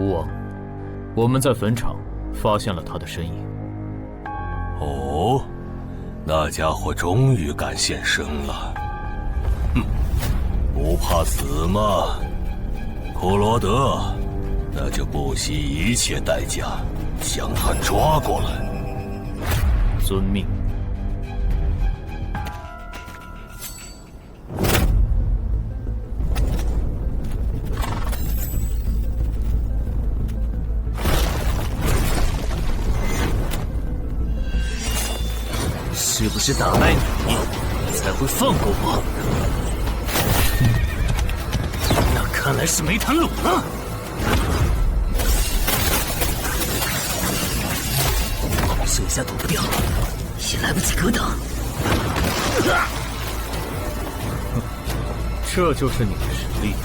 吴王，我们在坟场发现了他的身影。哦，那家伙终于敢现身了。哼，不怕死吗？库罗德，那就不惜一切代价将他抓过来。遵命。是不是打败你，才会放过我？那看来是没谈拢了。这下躲不掉，也来不及格挡。这就是你的实力。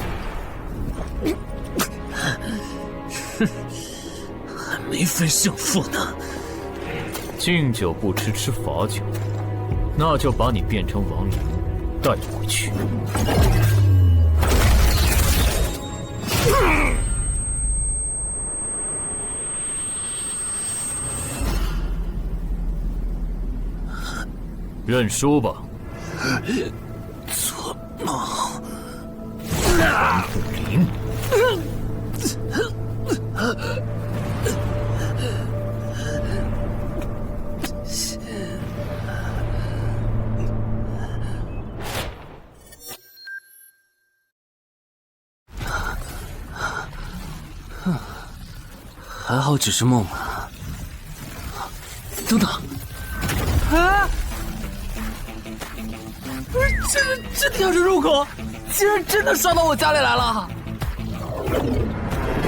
还没分胜负呢。敬酒不吃吃罚酒，那就把你变成亡灵带回去。认输吧。做梦。蓝不灵。还好只是梦啊！等等，啊！这地下城入口竟然真的烧到我家里来了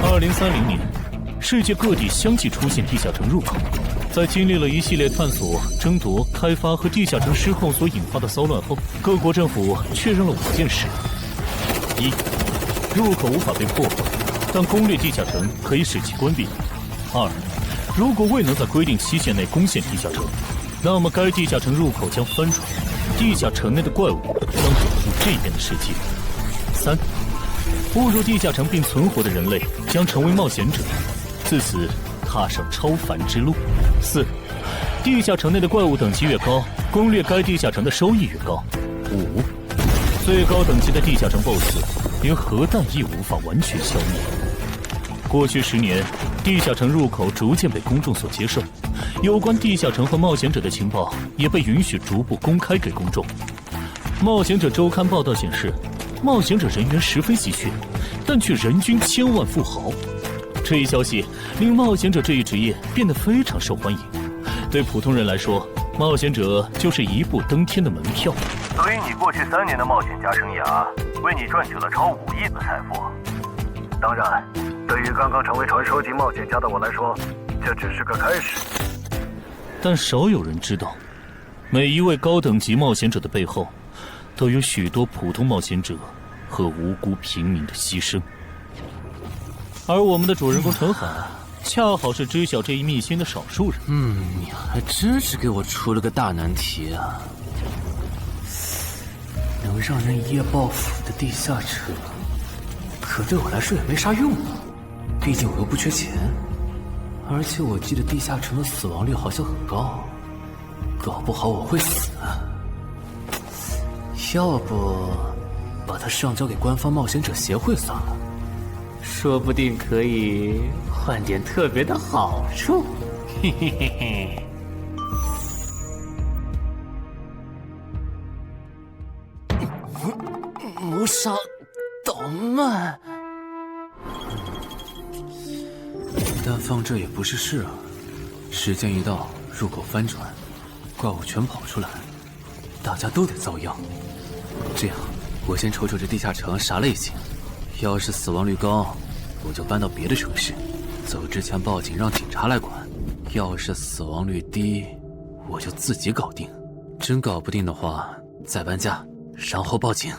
！2030年，世界各地相继出现地下城入口。在经历了一系列探索、争夺、开发和地下城失控所引发的骚乱后，各国政府确认了5件事：一、入口无法被破坏，但攻略地下城可以使其关闭。2. 如果未能在规定期限内攻陷地下城，那么该地下城入口将翻转，地下城内的怪物将走入这边的世界。3. 步入地下城并存活的人类将成为冒险者，自此踏上超凡之路。4. 地下城内的怪物等级越高，攻略该地下城的收益越高。5. 最高等级的地下城 BOSS 连核弹亦无法完全消灭。过去10年，地下城入口逐渐被公众所接受，有关地下城和冒险者的情报也被允许逐步公开给公众。冒险者周刊报道显示，冒险者人员十分稀缺，但却人均千万富豪。这一消息令冒险者这一职业变得非常受欢迎。对普通人来说，冒险者就是一步登天的门票。所以你过去3年的冒险家生涯，为你赚取了超5亿的财富。当然，对于刚刚成为传说级冒险家的我来说，这只是个开始。但少有人知道，每一位高等级冒险者的背后，都有许多普通冒险者和无辜平民的牺牲。而我们的主人公陈海，恰好是知晓这一秘辛的少数人。你还真是给我出了个大难题啊！能让人一夜暴富的地下城，可对我来说也没啥用啊。毕竟我又不缺钱，而且我记得地下城的死亡率好像很高，搞不好我会死啊。要不把它上交给官方冒险者协会算了，说不定可以换点特别的好处。嘿嘿嘿嘿。谋杀岛慢，但放这也不是事啊。时间一到，入口翻转，怪物全跑出来，大家都得遭殃。这样，我先瞅瞅这地下城啥类型，要是死亡率高，我就搬到别的城市，走之前报警让警察来管；要是死亡率低，我就自己搞定。真搞不定的话，再搬家，然后报警。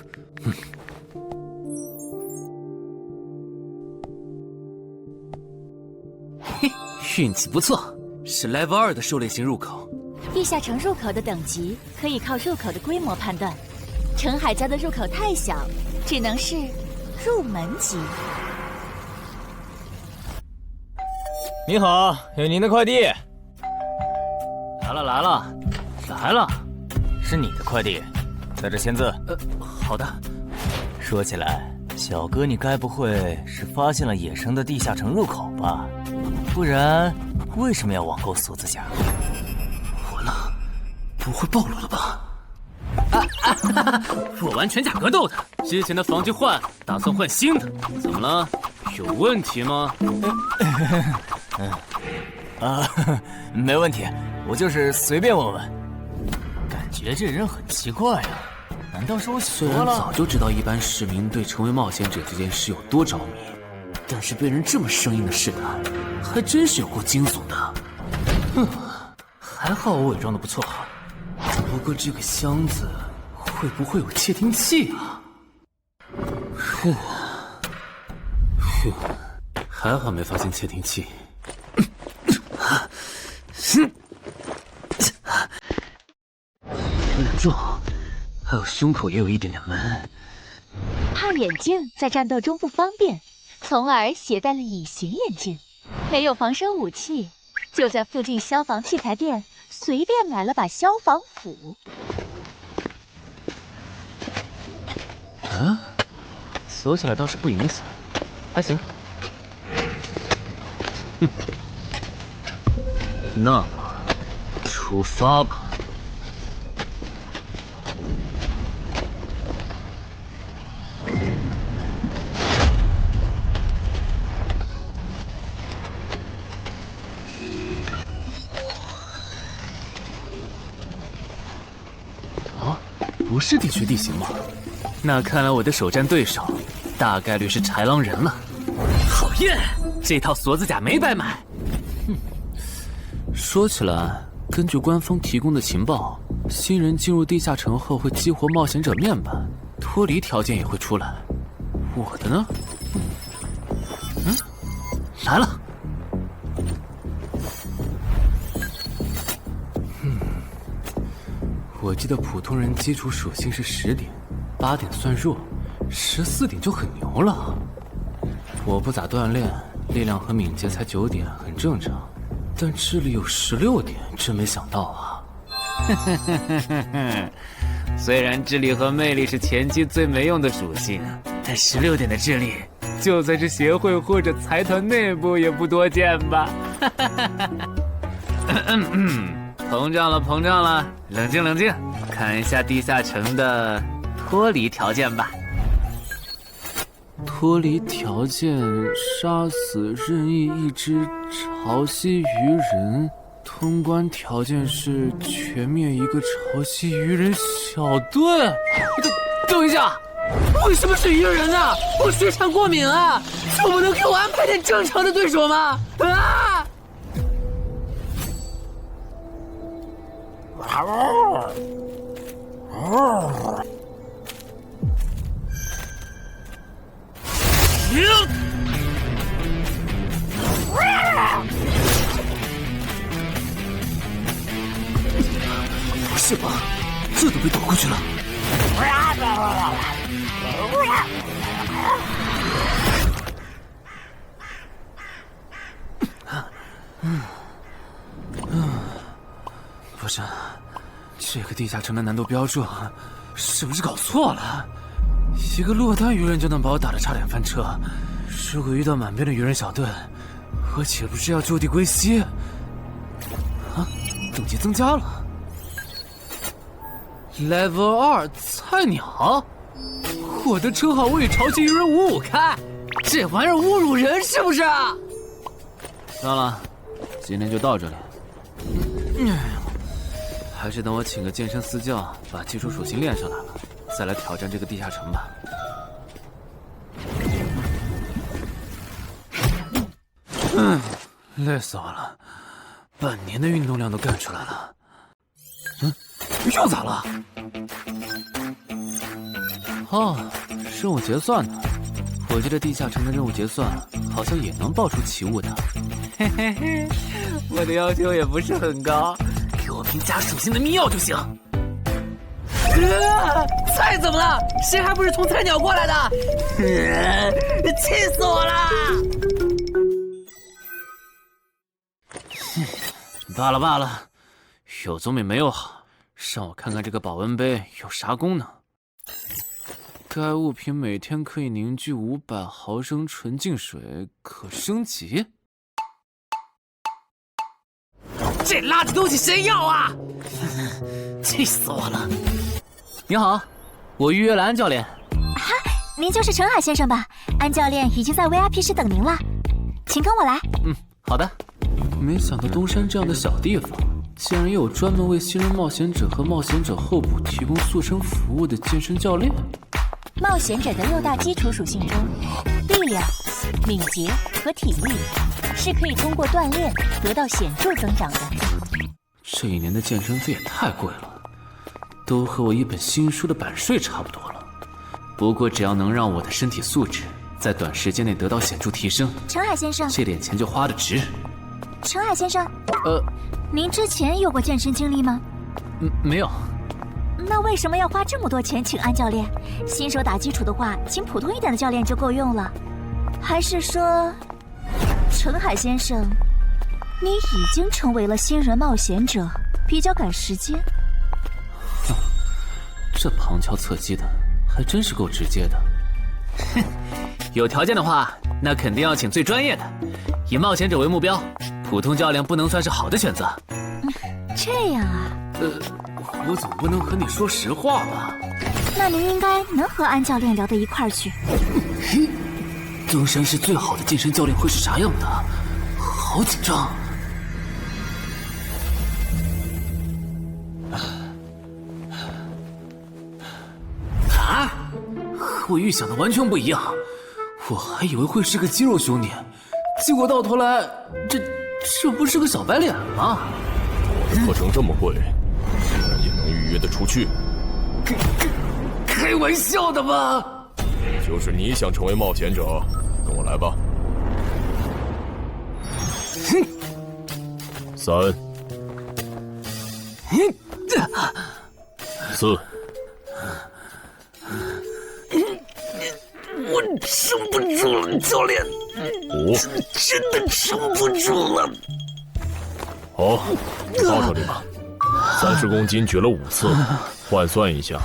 嘿，运气不错，是 Level 2的狩猎型入口。地下城入口的等级可以靠入口的规模判断。陈海家的入口太小，只能是入门级。你好，有您的快递。来了，是你的快递，在这签字。好的。说起来，小哥，你该不会是发现了野生的地下城入口吧？不然，为什么要网购锁子甲？完了，不会暴露了吧？我玩全甲格斗的，之前的防具换，打算换新的。怎么了？有问题吗？没问题，我就是随便问问。感觉这人很奇怪啊，难道是我虽然早就知道一般市民对成为冒险者这件事有多着迷，但是被人这么生硬的试探，还真是有够惊悚的。还好我伪装的不错。不过这个箱子会不会有窃听器啊？还好没发现窃听器。有点重，还有胸口也有一点点闷。怕眼镜在战斗中不方便，从而携带了隐形眼镜。没有防身武器，就在附近消防器材店随便买了把消防斧。锁起来倒是不影响，还行。那么，出发吧。不是地区地形吗？那看来我的首战对手大概率是豺狼人了。讨厌，这套锁子甲没白买。说起来，根据官方提供的情报，新人进入地下城后会激活冒险者面板，脱离条件也会出来。我的呢？来了。我记得普通人基础属性是10点，8点算弱，14点就很牛了。我不咋锻炼，力量和敏捷才9点，很正常。但智力有16点，真没想到啊！虽然智力和魅力是前期最没用的属性，但16点的智力，就算是协会或者财团内部也不多见吧？膨胀了，冷静，看一下地下城的脱离条件吧。脱离条件：杀死任意一只潮汐鱼人。通关条件是全灭一个潮汐鱼人小队。等一下，为什么是鱼人啊？我血产过敏啊！就不能给我安排点正常的对手吗？啊！不是吧？这都被躲过去了。不是，这个地下城的难度标注是不是搞错了？一个落单鱼人就能把我打得差点翻车，如果遇到满编的鱼人小队，我岂不是要就地归西？啊，等级增加了 ，Level 2菜鸟，我的称号我与潮汐鱼人5-5开，这玩意儿侮辱人是不是？算了，今天就到这里。还是等我请个健身私教，把基础属性练上来了，再来挑战这个地下城吧。累死我了，半年的运动量都干出来了。又咋了？哦，任务结算呢？我记得地下城的任务结算好像也能爆出奇物的。嘿嘿嘿，我的要求也不是很高，给我瓶加属性的密钥就行。菜怎么了？谁还不是从菜鸟过来的？气死我了！罢了罢了，有总比没有好。让我看看这个保温杯有啥功能。该物品每天可以凝聚500毫升纯净水，可升级。这垃圾东西谁要啊？气死我了！你好，我预约了安教练。哈，您就是陈海先生吧？安教练已经在 VIP 室等您了，请跟我来。好的。没想到东山这样的小地方，竟然也有专门为新人冒险者和冒险者候补提供塑身服务的健身教练。冒险者的6大基础属性中，力量、敏捷和体力是可以通过锻炼得到显著增长的。这1年的健身费也太贵了，都和我一本新书的版税差不多了。不过只要能让我的身体素质在短时间内得到显著提升，陈海先生，这点钱就花得值。陈海先生，您之前有过健身经历吗？没有。那为什么要花这么多钱请安教练？新手打基础的话，请普通一点的教练就够用了。还是说，陈海先生，你已经成为了新人冒险者，比较赶时间？这旁敲侧击的，还真是够直接的。哼，有条件的话，那肯定要请最专业的，以冒险者为目标，普通教练不能算是好的选择。这样啊？我总不能和你说实话吧？那您应该能和安教练聊到一块儿去。东山市最好的健身教练会是啥样的？好紧张。啊！和我预想的完全不一样，我还以为会是个肌肉兄弟，结果到头来，这不是个小白脸吗？课程这么贵，竟然也能预约得出去？开玩笑的吧？就是你想成为冒险者，跟我来吧。3、4。我撑不住了，教练。5，真的撑不住了。好，你到这里吧。30公斤举了5次，换算一下，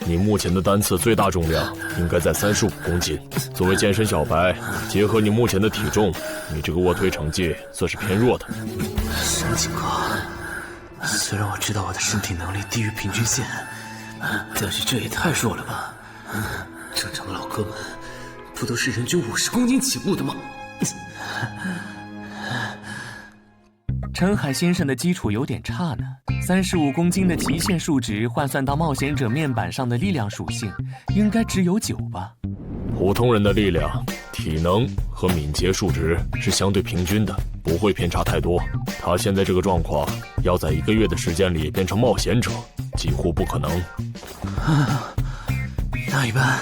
你目前的单次最大重量应该在35公斤。作为健身小白，结合你目前的体重，你这个卧推成绩算是偏弱的。山警哥，虽然我知道我的身体能力低于平均线，但是这也太弱了吧？正常的老哥们不都是人均50公斤起步的吗？陈海先生的基础有点差呢，35公斤的极限数值换算到冒险者面板上的力量属性，应该只有9吧。普通人的力量、体能和敏捷数值是相对平均的，不会偏差太多。他现在这个状况，要在1个月的时间里变成冒险者，几乎不可能。那一般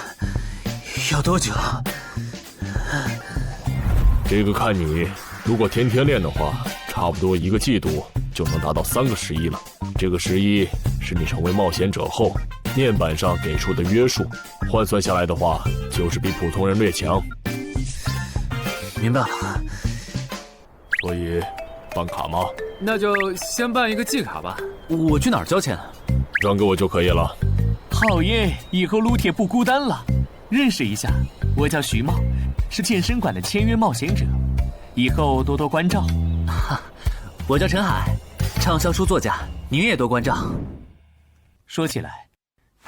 要多久？这个看你，如果天天练的话，差不多1个季度就能达到3个11了。这个11是你成为冒险者后面板上给出的约束，换算下来的话，就是比普通人略强。明白了。所以，办卡吗？那就先办一个季卡吧。我去哪儿交钱？转给我就可以了。好耶，以后撸铁不孤单了。认识一下，我叫徐茂，是健身馆的签约冒险者，以后多多关照。我叫陈海，畅销书作家，您也多关照。说起来，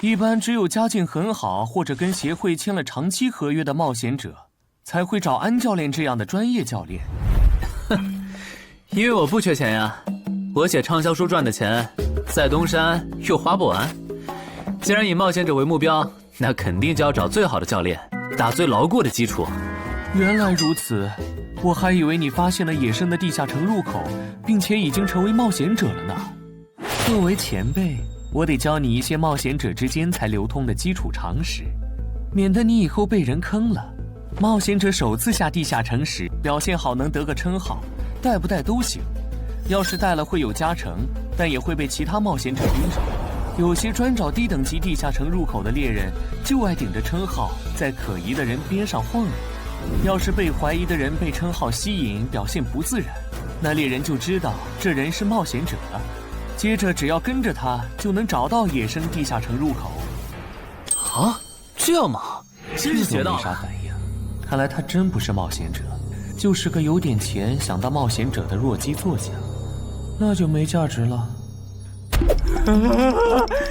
一般只有家境很好或者跟协会签了长期合约的冒险者，才会找安教练这样的专业教练。因为我不缺钱呀，我写畅销书赚的钱，在东山又花不完。既然以冒险者为目标，那肯定就要找最好的教练，打最牢固的基础。原来如此，我还以为你发现了野生的地下城入口，并且已经成为冒险者了呢。作为前辈，我得教你一些冒险者之间才流通的基础常识，免得你以后被人坑了。冒险者首次下地下城时，表现好能得个称号，带不带都行。要是带了会有加成，但也会被其他冒险者盯上。有些专找低等级地下城入口的猎人，就爱顶着称号在可疑的人边上晃悠。要是被怀疑的人被称号吸引，表现不自然，那猎人就知道这人是冒险者了。接着只要跟着他，就能找到野生地下城入口。啊，这样吗？真是学到了。没啥反应，看来他真不是冒险者，就是个有点钱想当冒险者的弱鸡作家，那就没价值了。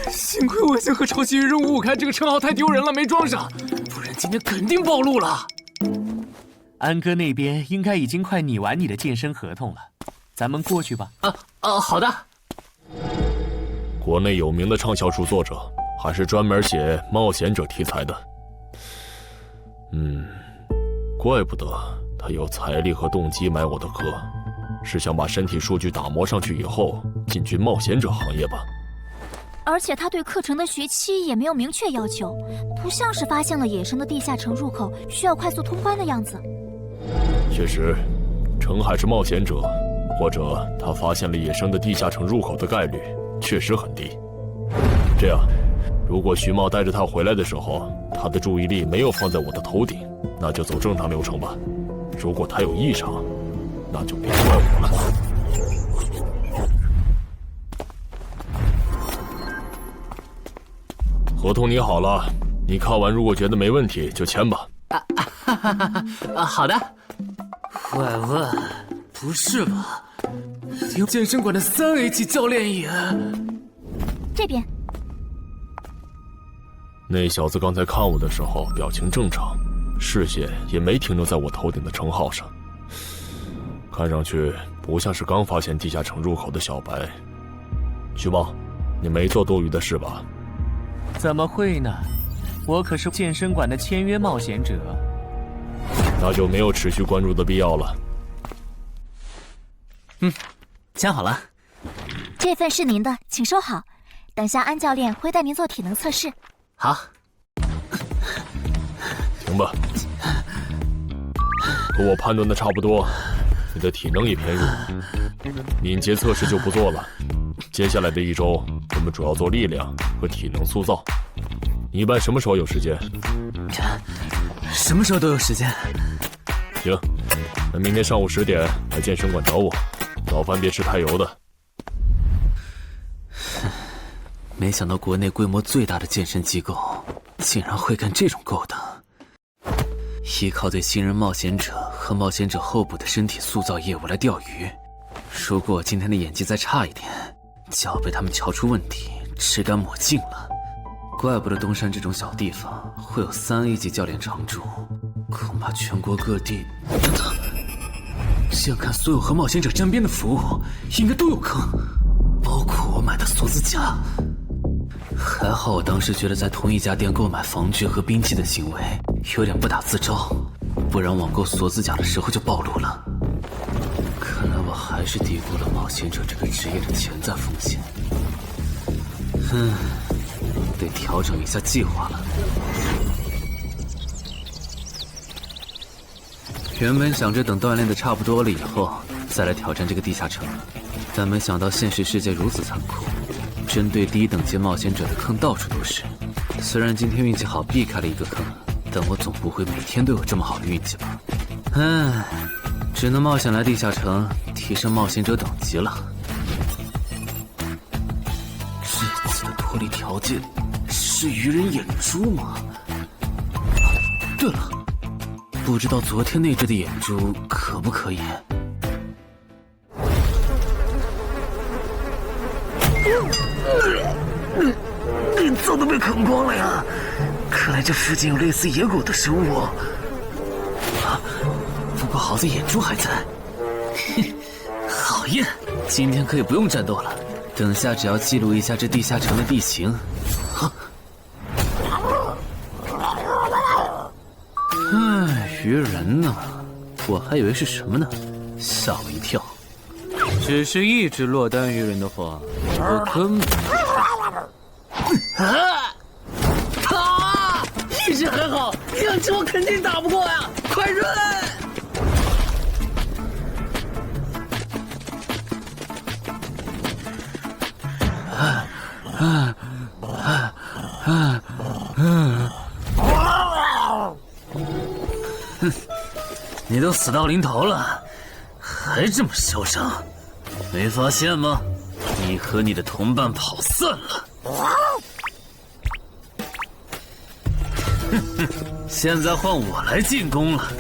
幸亏我先和超级鱼人555开这个称号太丢人了，没装上，不然今天肯定暴露了。安哥那边应该已经快拟完你的健身合同了，咱们过去吧。好的。国内有名的畅销书作者，还是专门写冒险者题材的。怪不得他有财力和动机买我的课，是想把身体数据打磨上去以后进军冒险者行业吧。而且他对课程的学期也没有明确要求，不像是发现了野生的地下城入口需要快速通关的样子。确实，程海是冒险者，或者他发现了野生的地下城入口的概率确实很低。这样，如果徐茂带着他回来的时候，他的注意力没有放在我的头顶，那就走正常流程吧。如果他有异常，那就别怪我了。合同拟好了，你看完如果觉得没问题就签吧。好的。喂，不是吧？连健身馆的3A 级教练也……这边。那小子刚才看我的时候表情正常，视线也没停留在我头顶的称号上，看上去不像是刚发现地下城入口的小白。徐茂，你没做多余的事吧？怎么会呢？我可是健身馆的签约冒险者。那就没有持续关注的必要了。签好了。这份是您的，请收好。等下安教练会带您做体能测试。好。行吧。和我判断的差不多，你的体能也偏弱，敏捷测试就不做了。接下来的1周，我们主要做力量和体能塑造。你一般什么时候有时间？什么时候都有时间。行，那明天上午10点来健身馆找我，早饭别吃太油的。没想到国内规模最大的健身机构，竟然会干这种勾当。依靠对新人冒险者和冒险者候补的身体塑造业务来钓鱼，如果我今天的演技再差一点，就要被他们瞧出问题，吃干抹净了。怪不得东山这种小地方会有3A 级教练常驻，恐怕全国各地……等等，这样看，所有和冒险者沾边的服务应该都有坑，包括我买的锁子甲。还好我当时觉得在同一家店购买防具和兵器的行为有点不打自招，不然网购锁子甲的时候就暴露了。看来我还是低估了冒险者这个职业的潜在风险。得调整一下计划了。原本想着等锻炼的差不多了以后再来挑战这个地下城，但没想到现实世界如此残酷，针对低等级冒险者的坑到处都是。虽然今天运气好避开了一个坑，但我总不会每天都有这么好的运气吧。只能冒险来地下城提升冒险者等级了。这次的脱离条件是鱼人眼珠吗？对了，不知道昨天那只的眼珠可不可以？早都被啃光了呀！看来这附近有类似野狗的生物。不过好在眼珠还在。好耶！今天可以不用战斗了，等下只要记录一下这地下城的地形。鱼人呢？我还以为是什么呢，吓我一跳。只是一只落单鱼人的话，我根本……一只还好，2只我肯定打不过呀！快run！你都死到临头了，还这么嚣张，没发现吗？你和你的同伴跑散了。哼哼，现在换我来进攻了。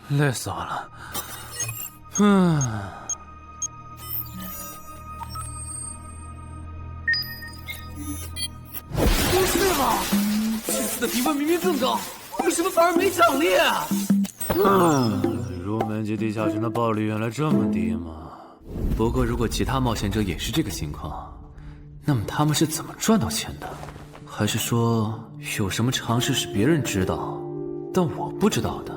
累死我了。不是吧？这次的评分明明更高，为什么反而没奖励啊？入门级地下城的爆率原来这么低吗？不过如果其他冒险者也是这个情况，那么他们是怎么赚到钱的？还是说有什么常识是别人知道，但我不知道的？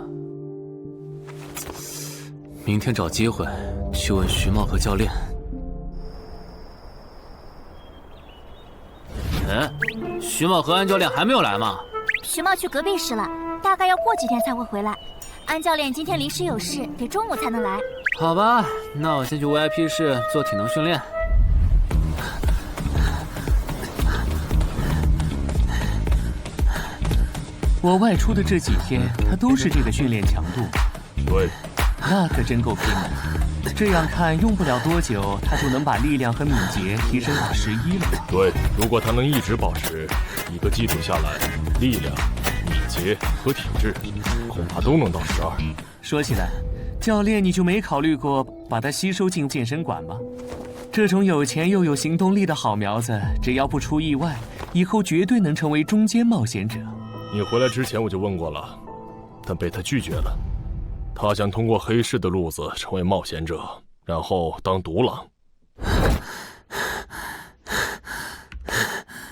明天找机会去问徐茂和教练。徐茂和安教练还没有来吗？徐茂去隔壁室了，大概要过几天才会回来。安教练今天临时有事，得中午才能来。好吧，那我先去 VIP 室做体能训练。我外出的这几天，他都是这个训练强度。对，那可真够拼的。这样看，用不了多久，他就能把力量和敏捷提升到11了。对，如果他能一直保持一个基础下来，力量、敏捷和体质，恐怕都能到12。说起来，教练你就没考虑过把他吸收进健身馆吗？这种有钱又有行动力的好苗子，只要不出意外，以后绝对能成为中间冒险者。你回来之前我就问过了，但被他拒绝了。他想通过黑市的路子成为冒险者，然后当独狼。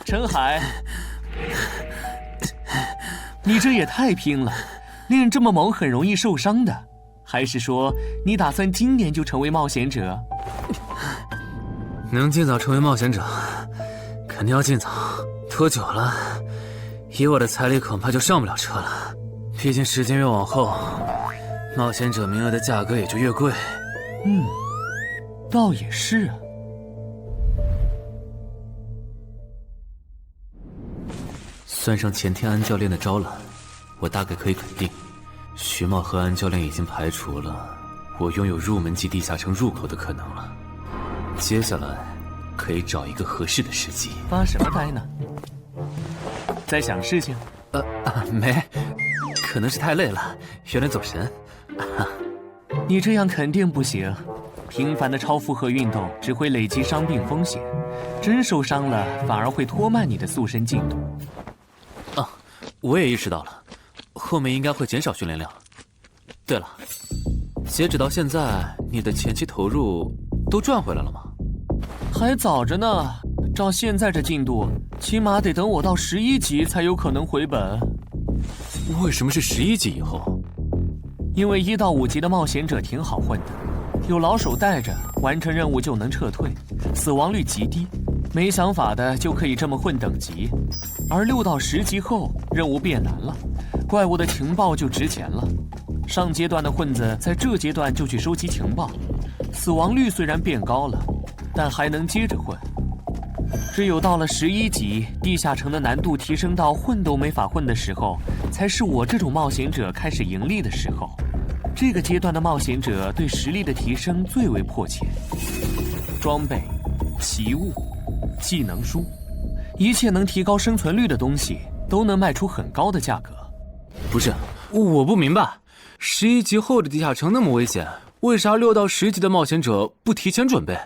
陈海，你这也太拼了，练这么猛很容易受伤的。还是说你打算今年就成为冒险者？能尽早成为冒险者，肯定要尽早。拖久了，以我的财力恐怕就上不了车了。毕竟时间越往后，冒险者名额的价格也就越贵。倒也是啊。算上前天安教练的招揽，我大概可以肯定，徐茂和安教练已经排除了我拥有入门级地下城入口的可能了。接下来可以找一个合适的时机。发什么呆呢？在想事情？没，可能是太累了，有点走神。你这样肯定不行，频繁的超负荷运动只会累积伤病风险，真受伤了反而会拖慢你的塑身进度。我也意识到了，后面应该会减少训练量。对了，截止到现在，你的前期投入都赚回来了吗？还早着呢，照现在这进度，起码得等我到11级才有可能回本。为什么是11级以后？因为1到5级的冒险者挺好混的，有老手带着，完成任务就能撤退，死亡率极低。没想法的就可以这么混等级，而6到10级后，任务变难了，怪物的情报就值钱了。上阶段的混子在这阶段就去收集情报，死亡率虽然变高了，但还能接着混。只有到了11级，地下城的难度提升到混都没法混的时候，才是我这种冒险者开始盈利的时候。这个阶段的冒险者对实力的提升最为迫切。装备、奇物、技能书，一切能提高生存率的东西都能卖出很高的价格。不是，我不明白，11级后的地下城那么危险，为啥6到10级的冒险者不提前准备？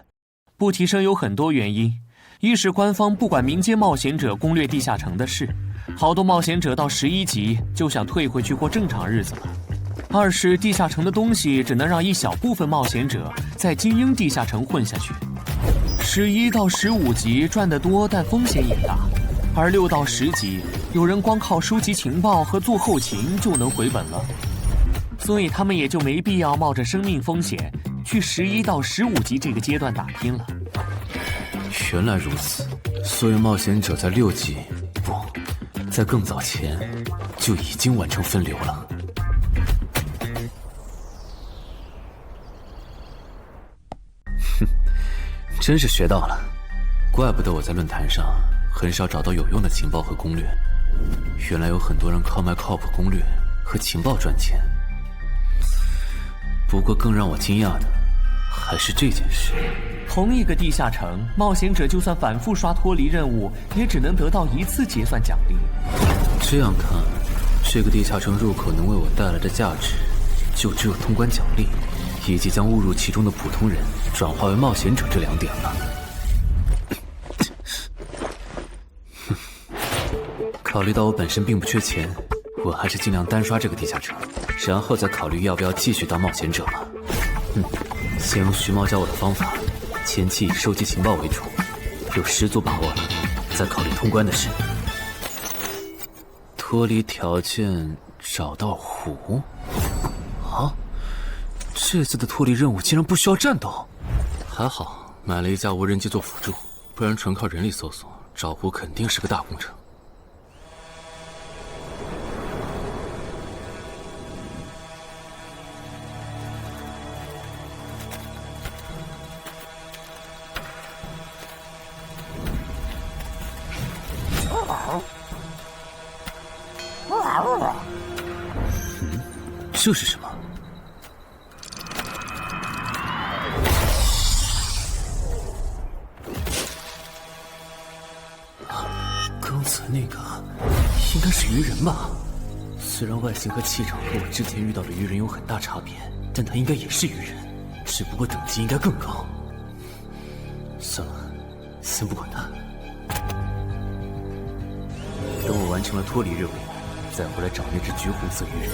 不提升有很多原因，一是官方不管民间冒险者攻略地下城的事，好多冒险者到11级就想退回去过正常日子了。二是地下城的东西只能让一小部分冒险者在精英地下城混下去。11到15级赚得多，但风险也大，而6到10级，有人光靠收集情报和做后勤就能回本了，所以他们也就没必要冒着生命风险去11到15级这个阶段打拼了。原来如此，所有冒险者在6级，不，在更早前就已经完成分流了。哼，真是学到了，怪不得我在论坛上很少找到有用的情报和攻略。原来有很多人靠卖靠谱攻略和情报赚钱。不过更让我惊讶的还是这件事。同一个地下城，冒险者就算反复刷脱离任务，也只能得到1次结算奖励。这样看，这个地下城入口能为我带来的价值，就只有通关奖励，以及将误入其中的普通人转化为冒险者这2点了。考虑到我本身并不缺钱，我还是尽量单刷这个地下城，然后再考虑要不要继续当冒险者吧。先用徐猫教我的方法，前期以收集情报为主，有10足把握了，再考虑通关的事。脱离条件找到虎？啊，这次的脱离任务竟然不需要战斗，还好买了一架无人机做辅助，不然纯靠人力搜索找虎肯定是个大工程。这是什么？刚才那个应该是鱼人吧？虽然外形和气场和我之前遇到的鱼人有很大差别，但他应该也是鱼人，只不过等级应该更高。算了，先不管他。等我完成了脱离任务，再回来找那只橘红色鱼人。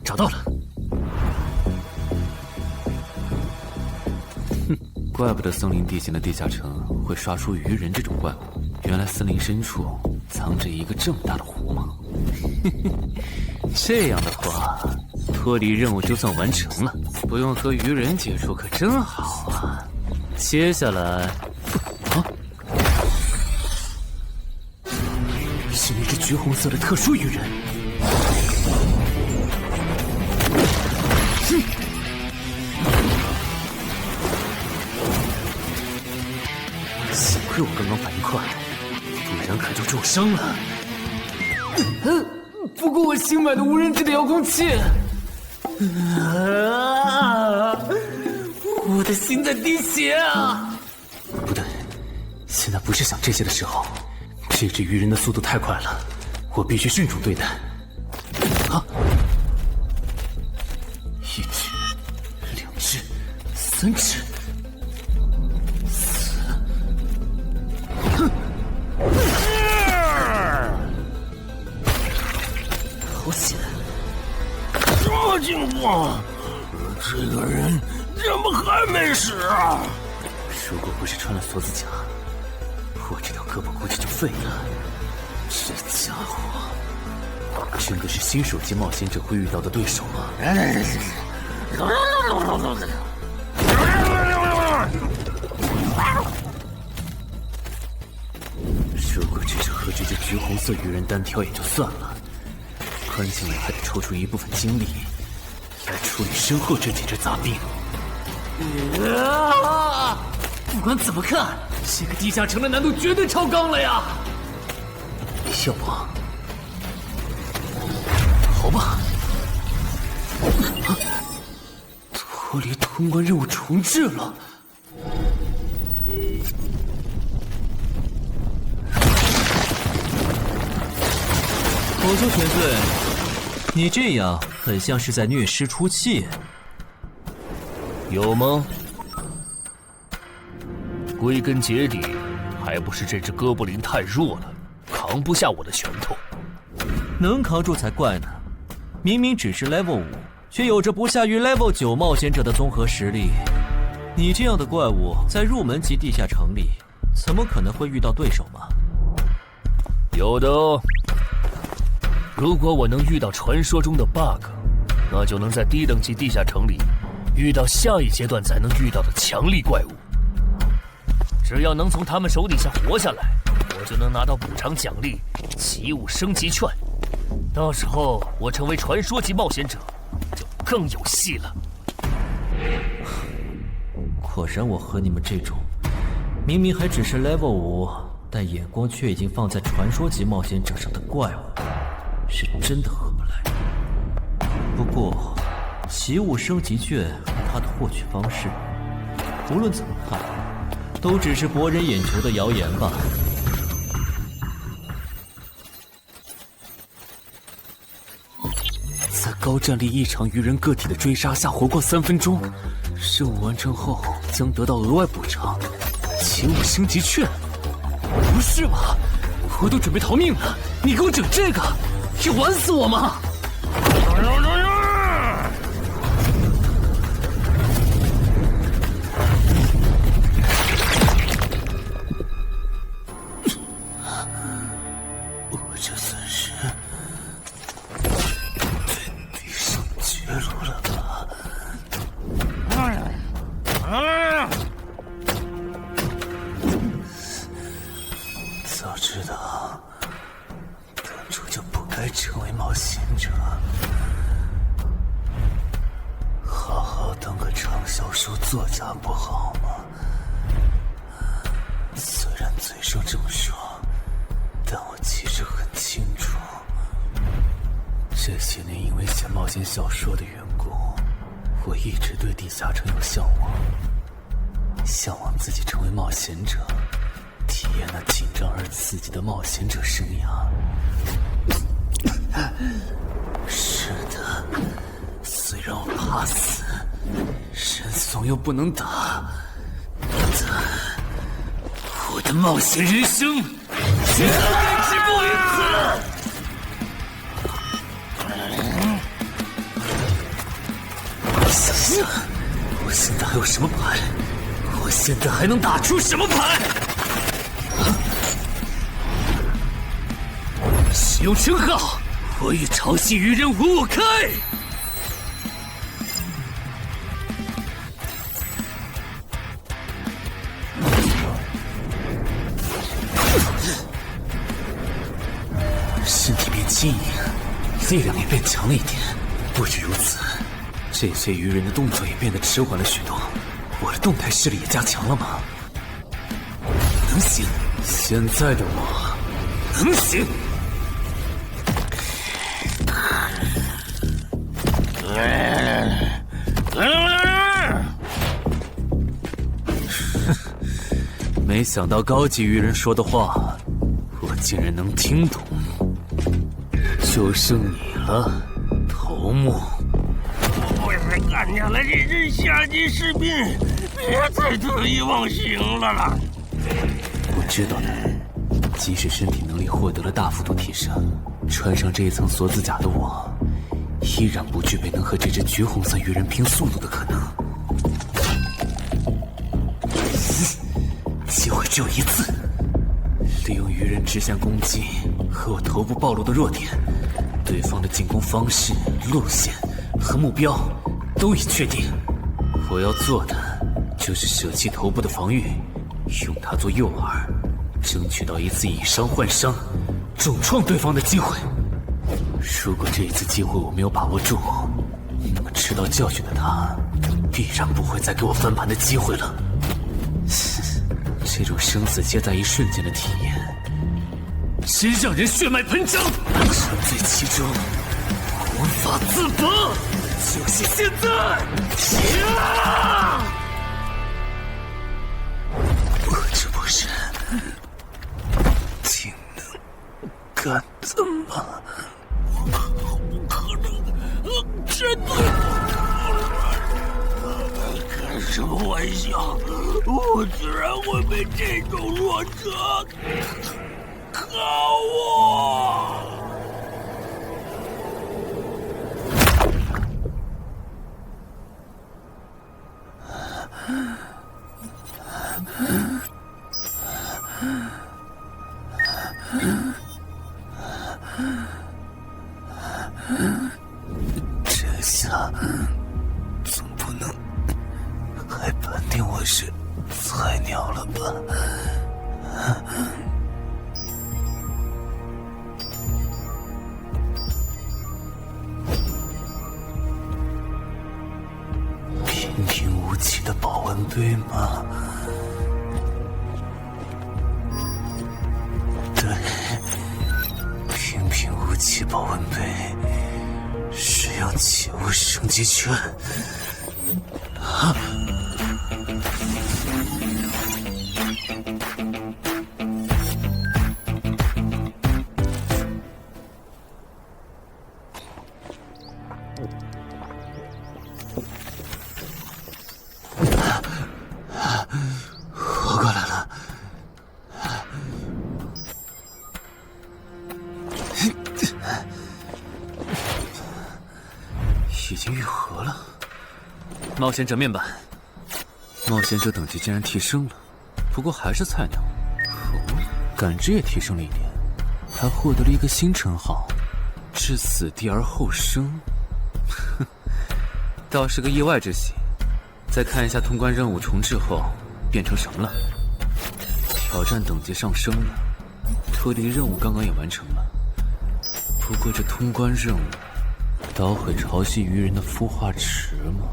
找到了！哼，怪不得森林地形的地下城会刷出鱼人这种怪物，原来森林深处藏着一个这么大的湖吗？这样的话，脱离任务就算完成了，不用和鱼人接触可真好啊！接下来，是那只橘红色的特殊鱼人。幸亏我刚刚反应快，不然可就重伤了。不过我新买的无人机的遥控器，我的心在滴血啊！不对，现在不是想这些的时候。这只鱼人的速度太快了，我必须迅速对待。啊！1只、2只、3只、4……哼！好险！什么情况？这个人怎么还没死啊？如果不是穿了锁子甲，我这条胳膊估计就废了。这家伙真的是新手级冒险者会遇到的对手吗？如果只是和这只橘红色鱼人单挑也就算了，关键我还得抽出一部分精力来处理身后这几只杂兵。不管怎么看，这个地下城的难度绝对超纲了呀！要不，好吧，脱离通关任务重置了。我说全队，你这样很像是在虐尸出气。有吗？归根结底，还不是这只哥布林太弱了，扛不下我的拳头。能扛住才怪呢！明明只是 Level 5，却有着不下于 Level 9冒险者的综合实力。你这样的怪物在入门级地下城里，怎么可能会遇到对手嘛？有的哦。如果我能遇到传说中的 bug， 那就能在低等级地下城里遇到下一阶段才能遇到的强力怪物。只要能从他们手底下活下来，我就能拿到补偿奖励奇物升级券。到时候我成为传说级冒险者，就更有戏了。果然，我和你们这种明明还只是 level 5，但眼光却已经放在传说级冒险者上的怪物，是真的合不来。不过，奇物升级券和它的获取方式，无论怎么看，都只是博人眼球的谣言吧。在高战力异常鱼人个体的追杀下活过3分钟，任务完成后将得到额外补偿，奇物升级券。不是吧？我都准备逃命了，你给我整这个，要玩死我吗？我这算是对敌上绝路了吧？早知道当初就不该成为冒险者，好好当个畅销书作家不好吗？虽然嘴上这么说，但我其实很清楚，这些年因为写冒险小说的缘故，我一直对地下城有向往，向往自己成为冒险者，体验那紧张而刺激的冒险者生涯。是的，虽然我怕死，人怂又不能打，但我的冒险人生绝对止步于此。想想，我现在还有什么牌？我现在还能打出什么牌？使用称号，我与潮汐鱼人五五开。身体变轻盈，力量也变强了一点。不止如此，这些鱼人的动作也变得迟缓了许多。我的动态视力也加强了吗？能行，现在的我能行。没想到高级鱼人说的话，我竟然能听懂。就剩你了，头目。我是干掉了这只下级士兵，别再得意忘形了啦！我知道的，即使身体能力获得了大幅度提升，穿上这一层锁子甲的我，依然不具备能和这只橘红色鱼人拼速度的可能。机会只有一次，利用鱼人直线攻击和我头部暴露的弱点，对方的进攻方式、路线和目标都已确定。我要做的就是舍弃头部的防御，用它做诱饵，争取到一次以伤换伤、重创对方的机会。如果这一次机会我没有把握住，那么吃到教训的他必然不会再给我翻盘的机会了。这种生死皆在一瞬间的体验，真让人血脉喷张，沉醉其中，无法自拔。就是现在！我这不是挺能干的吗？可能，真的？开什么玩笑！我居然会被这种弱者可恶！定我是菜鸟了吧？平平无奇的保温杯吗？对，平平无奇保温杯是要启物升级券。活过来了。已经愈合了。冒险者面板，冒险者等级竟然提升了，不过还是菜鸟。哦，感知也提升了一点，还获得了一个新称号——至死地而后生。哼，倒是个意外之喜。再看一下通关任务重置后变成什么了。挑战等级上升了，脱离任务刚刚也完成了。不过这通关任务捣毁潮汐鱼人的孵化池吗？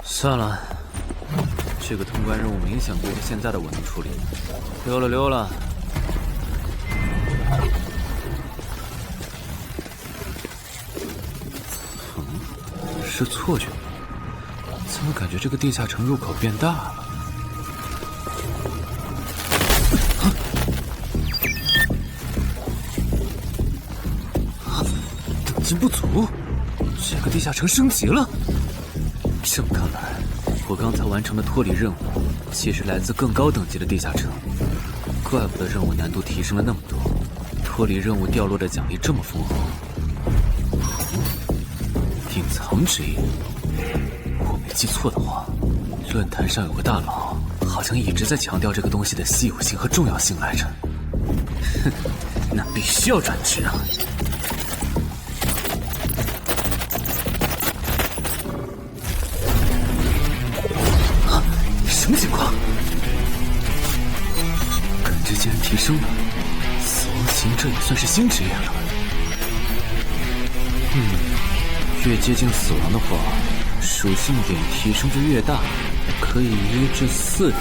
算了，这个通关任务明显不如现在的我能处理。溜了溜了。是错觉，怎么感觉这个地下城入口变大了？等级不足，这个地下城升级了。这么看来，我刚才完成的脱离任务，其实来自更高等级的地下城。怪不得任务难度提升了那么多，脱离任务掉落的奖励这么丰厚。隐藏之夜，我没记错的话，论坛上有个大佬，好像一直在强调这个东西的稀有性和重要性来着。哼，那必须要转职啊！啊，什么情况？感知竟然提升了，死亡行者也算是新职业了。越接近死亡的话，属性点提升就越大，可以1至4点。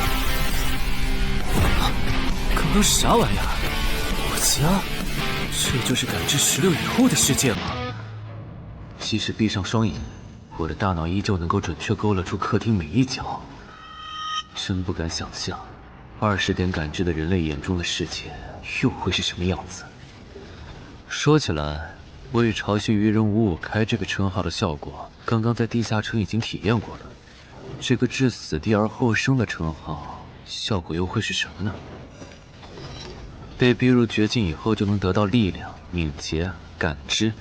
刚刚啥玩意儿？我家，这就是感知16以后的世界吗？即使闭上双眼，我的大脑依旧能够准确勾勒出客厅每一角。真不敢想象，20点感知的人类眼中的世界又会是什么样子。说起来，我与潮汐鱼人55开这个称号的效果，刚刚在地下城已经体验过了。这个至死地而后生的称号，效果又会是什么呢？被逼入绝境以后，就能得到力量、敏捷、感知，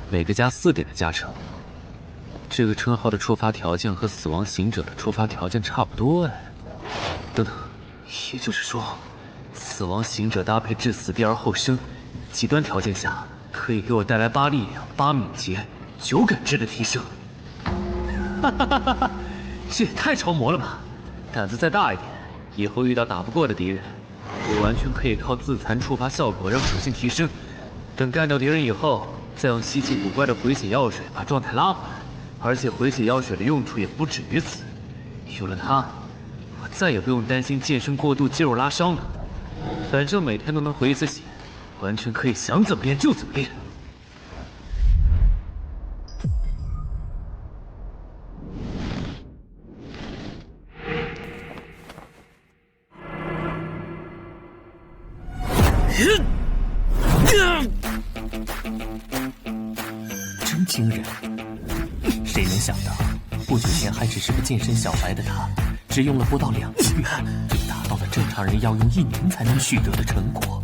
每个加4点的加成。这个称号的触发条件和死亡行者的触发条件差不多哎。等等，也就是说，死亡行者搭配至死地而后生，极端条件下可以给我带来8力量、8敏捷、9感知的提升。哈哈哈哈！这也太超模了吧！胆子再大一点，以后遇到打不过的敌人，我完全可以靠自残触发效果让属性提升。等干掉敌人以后，再用稀奇古怪的回血药水把状态拉回来。而且回血药水的用处也不止于此，有了它，我再也不用担心健身过度肌肉拉伤了。反正每天都能回一次血，完全可以想怎么练就怎么练。真惊人！谁能想到，不久前还只是个健身小白的他，只用了不到2个月，就达到了正常人要用1年才能取得的成果。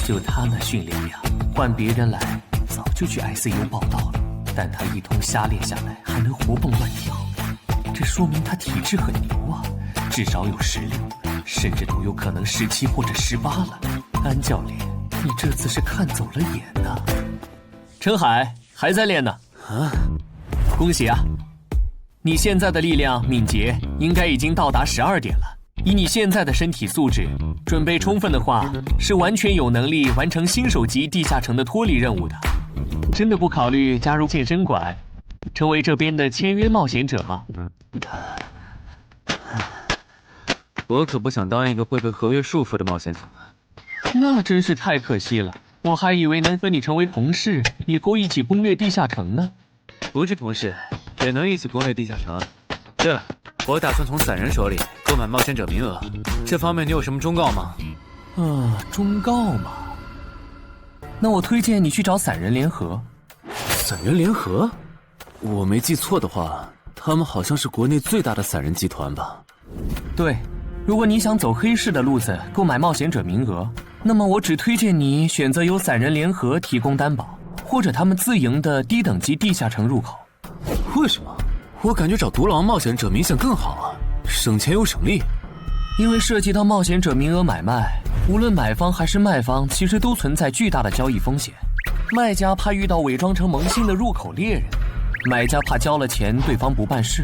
就他那训练量，换别人来早就去 ICU 报道了。但他一通瞎练下来，还能活蹦乱跳，这说明他体质很牛啊，至少有16，甚至都有可能17或者18了。安教练，你这次是看走了眼呐！陈海还在练呢。啊，恭喜啊！你现在的力量、敏捷应该已经到达12点了。以你现在的身体素质，准备充分的话，是完全有能力完成新手级地下城的脱离任务的。真的不考虑加入健身馆，成为这边的签约冒险者吗？我可不想当一个会被合约束缚的冒险者。那真是太可惜了，我还以为能和你成为同事，以后一起攻略地下城呢。不是同事，也能一起攻略地下城。对了，我打算从散人手里购买冒险者名额，这方面你有什么忠告吗？忠告嘛，那我推荐你去找散人联合。散人联合？我没记错的话，他们好像是国内最大的散人集团吧？对，如果你想走黑市的路子购买冒险者名额，那么我只推荐你选择由散人联合提供担保，或者他们自营的低等级地下城入口。为什么？我感觉找独狼冒险者明显更好啊，省钱又省力。因为涉及到冒险者名额买卖，无论买方还是卖方，其实都存在巨大的交易风险。卖家怕遇到伪装成萌新的入口猎人，买家怕交了钱对方不办事。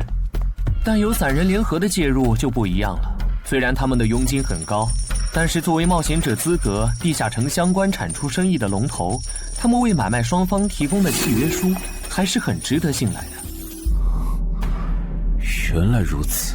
但有散人联合的介入就不一样了，虽然他们的佣金很高，但是作为冒险者资格地下城相关产出生意的龙头，他们为买卖双方提供的契约书还是很值得信赖的。原来如此。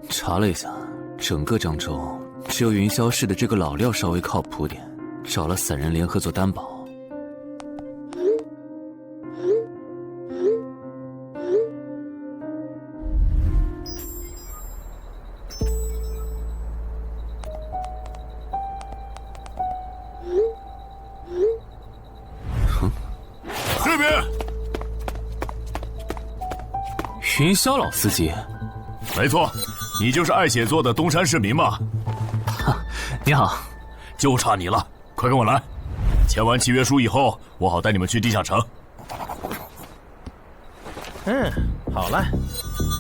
查了一下，整个漳州只有云霄市的这个老廖稍微靠谱点，找了散人联合做担保。这边，云霄老司机。没错，你就是爱写作的东山市民吗？你好，就差你了，快跟我来。签完契约书以后，我好带你们去地下城。好了，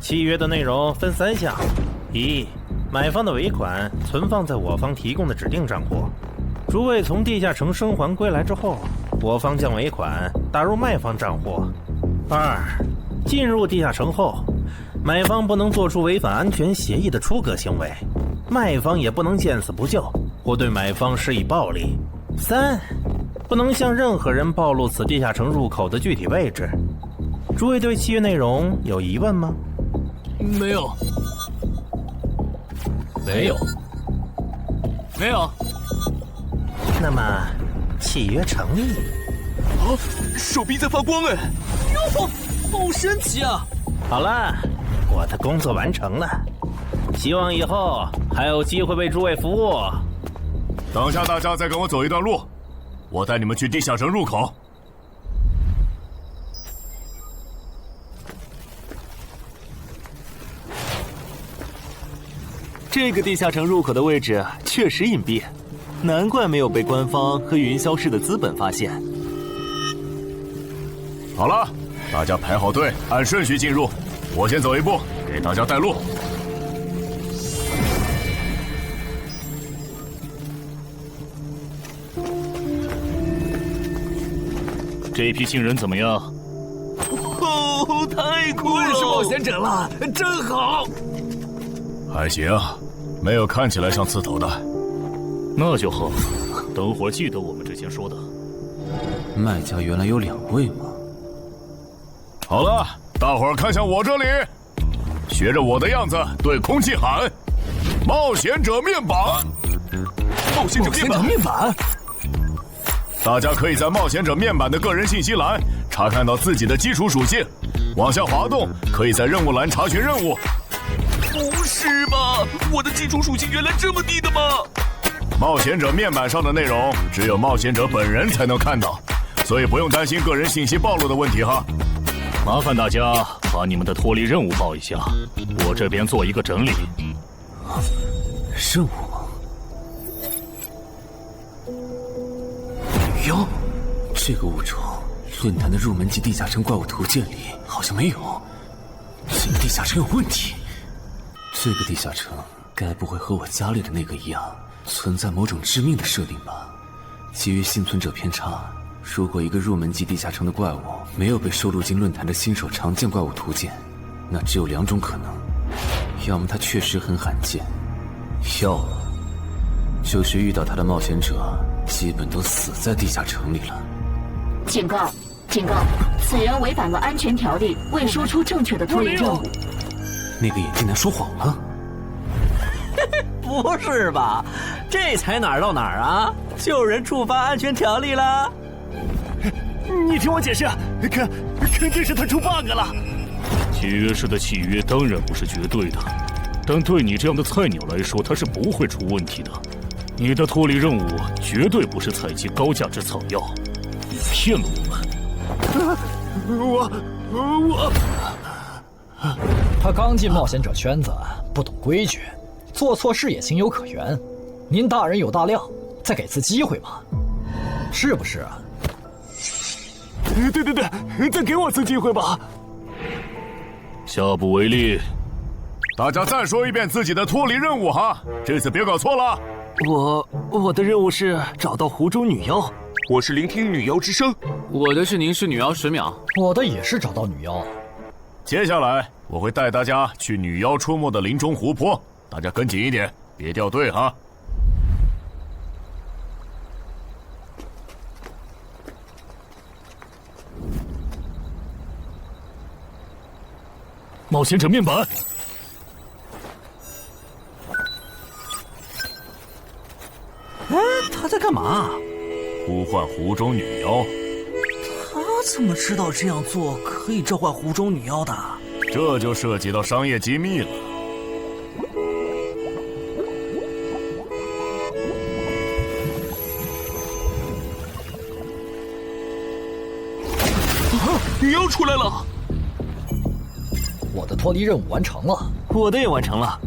契约的内容分3项：一，买方的尾款存放在我方提供的指定账户，诸位从地下城生还归来之后，我方将尾款打入卖方账户。2，进入地下城后，买方不能做出违反安全协议的出格行为，卖方也不能见死不救或对买方施以暴力。3，不能向任何人暴露此地下城入口的具体位置。诸位对契约内容有疑问吗？没有。没有。没有。那么，契约成立。手臂在发光哎！哟，好神奇啊！好了，我的工作完成了，希望以后还有机会为诸位服务。等下大家再跟我走一段路，我带你们去地下城入口。这个地下城入口的位置确实隐蔽，难怪没有被官方和云霄市的资本发现。好了，大家排好队，按顺序进入。我先走一步，给大家带路。这批新人怎么样？哦，太酷了！我也是冒险者了，真好。还行，没有看起来像刺头的。那就好，等会儿记得我们之前说的。卖家原来有2位吗？好了，大伙儿看向我这里，学着我的样子对空气喊：“冒险者面板！”冒险者面板！大家可以在冒险者面板的个人信息栏查看到自己的基础属性，往下滑动，可以在任务栏查询任务。不是吧？我的基础属性原来这么低的吗？冒险者面板上的内容只有冒险者本人才能看到，所以不用担心个人信息暴露的问题哈。麻烦大家把你们的脱离任务报一下，我这边做一个整理。任务吗？哟，这个物种，论坛的入门级地下城怪物图鉴里好像没有。这个地下城有问题。这个地下城该不会和我家里的那个一样，存在某种致命的设定吧？基于幸存者偏差，如果一个入门级地下城的怪物没有被收录进论坛的新手常见怪物图鉴，那只有2种可能：要么它确实很罕见，要么就是遇到它的冒险者基本都死在地下城里了。警告！警告！此人违反了安全条例，未说出正确的脱离任务。那个眼镜男说谎了？不是吧？这才哪儿到哪儿啊？就有人触发安全条例了？你听我解释，肯定是他出 bug 了。契约式的契约当然不是绝对的，但对你这样的菜鸟来说，它是不会出问题的。你的脱离任务绝对不是采集高价值草药，你骗了我们。他刚进冒险者圈子，不懂规矩，做错事也情有可原。您大人有大量，再给次机会嘛，是不是啊？对，再给我次机会吧。下不为例。大家再说一遍自己的脱离任务哈，这次别搞错了。我的任务是找到湖中女妖。我是聆听女妖之声。我的是凝视女妖10秒。我的也是找到女妖。接下来我会带大家去女妖出没的林中湖泊，大家跟紧一点，别掉队哈。冒险者面板。他在干嘛？呼唤湖中女妖。他怎么知道这样做可以召唤湖中女妖的？这就涉及到商业机密了。女妖出来了！我的脱离任务完成了，我的也完成了。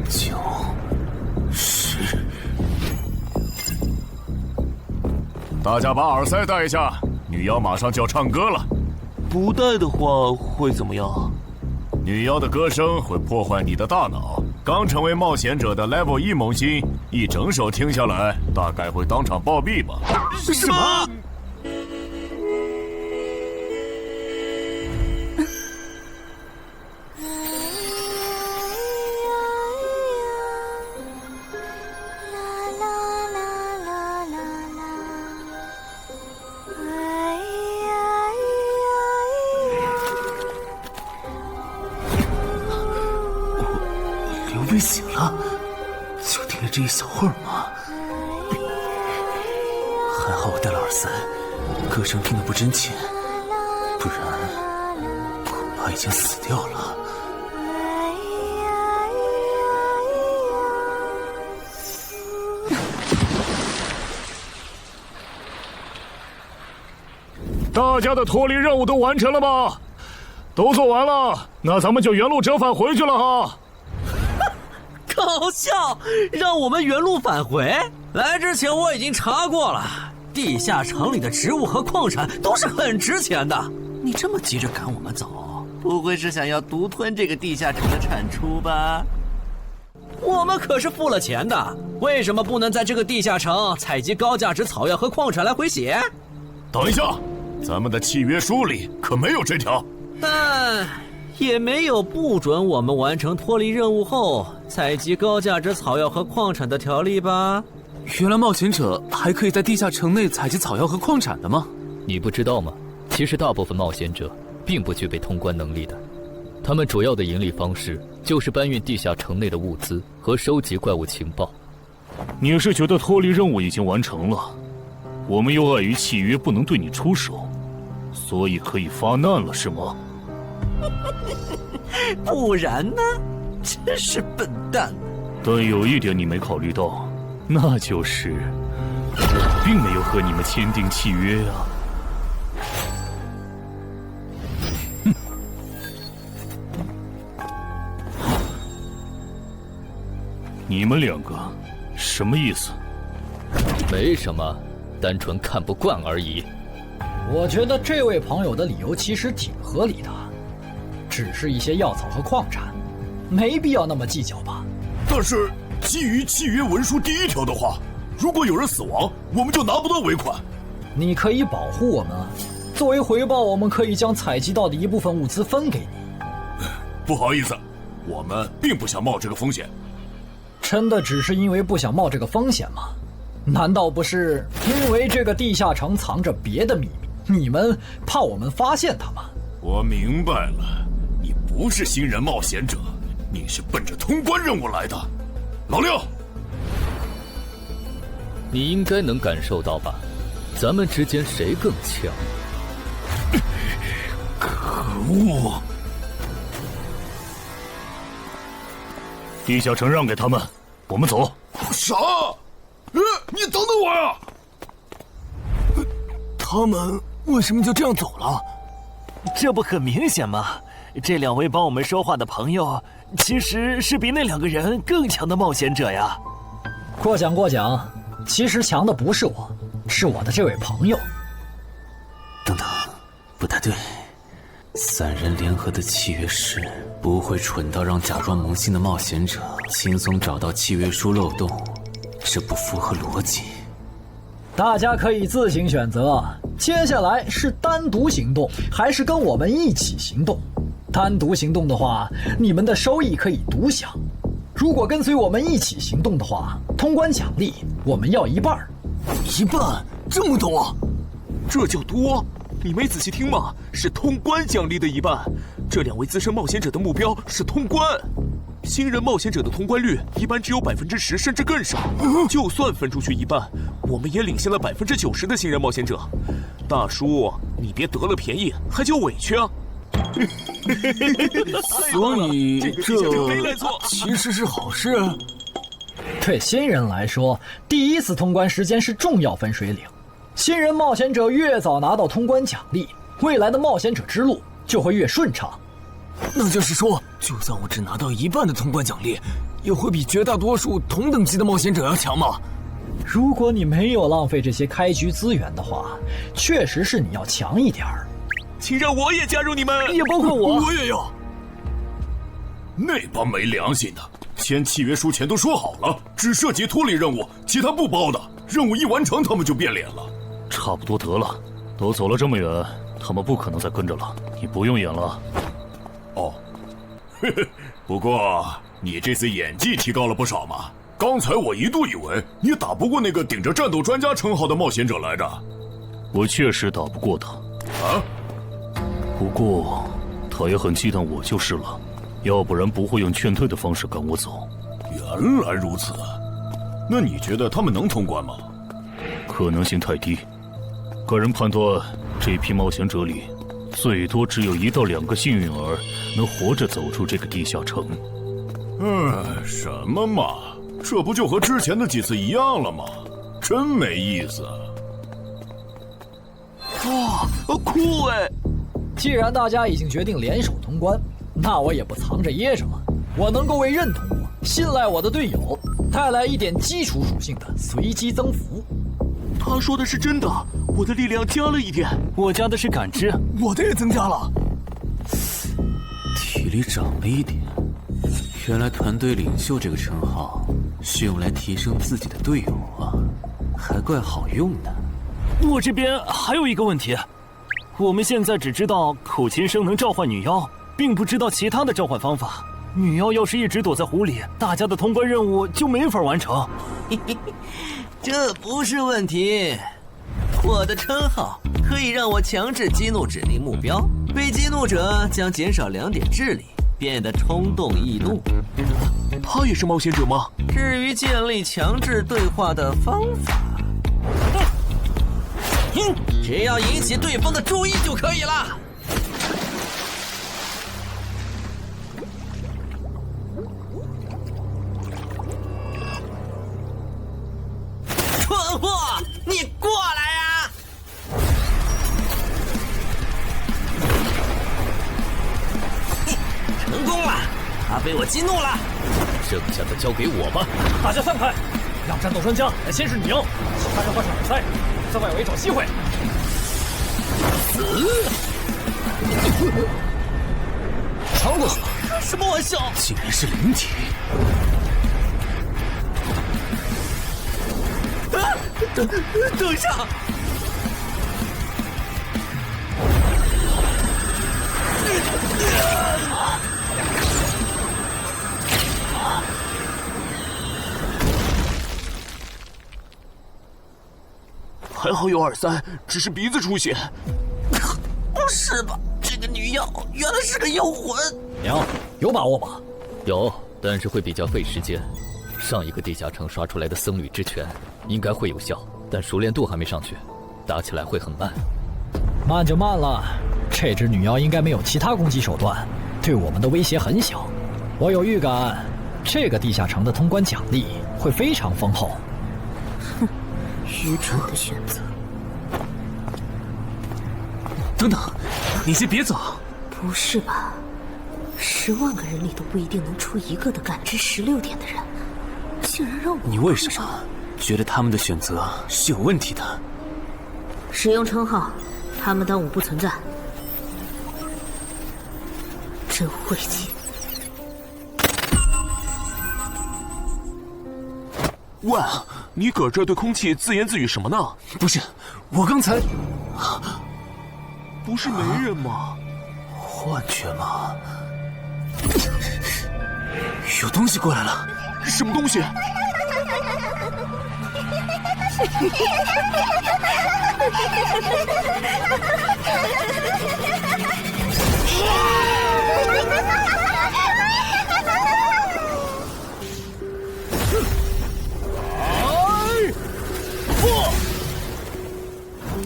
8、9、10。大家把耳塞戴一下，女妖马上就要唱歌了。不戴的话会怎么样？女妖的歌声会破坏你的大脑。刚成为冒险者的 Level 1萌新，一整首听下来，大概会当场暴毙吧。什么？刘备醒了，就听了这一小会儿嘛。还好我戴了耳塞，歌声听得不真切，不然恐怕已经死掉了。大家的脱离任务都完成了吗？都做完了，那咱们就原路折返回去了哈。搞笑，让我们原路返回？来之前我已经查过了，地下城里的植物和矿产都是很值钱的。你这么急着赶我们走，不会是想要独吞这个地下城的产出吧？我们可是付了钱的，为什么不能在这个地下城采集高价值草药和矿产来回血？等一下，咱们的契约书里可没有这条。但也没有不准我们完成脱离任务后采集高价值草药和矿产的条例吧？原来冒险者还可以在地下城内采集草药和矿产的吗？你不知道吗？其实大部分冒险者并不具备通关能力的，他们主要的盈利方式就是搬运地下城内的物资和收集怪物情报。你是觉得脱离任务已经完成了，我们又碍于契约不能对你出手，所以可以发难了是吗？不然呢？真是笨蛋。但有一点你没考虑到，那就是我并没有和你们签订契约啊。你们两个什么意思？没什么，单纯看不惯而已。我觉得这位朋友的理由其实挺合理的，只是一些药草和矿产，没必要那么计较吧。但是基于契约文书第1条的话，如果有人死亡，我们就拿不到尾款。你可以保护我们啊，作为回报，我们可以将采集到的一部分物资分给你。不好意思，我们并不想冒这个风险。真的只是因为不想冒这个风险吗？难道不是因为这个地下城藏着别的秘密，你们怕我们发现它吗？我明白了，你不是新人冒险者，你是奔着通关任务来的。老六，你应该能感受到吧？咱们之间谁更强？可恶！地下城让给他们，我们走。啥？你等等我呀！他们为什么就这样走了？这不很明显吗？这2位帮我们说话的朋友，其实是比那2个人更强的冒险者呀。过奖，其实强的不是我，是我的这位朋友。等等，不太对。3人联合的契约师不会蠢到让假装萌新的冒险者轻松找到契约书漏洞，这不符合逻辑。大家可以自行选择，接下来是单独行动，还是跟我们一起行动？单独行动的话，你们的收益可以独享；如果跟随我们一起行动的话，通关奖励我们要1半。1半？这么多？这叫多？你没仔细听吗？是通关奖励的1半。这2位资深冒险者的目标是通关。新人冒险者的通关率一般只有10%，甚至更少。就算分出去1半，我们也领先了90%的新人冒险者。大叔，你别得了便宜还叫委屈啊！所以这其实是好事。对新人来说，第1次通关时间是重要分水岭。新人冒险者越早拿到通关奖励，未来的冒险者之路就会越顺畅。那就是说，就算我只拿到1半的通关奖励，也会比绝大多数同等级的冒险者要强吗？如果你没有浪费这些开局资源的话，确实是你要强一点儿。请让我也加入你们，也包括我。我也要。那帮没良心的，签契约书前都说好了，只涉及脱离任务，其他不包的。任务一完成，他们就变脸了。差不多得了，都走了这么远，他们不可能再跟着了。你不用演了。哦，嘿嘿，不过你这次演技提高了不少嘛。刚才我一度以为你打不过那个顶着战斗专家称号的冒险者来着。我确实打不过他。啊？不过他也很忌惮我就是了，要不然不会用劝退的方式赶我走。原来如此，那你觉得他们能通关吗？可能性太低。个人判断，这批冒险者里，最多只有1到2个幸运儿能活着走出这个地下城。什么嘛，这不就和之前的几次一样了吗？真没意思。哇，酷哎！既然大家已经决定联手通关，那我也不藏着掖着了。我能够为认同我、信赖我的队友带来一点基础属性的随机增幅。他说的是真的，我的力量加了1点，我加的是感知，我的也增加了。体力涨了1点，原来团队领袖这个称号是用来提升自己的队友啊，还怪好用的。我这边还有一个问题，我们现在只知道口琴声能召唤女妖，并不知道其他的召唤方法。女妖要是一直躲在湖里，大家的通关任务就没法完成。这不是问题，我的称号可以让我强制激怒指定目标，被激怒者将减少2点智力，变得冲动易怒。他也是冒险者吗？至于建立强制对话的方法，只要引起对方的注意就可以了。蠢货，你过来呀！成功了，他被我激怒了。剩下的交给我吧。大家散开，让战斗专家来先是你赢，其他人换上耳塞，在外围找机会。穿过去了。开什么玩笑？竟然是灵体！等上！还好有2-3，只是鼻子出血。不是吧？这个女妖原来是个妖魂！娘，有把握吗？有，但是会比较费时间。上一个地下城刷出来的僧侣之拳应该会有效，但熟练度还没上去，打起来会很慢。慢就慢了，这只女妖应该没有其他攻击手段，对我们的威胁很小。我有预感，这个地下城的通关奖励会非常丰厚。哼，愚蠢的选择。等等，你先别走。不是吧？10万个人里都不一定能出一个的感知16点的人，竟然让我……你为什么觉得他们的选择是有问题的？使用称号，他们当我不存在，真晦气。喂，你搁这对空气自言自语什么呢？不是，我刚才……不是没人吗？幻觉吗？有东西过来了！什么东西？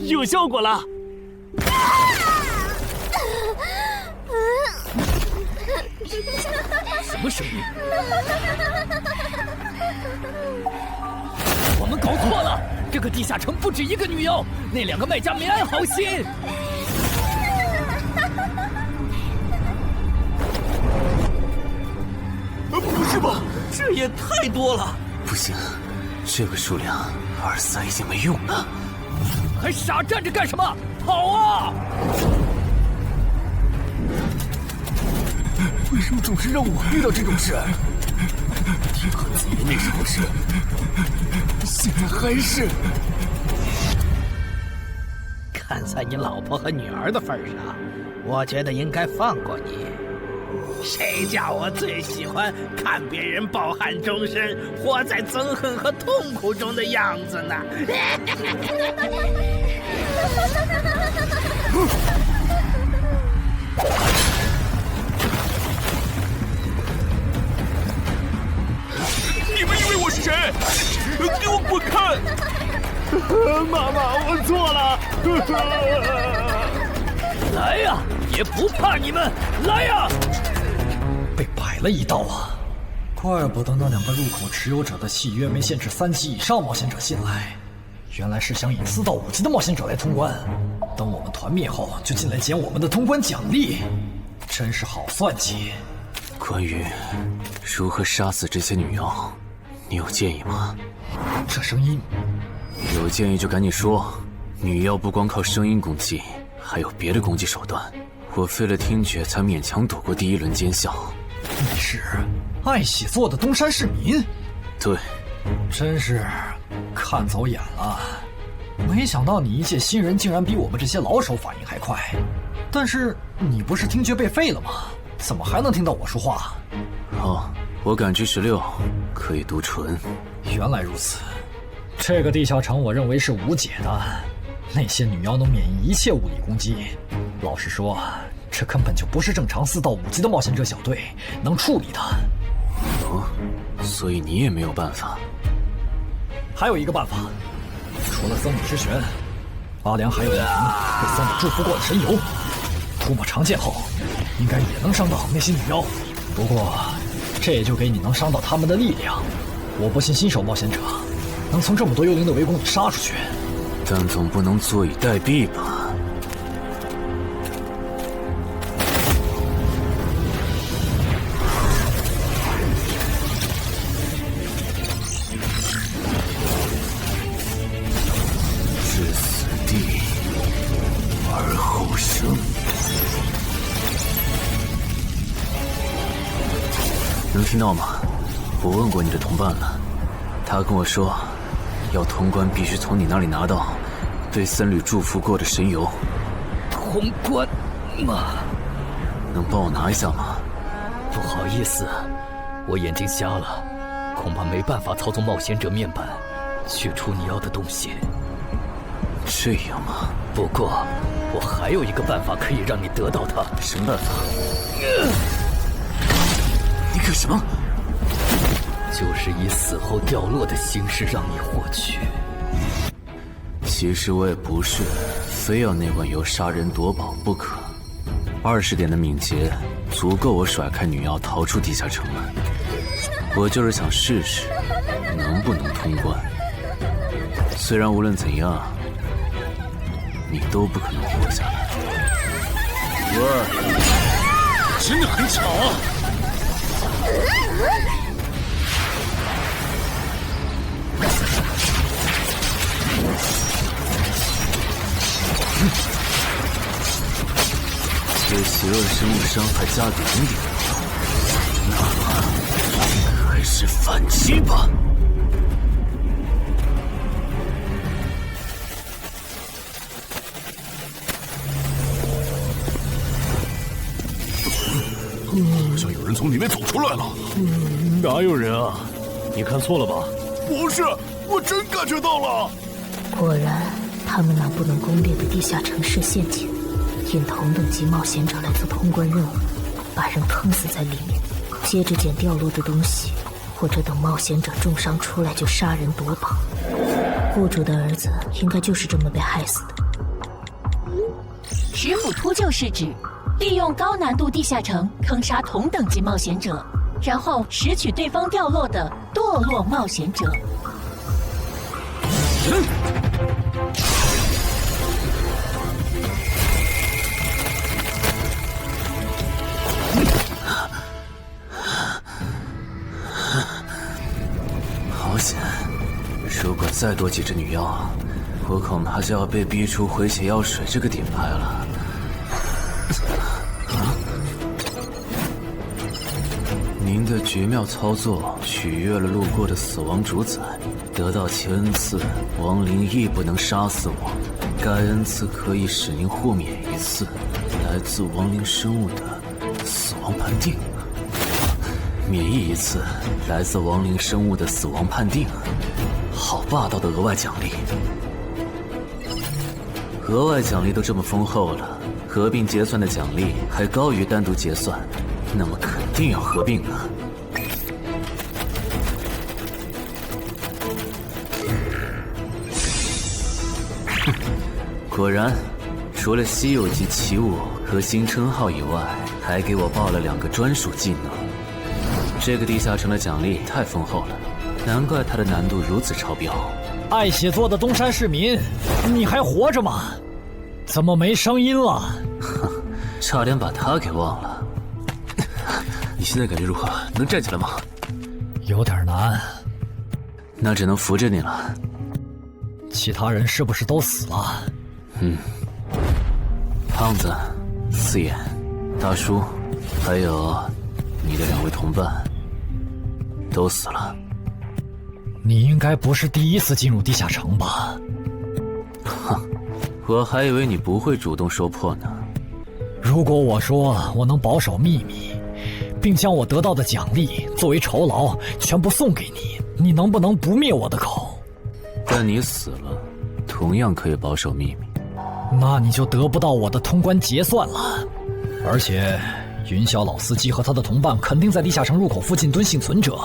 有效果了！什么声音？我们搞错了，这个地下城不止一个女妖，那2个卖家没安好心。不是吧？这也太多了！不行，这个数量2-3已经没用了。还傻站着干什么？跑啊！为什么总是让我遇到这种事？天和紫云那时候是，现在还是。看在你老婆和女儿的份上，我觉得应该放过你。谁叫我最喜欢看别人抱憾终身、活在憎恨和痛苦中的样子呢？你们以为我是谁？给我滚开！妈妈，我错了。来呀，也不怕你们！来呀！被摆了一刀啊！怪不得那2个入口持有者的契约没限制3级以上冒险者进来，原来是想引4到5级的冒险者来通关。等我们团灭后，就进来捡我们的通关奖励，真是好算计。关于如何杀死这些女妖，你有建议吗？这声音，有建议就赶紧说。女妖不光靠声音攻击，还有别的攻击手段。我费了听觉才勉强躲过第1轮奸笑。你是爱喜做的东山市民？对，真是看走眼了。没想到你一介新人竟然比我们这些老手反应还快。但是你不是听觉被废了吗？怎么还能听到我说话？哦，我感知16，可以读唇。原来如此，这个地下城我认为是无解的。那些女妖能免疫一切物理攻击，老实说，这根本就不是正常4到5级的冒险者小队能处理的。哦，所以你也没有办法。还有一个办法，除了僧侣之拳，阿良还有一瓶被僧侣祝福过的神油，涂抹长剑后，应该也能伤到那些女妖。不过，这也就给你能伤到他们的力量。我不信新手冒险者能从这么多幽灵的围攻里杀出去。但总不能坐以待毙吧？置死地而后生。能听到吗？我问过你的同伴了，他跟我说，要通关必须从你那里拿到被僧侣祝福过的神油。通关吗？能帮我拿一下吗？不好意思，我眼睛瞎了，恐怕没办法操纵冒险者面板取出你要的东西。这样吗？不过我还有一个办法可以让你得到它。什么办法？你干什么？就是以死后掉落的形式让你获取。其实我也不是非要那罐油杀人夺宝不可。20点的敏捷足够我甩开女妖逃出地下城了。我就是想试试能不能通关。虽然无论怎样，你都不可能活下来。哇，真的很巧啊！对邪恶生物伤害加2点，那么还是反击吧。好像有人从里面走出来了。哪有人啊？你看错了吧？不是，我真感觉到了。果然，他们那不能攻略的地下城是陷阱，引同等级冒险者来做通关任务，把人坑死在里面，接着捡掉落的东西，或者等冒险者重伤出来就杀人夺宝。雇主的儿子应该就是这么被害死的。石斧秃鹫是指利用高难度地下城坑杀同等级冒险者，然后拾取对方掉落的堕落冒险者。好险！如果再多几只女妖，我恐怕就要被逼出回血药水这个顶牌了。您的绝妙操作取悦了路过的死亡主宰，得到其恩赐，亡灵亦不能杀死我。该恩赐可以使您豁免一次来自亡灵生物的死亡判定，免疫一次来自亡灵生物的死亡判定。好霸道的额外奖励！额外奖励都这么丰厚了，合并结算的奖励还高于单独结算，那么肯定要合并啊！哼，果然，除了稀有级奇物和新称号以外，还给我报了2个专属技能。这个地下城的奖励太丰厚了，难怪它的难度如此超标。爱写作的东山市民，你还活着吗？怎么没声音了？哼，差点把他给忘了。你现在感觉如何？能站起来吗？有点难，那只能扶着你了。其他人是不是都死了？胖子、四眼、大叔，还有你的2位同伴，都死了。你应该不是第一次进入地下城吧？哼，我还以为你不会主动说破呢。如果我说我能保守秘密，并将我得到的奖励作为酬劳全部送给你，你能不能不灭我的口？但你死了，同样可以保守秘密。那你就得不到我的通关结算了。而且，云霄老司机和他的同伴肯定在地下城入口附近蹲幸存者。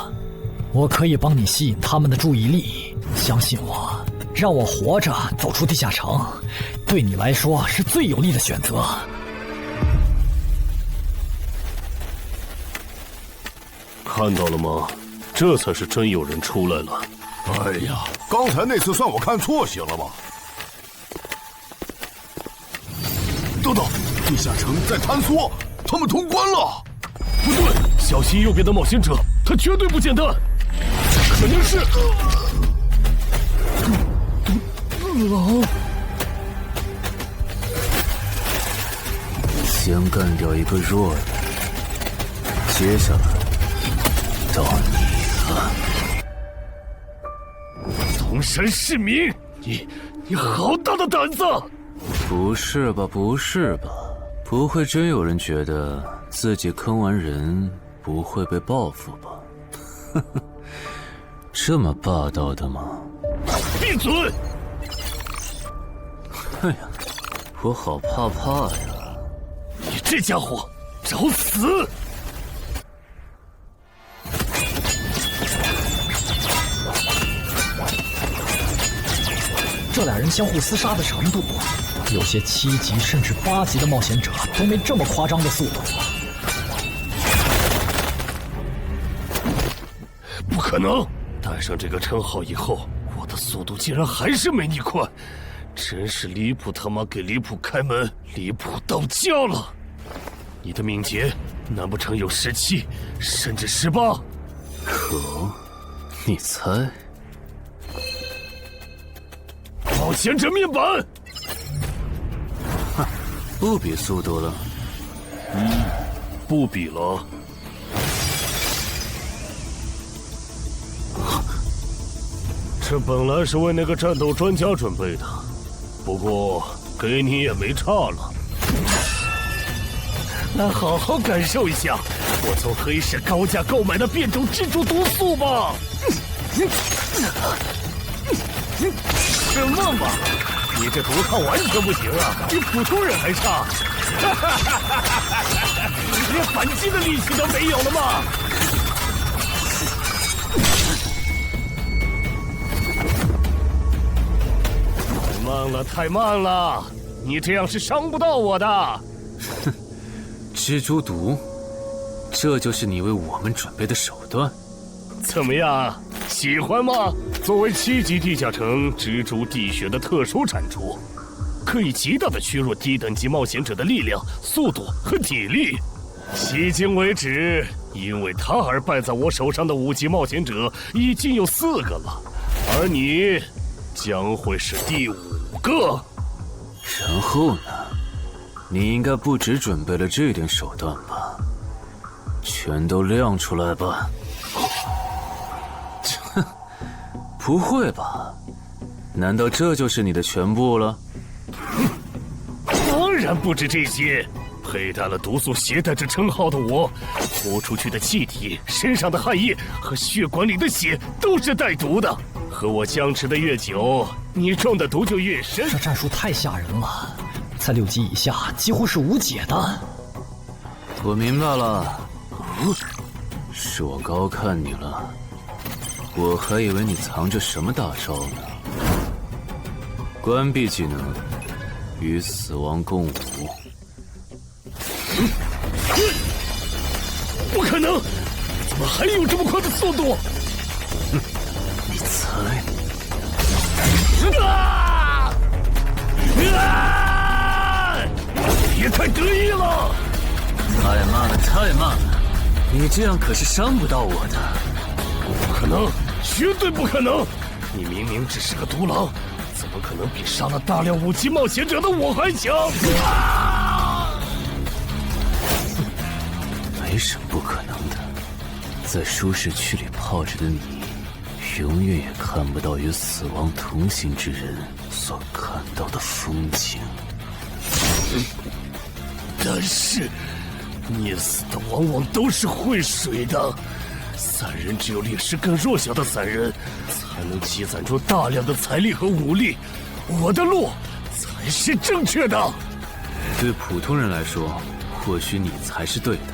我可以帮你吸引他们的注意力，相信我，让我活着走出地下城，对你来说是最有利的选择。看到了吗？这才是真有人出来了。哎呀，刚才那次算我看错行了吧？等等，地下城在坍缩，他们通关了。不对，小心右边的冒险者，他绝对不简单。这肯定是狼。先干掉一个弱的，接下来到你了。从龙山市民，你好大的胆子！不是吧，不是吧？不会真有人觉得自己坑完人不会被报复吧？呵呵，这么霸道的吗？闭嘴！哎呀，我好怕呀！你这家伙，找死！这俩人相互厮杀的程度，有些7级甚至8级的冒险者都没这么夸张的速度。不可能！带上这个称号以后，我的速度竟然还是没你快，真是离谱他妈给离谱开门，离谱到家了！你的敏捷难不成有17，甚至18？可，你猜？冒险者面板！哼，不比速度了。不比了。这本来是为那个战斗专家准备的，不过给你也没差了。来好好感受一下我从黑市高价购买的变种蜘蛛毒素吧！什么嘛！你这毒抗完全不行啊，比普通人还差！连反击的力气都没有了吗？太慢了，太慢了！你这样是伤不到我的。哼，蜘蛛毒，这就是你为我们准备的手段？怎么样，喜欢吗？作为7级地下城蜘蛛地穴的特殊产出，可以极大的削弱低等级冒险者的力量、速度和体力。迄今为止，因为它而败在我手上的5级冒险者已经有4个了，而你将会是第5个。然后呢？你应该不只准备了这点手段吧？全都亮出来吧！哼，不会吧？难道这就是你的全部了？当然不止这些。佩戴了毒素携带者称号的我，呼出去的气体、身上的汗液和血管里的血都是带毒的。和我相持的越久，你中的毒就越深。这战术太吓人了，在6级以下几乎是无解的。我明白了，是我高看你了，我还以为你藏着什么大招呢。关闭技能，与死亡共舞。不可能！怎么还有这么快的速度？哼，你猜？啊！别太得意了！太慢了，太慢了！你这样可是伤不到我的。不可能，绝对不可能！你明明只是个独狼，怎么可能比杀了大量5级冒险者的我还强？没什么不可能的，在舒适区里泡着的你，永远也看不到与死亡同行之人所看到的风景。但是，溺死的往往都是会水的。散人只有劣势更弱小的散人，才能积攒出大量的财力和武力。我的路才是正确的。对普通人来说，或许你才是对的。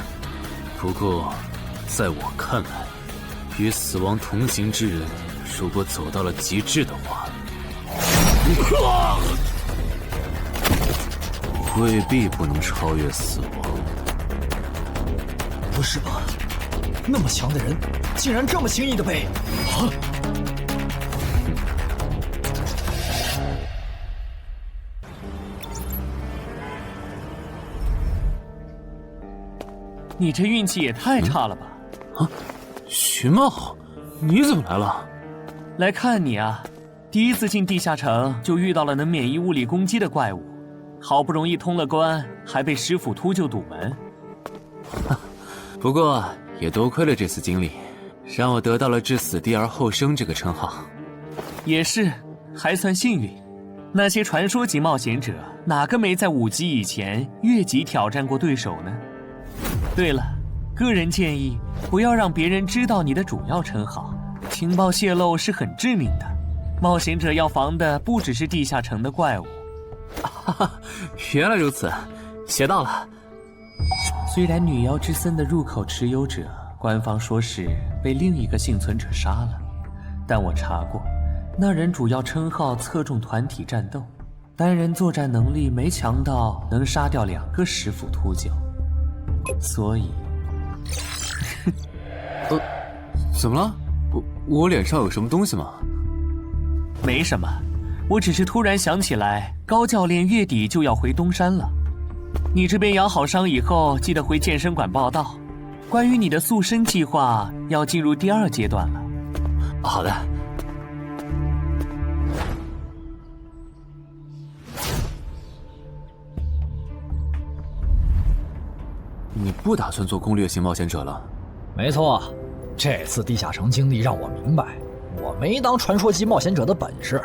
不过，在我看来，与死亡同行之人，如果走到了极致的话，未必不能超越死亡。不是吧？那么强的人，竟然这么轻易的被……啊！你这运气也太差了吧！啊，徐茂，你怎么来了？来看你啊！第一次进地下城就遇到了能免疫物理攻击的怪物，好不容易通了关，还被师傅秃鹫堵门。不过也多亏了这次经历，让我得到了置死地而后生这个称号。也是，还算幸运。那些传说级冒险者，哪个没在5级以前越级挑战过对手呢？对了，个人建议不要让别人知道你的主要称号，情报泄露是很致命的。冒险者要防的不只是地下城的怪物。哈哈，原来如此，学到了。虽然女妖之森的入口持有者，官方说是被另一个幸存者杀了，但我查过，那人主要称号侧重团体战斗，单人作战能力没强到能杀掉2个10辅秃鹫，所以，怎么了？我脸上有什么东西吗？没什么，我只是突然想起来，高教练月底就要回东山了。你这边养好伤以后，记得回健身馆报到。关于你的塑身计划，要进入第2阶段了。好的。你不打算做攻略型冒险者了？没错，这次地下城经历让我明白，我没当传说级冒险者的本事。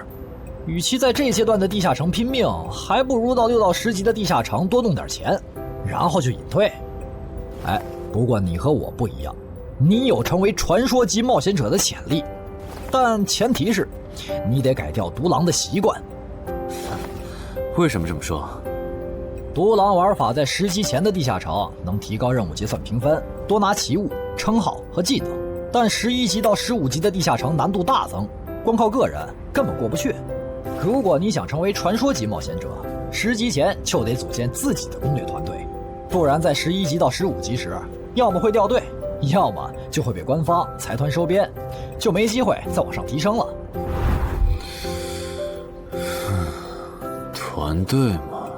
与其在这阶段的地下城拼命，还不如到6到10级的地下城多弄点钱，然后就隐退。哎，不过你和我不一样，你有成为传说级冒险者的潜力，但前提是，你得改掉独狼的习惯。为什么这么说？独狼玩法在10级前的地下城能提高任务结算评分，多拿奇物、称号和技能，但11级到15级的地下城难度大增，光靠个人根本过不去。如果你想成为传说级冒险者，10级前就得组建自己的攻略团队，不然在11级到15级时，要么会掉队，要么就会被官方财团收编，就没机会再往上提升了。团队嘛，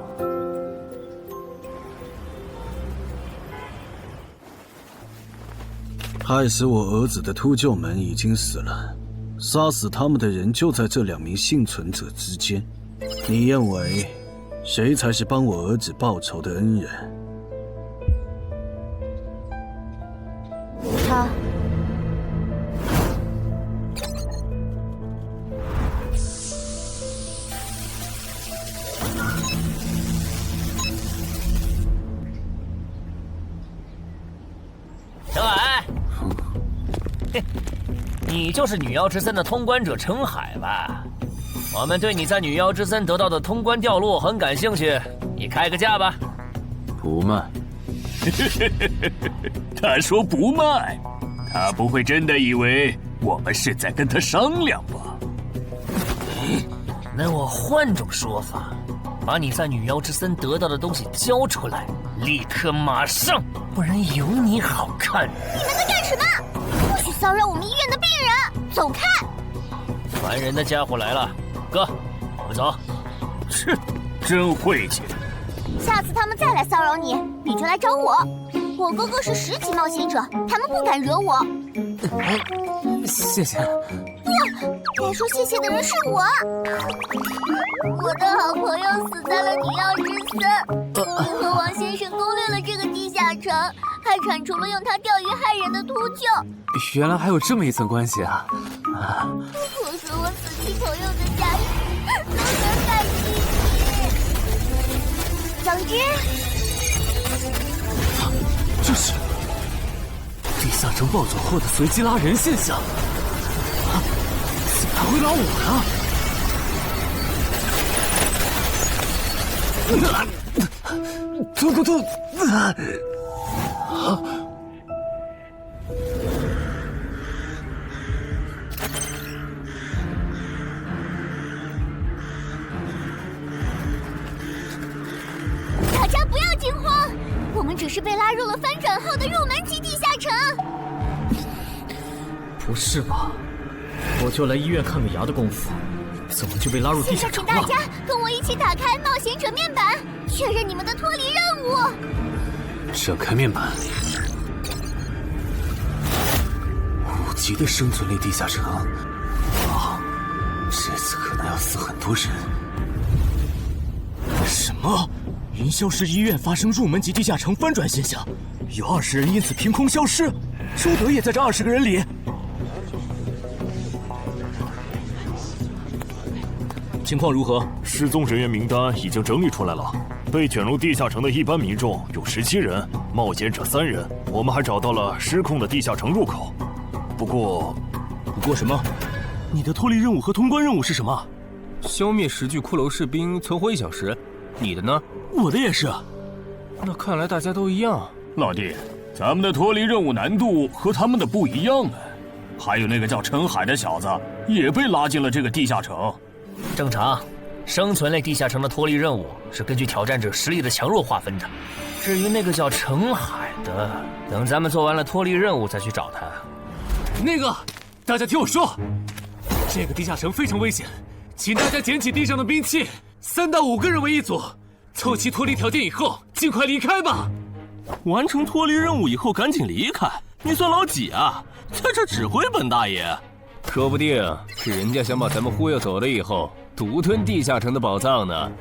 害死我儿子的秃鹫们已经死了，杀死他们的人就在这2名幸存者之间。你认为谁才是帮我儿子报仇的恩人？他。小海，你就是女妖之森的通关者陈海吧？我们对你在女妖之森得到的通关掉落很感兴趣，你开个价吧。不卖。他说不卖，他不会真的以为我们是在跟他商量吧？那我换种说法，把你在女妖之森得到的东西交出来，立刻马上，不然有你好看。你们在干什么？不许骚扰我们医院的病人，走开！烦人的家伙来了，哥，我们走。切，真晦气。下次他们再来骚扰你，你就来找我。我哥哥是10级冒险者，他们不敢惹我。谢谢。不，该说谢谢的人是我。我的好朋友死在了女妖之森，你和王先生攻略了这个地下城，还铲除了用它钓鱼害人的秃鹫。原来还有这么一层关系啊！我说我死去朋友的家人，都能感激你。总之，这是地下城暴走后的随机拉人现象。怎么还会拉我呢？突！大家不要惊慌，我们只是被拉入了翻转后的入门级地下城。不是吧？我就来医院看个牙的功夫，怎么就被拉入地下城了？请大家跟我一起打开冒险者面板，确认你们的脱离任务。展开面板。5级的生存类地下城，哇，这次可能要死很多人。什么？云霄市医院发生入门级地下城翻转现象，有20人因此凭空消失，周德也在这20个人里。情况如何？失踪人员名单已经整理出来了，被卷入地下城的一般民众有17人，冒险者3人。我们还找到了失控的地下城入口。不过什么？你的脱离任务和通关任务是什么？消灭10具骷髅士兵，存活1小时。你的呢？我的也是。那看来大家都一样。老弟，咱们的脱离任务难度和他们的不一样啊。还有那个叫陈海的小子也被拉进了这个地下城。正常，生存类地下城的脱离任务是根据挑战者实力的强弱划分的。至于那个叫陈海的，等咱们做完了脱离任务再去找他。那个，大家听我说，这个地下城非常危险，请大家捡起地上的兵器，3到5个人为一组，凑齐脱离条件以后，尽快离开吧。完成脱离任务以后赶紧离开？你算老几啊？在这指挥本大爷？说不定是人家想把咱们忽悠走了以后，独吞地下城的宝藏呢。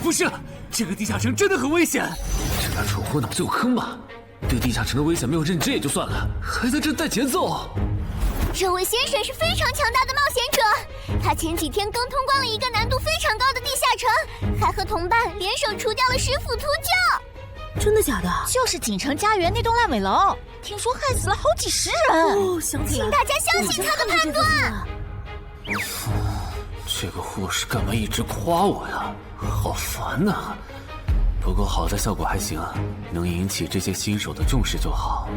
不是，这个地下城真的很危险。这俩蠢货脑子有坑吧？对地下城的危险没有认知也就算了，还在这带节奏。这位先生是非常强大的冒险者，他前几天刚通关了一个难度非常高的地下城，还和同伴联手除掉了10府秃鹫。真的假的？就是锦城家园那栋烂尾楼，听说害死了好几10人。哦，想起来了，请大家相信他的判断。这个护士干嘛一直夸我呀？好烦呐！不过好在效果还行，能引起这些新手的重视就好。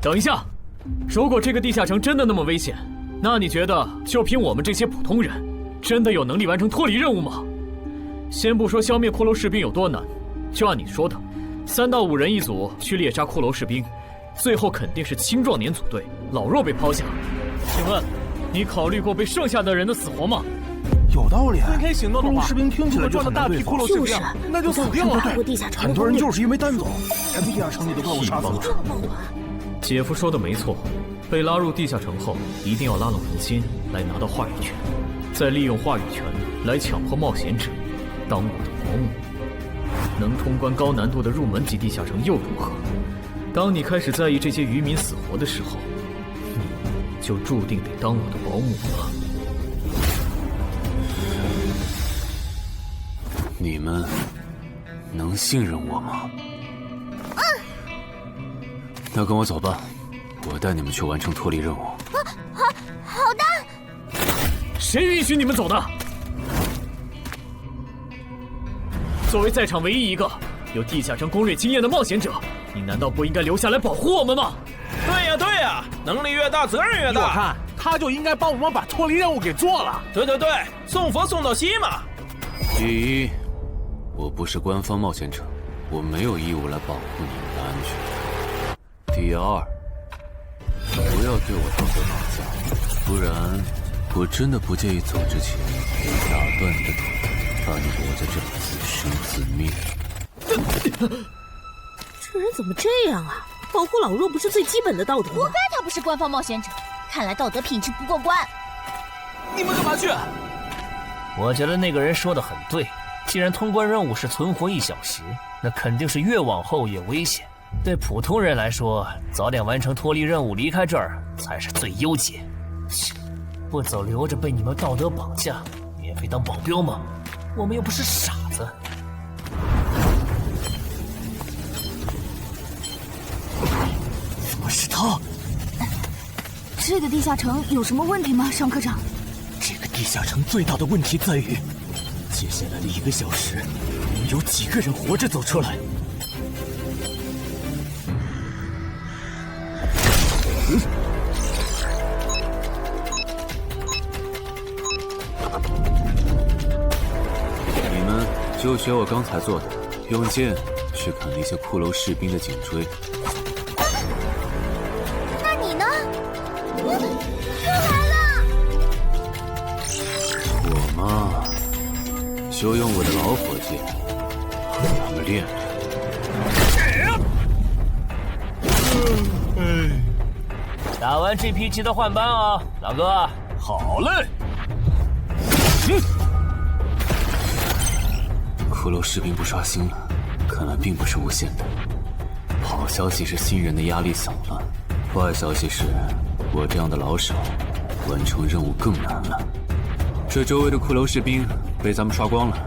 等一下，如果这个地下城真的那么危险，那你觉得就凭我们这些普通人，真的有能力完成脱离任务吗？先不说消灭骷髅士兵有多难，就按你说的，3到5人一组去猎杀骷髅士兵，最后肯定是青壮年组队，老弱被抛下。请问，你考虑过被剩下的人的死活吗？有道理。分开行动的话，士兵听起来就赚了大批骷髅士兵，那就死定了。很多人就是因为单走，才被地下城里的怪物杀死了。姐夫说的没错，被拉入地下城后，一定要拉拢人心，来拿到话语权，再利用话语权来强迫冒险者当我的保姆。能通关高难度的入门级地下城又如何？当你开始在意这些渔民死活的时候，你就注定得当我的保姆了。你们能信任我吗？那跟我走吧，我带你们去完成脱离任务。好的。谁允许你们走的？作为在场唯一一个有地下城攻略经验的冒险者，你难道不应该留下来保护我们吗？对呀对呀，能力越大责任越大。我看他就应该帮我们把脱离任务给做了。对对对，送佛送到西嘛。第一，我不是官方冒险者，我没有义务来保护你们的安全。第二，不要对我道德绑架，不然我真的不介意走之前打断你的腿，把你留在这里自生自灭。这人怎么这样啊？保护老弱不是最基本的道德吗？活该他不是官方冒险者，看来道德品质不过关。你们干嘛去？我觉得那个人说的很对，既然通关任务是存活1小时，那肯定是越往后越危险。对普通人来说，早点完成脱离任务离开这儿才是最优解。不走留着被你们道德绑架，免费当保镖吗？我们又不是傻子。怎么是他？这个地下城有什么问题吗，尚科长？这个地下城最大的问题在于，接下来的1个小时，能有几个人活着走出来？你们就学我刚才做的，用剑去砍那些骷髅士兵的颈椎。那你呢？又来了！我嘛，就用我的老火箭和他们练练。打完这批记得换班啊，老哥。好嘞。骷髅士兵不刷新了，看来并不是无限的。好消息是新人的压力小了，坏消息是我这样的老手完成任务更难了。这周围的骷髅士兵被咱们刷光了，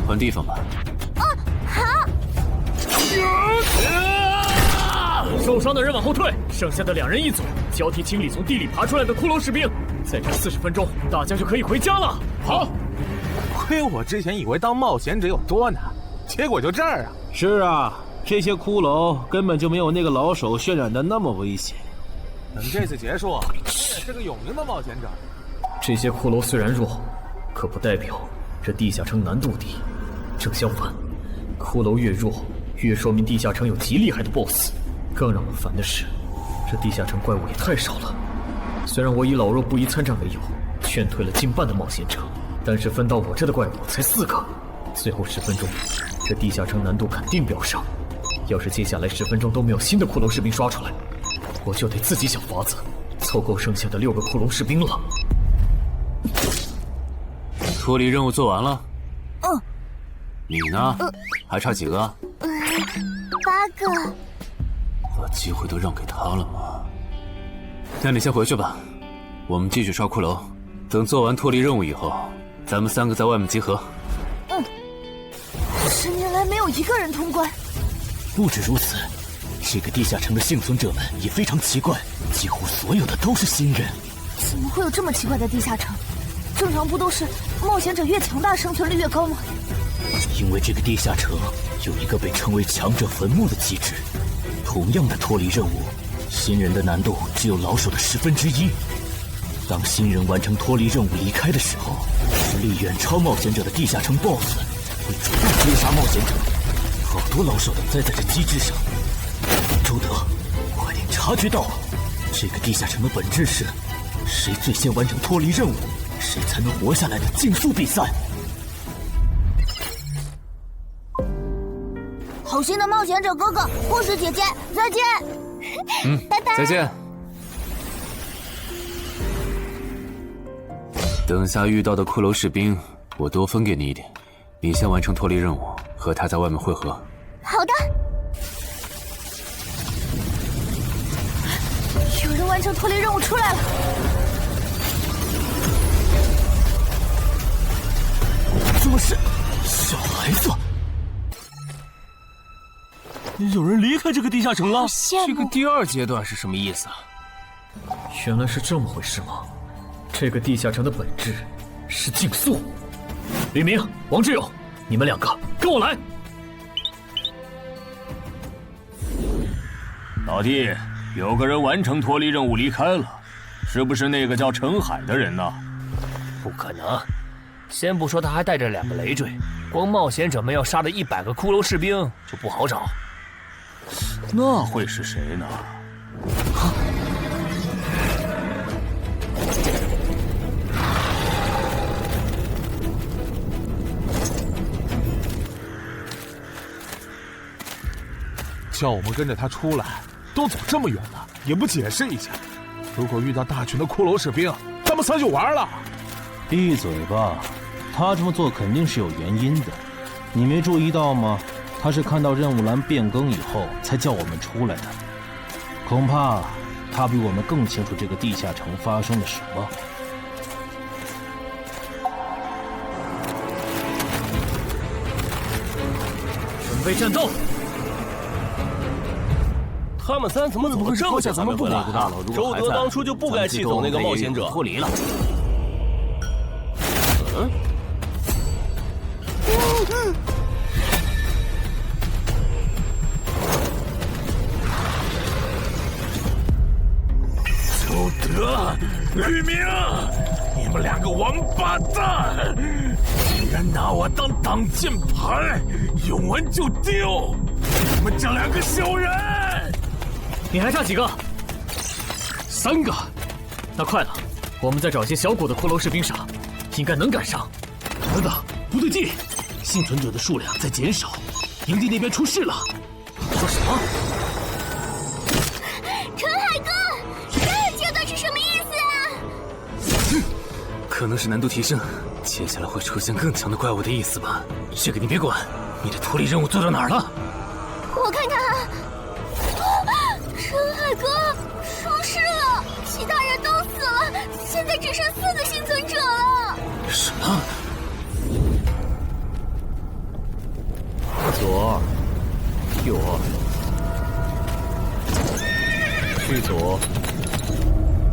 换地方吧。好。受伤的人往后退，剩下的2人一组，交替清理从地里爬出来的骷髅士兵。再战40分钟，大家就可以回家了。好。亏我之前以为当冒险者有多难，结果就这儿啊！是啊，这些骷髅根本就没有那个老手渲染的那么危险。等这次结束，你也是个有名的冒险者。这些骷髅虽然弱，可不代表这地下城难度低。正相反，骷髅越弱，越说明地下城有极厉害的 BOSS。更让我烦的是，这地下城怪物也太少了。虽然我以老弱不宜参战为由，劝退了近半的冒险者，但是分到我这的怪物才4个。最后10分钟，这地下城难度肯定飙升。要是接下来10分钟都没有新的骷髅士兵刷出来，我就得自己想法子凑够剩下的6个骷髅士兵了。脱离任务做完了。嗯。你呢？还差几个？8个。把机会都让给他了吗？那你先回去吧，我们继续刷骷髅。等做完脱离任务以后，咱们3个在外面集合。10年来没有1个人通关。不止如此，这个地下城的幸存者们也非常奇怪，几乎所有的都是新人。怎么会有这么奇怪的地下城？正常不都是冒险者越强大生存率越高吗？因为这个地下城有一个被称为强者坟墓的机制。同样的脱离任务，新人的难度只有老手的1/10。当新人完成脱离任务离开的时候，实力远超冒险者的地下城 BOSS 会主动追杀冒险者，好多老手都栽在这机制上。周德，快点察觉到，这个地下城的本质是谁最先完成脱离任务，谁才能活下来的竞速比赛。好心的冒险者哥哥，护士姐姐，再见。拜拜。再见。等下遇到的骷髅士兵，我多分给你一点。你先完成脱离任务，和他在外面会合。好的。有人完成脱离任务出来了。怎么是小孩子？有人离开这个地下城了。这个第2阶段是什么意思啊？原来是这么回事吗？这个地下城的本质是竞速。吕明、王志勇，你们2个跟我来。老弟，有个人完成脱离任务离开了，是不是那个叫陈海的人呢？不可能。先不说他还带着2个累赘，光冒险者们要杀的100个骷髅士兵就不好找。那会是谁呢？叫我们跟着他出来，都走这么远了，也不解释一下。如果遇到大群的骷髅士兵，咱们3就完了。闭嘴吧，他这么做肯定是有原因的，你没注意到吗？他是看到任务栏变更以后才叫我们出来的，恐怕他比我们更清楚这个地下城发生了什么。准备战斗！他们3怎么走得这么久才回来？周德当初就不该气走那个冒险者。脱离了。周德、吕明，你们2个王八蛋，竟然拿我当挡箭牌，用完就丢！你们这2个小人！你还差几个？3个。那快了，我们再找些小股的骷髅士兵杀，应该能赶上。等等，不对劲，幸存者的数量在减少，营地那边出事了。说什么？陈海哥，这阶段是什么意思啊？可能是难度提升，接下来会出现更强的怪物的意思吧。这个你别管，你的脱离任务做到哪儿了？我看看啊，陈海哥出事了，其他人都死了，现在只剩4个幸存者了。什么？左2，右2，去左。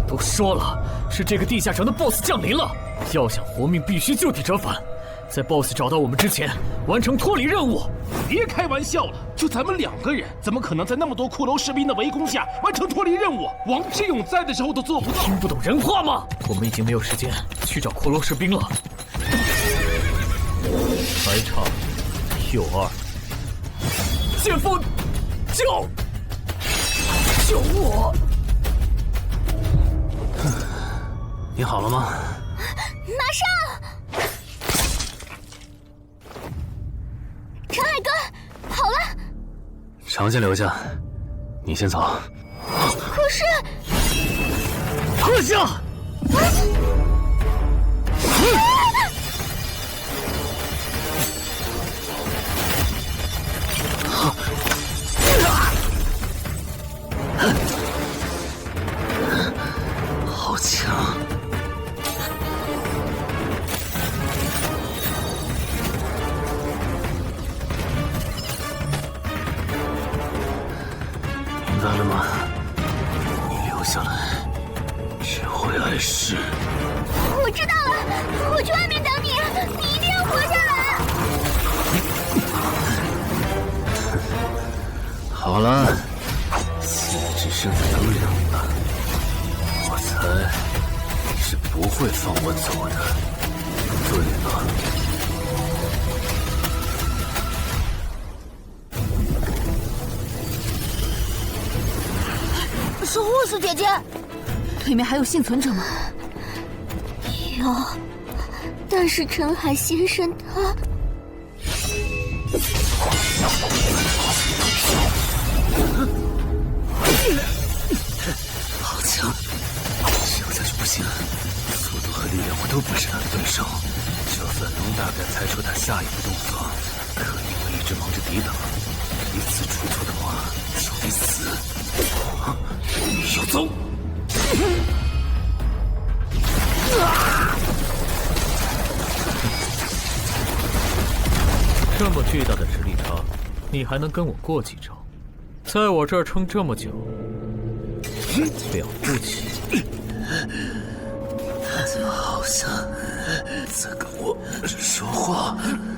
都说了，是这个地下城的 BOSS 降临了，要想活命，必须就地折返。在 BOSS 找到我们之前，完成脱离任务。别开玩笑了，就咱们2个人，怎么可能在那么多骷髅士兵的围攻下完成脱离任务？王之勇在的时候都做不到。听不懂人话吗？我们已经没有时间去找骷髅士兵了。还差右2。剑锋，救我！你好了吗？马上！陈海哥，好了。常先留下，你先走。可是，退下！好强！明白了吗？你留下来，只会碍事。我知道了，我去外面等你，你一定要活下来。好了，现在只剩下咱们2个，我猜你是不会放我走的。对了，是护士姐姐，里面还有幸存者吗？有，但是陈海先生他……好强！这样下去不行，速度和力量我都不是他的对手。就算能大概猜出他下一步动作，可因为一直忙着抵挡，一次出错的话就得死。要走！这么巨大的实力差，你还能跟我过几招？在我这儿撑这么久，了不起。他怎么好像在跟我说话？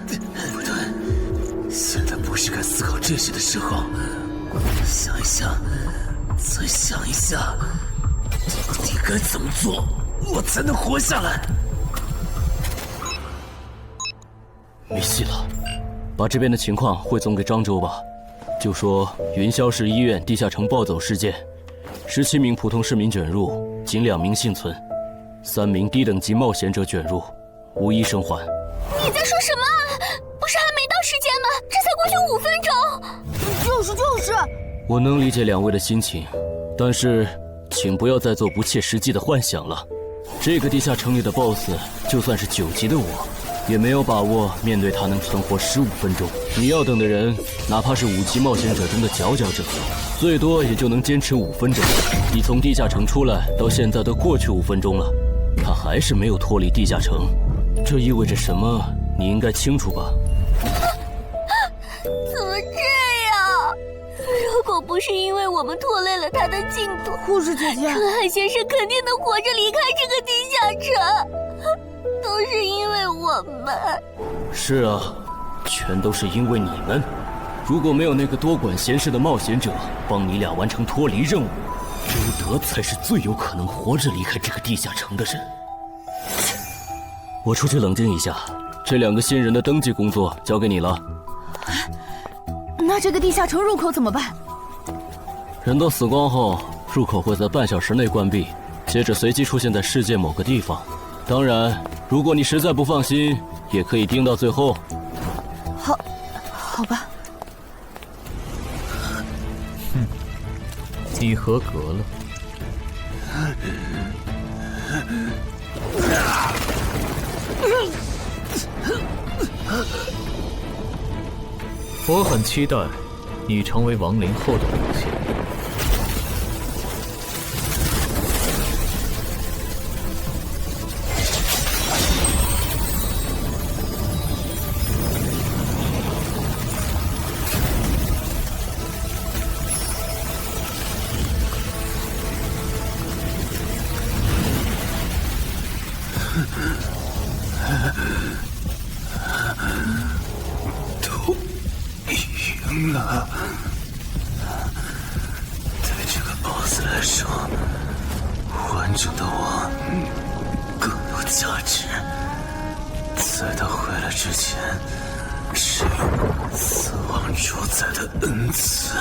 不对，现在不是该思考这些的时候。想一想，再想一下，到底该怎么做，我才能活下来？没戏了，把这边的情况汇总给漳州吧。就说云霄市医院地下城暴走事件，17名普通市民卷入，仅2名幸存，3名低等级冒险者卷入，无一生还。你在说什么？不是还没到时间吗？这才过去5分钟。就是。我能理解2位的心情，但是请不要再做不切实际的幻想了。这个地下城里的 BOSS， 就算是9级的我，也没有把握面对他能存活15分钟。你要等的人，哪怕是5级冒险者中的佼佼者，最多也就能坚持5分钟。你从地下城出来到现在都过去5分钟了，他还是没有脱离地下城，这意味着什么？你应该清楚吧？怎么这样？如果不是因为我们拖累了他的进度，护士姐姐，陈海先生肯定能活着离开这个地下城。都是因为我们。是啊，全都是因为你们。如果没有那个多管闲事的冒险者帮你俩完成脱离任务，周德才是最有可能活着离开这个地下城的人。我出去冷静一下，这2个新人的登记工作交给你了。那这个地下城入口怎么办？人都死光后，入口会在半小时内关闭，接着随机出现在世界某个地方。当然，如果你实在不放心，也可以盯到最后。好吧。你合格了。我很期待你成为亡灵后的表现。对这个 BOSS 来说，完整的我更有价值。在他回来之前，只有死亡主宰的恩赐。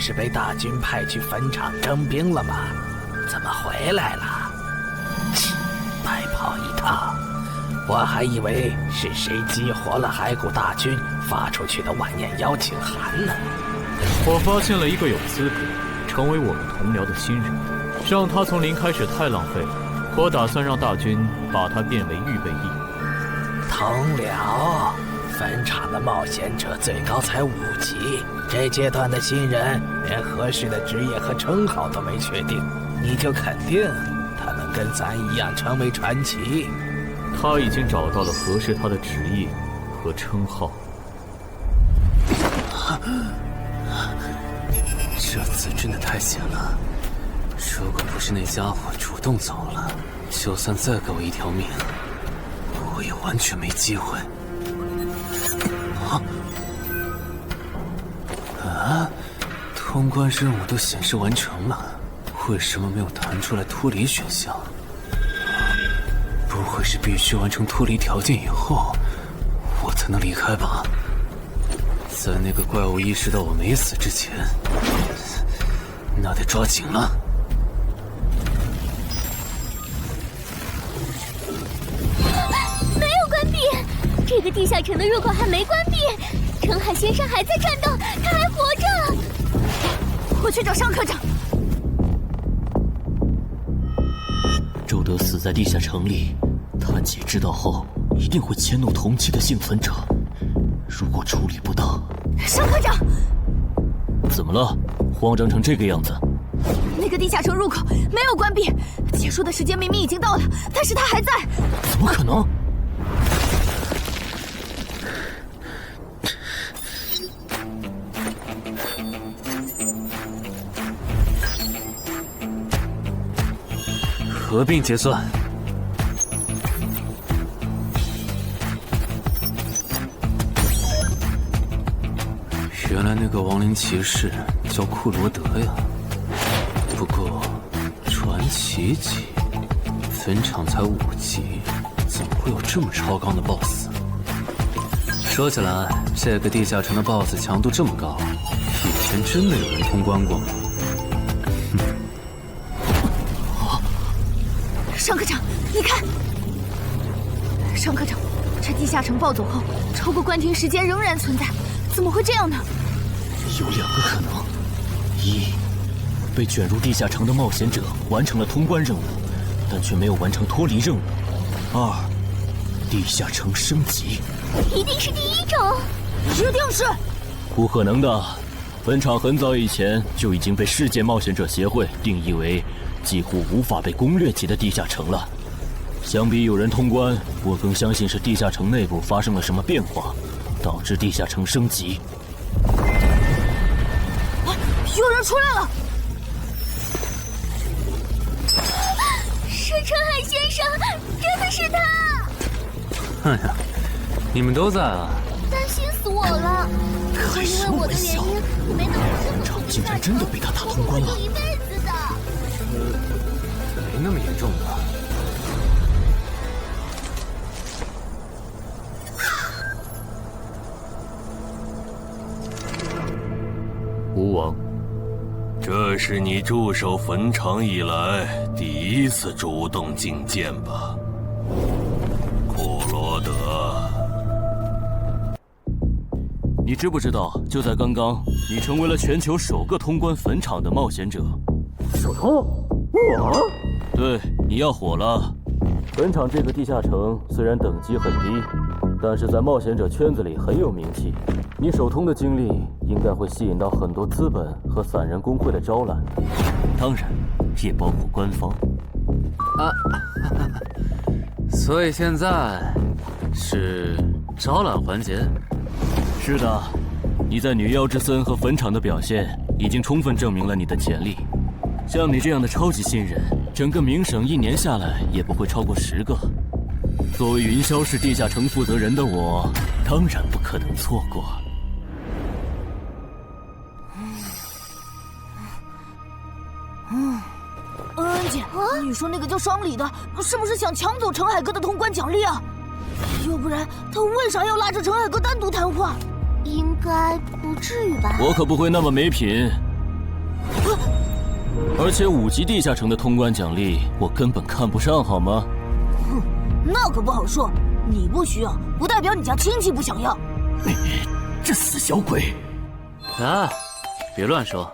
是被大军派去坟场征兵了吗？怎么回来了？白跑一趟，我还以为是谁激活了骸骨大军发出去的万念邀请函呢。我发现了一个有资格成为我们同僚的新人，让他从零开始太浪费了。我打算让大军把他变为预备役。同僚，坟场的冒险者最高才5级。这阶段的新人连合适的职业和称号都没确定，你就肯定他能跟咱一样成为传奇？他已经找到了合适他的职业和称号。这次真的太险了，如果不是那家伙主动走了，就算再给我一条命，我也完全没机会。通关任务都显示完成了，为什么没有弹出来脱离选项？不会是必须完成脱离条件以后，我才能离开吧？在那个怪物意识到我没死之前，那得抓紧了。没有关闭，这个地下城的入口还没关闭，澄海先生还在战斗，他还活着。我去找尚科长。周德死在地下城里，他姐知道后一定会迁怒同期的幸存者。如果处理不当，尚科长，怎么了？慌张成这个样子？那个地下城入口没有关闭，结束的时间明明已经到了，但是他还在。怎么可能？合并结算。原来那个亡灵骑士叫库罗德呀。不过，传奇级，坟场才5级，怎么会有这么超纲的 BOSS？ 说起来，这个地下城的 BOSS 强度这么高，以前真的有人通关过吗？尚科长，你看，尚科长，这地下城暴走后，超过关停时间仍然存在，怎么会这样呢？有2个可能：一，被卷入地下城的冒险者完成了通关任务，但却没有完成脱离任务；二，地下城升级。一定是第一种，一定是。不可能的，坟场很早以前就已经被世界冒险者协会定义为几乎无法被攻略级的地下城了。相比有人通关，我更相信是地下城内部发生了什么变化，导致地下城升级。有人出来了！是澄海先生，真的是他！哎呀，你们都在啊！担心死我了，是因为我的原因，你没能坟场竟然真的被他打通关了。一辈子的。没那么严重吧？吴王，这是你驻守坟场以来第一次主动觐见吧，库罗德？你知不知道，就在刚刚，你成为了全球首个通关坟场的冒险者。首通？我？对，你要火了。坟场这个地下城虽然等级很低，但是在冒险者圈子里很有名气。你手通的经历应该会吸引到很多资本和散人工会的招揽，当然，也包括官方。所以现在是招揽环节。是的，你在女妖之森和坟场的表现已经充分证明了你的潜力。像你这样的超级新人，整个冥省1年下来也不会超过10个。作为云霄市地下城负责人的我，当然不可能错过。恩姐，你说那个叫商礼的，是不是想抢走陈海哥的通关奖励啊？要不然他为啥要拉着陈海哥单独谈话？应该不至于吧？我可不会那么没品。而且5级地下城的通关奖励，我根本看不上，好吗？哼，那可不好说。你不需要，不代表你家亲戚不想要。这死小鬼！别乱说。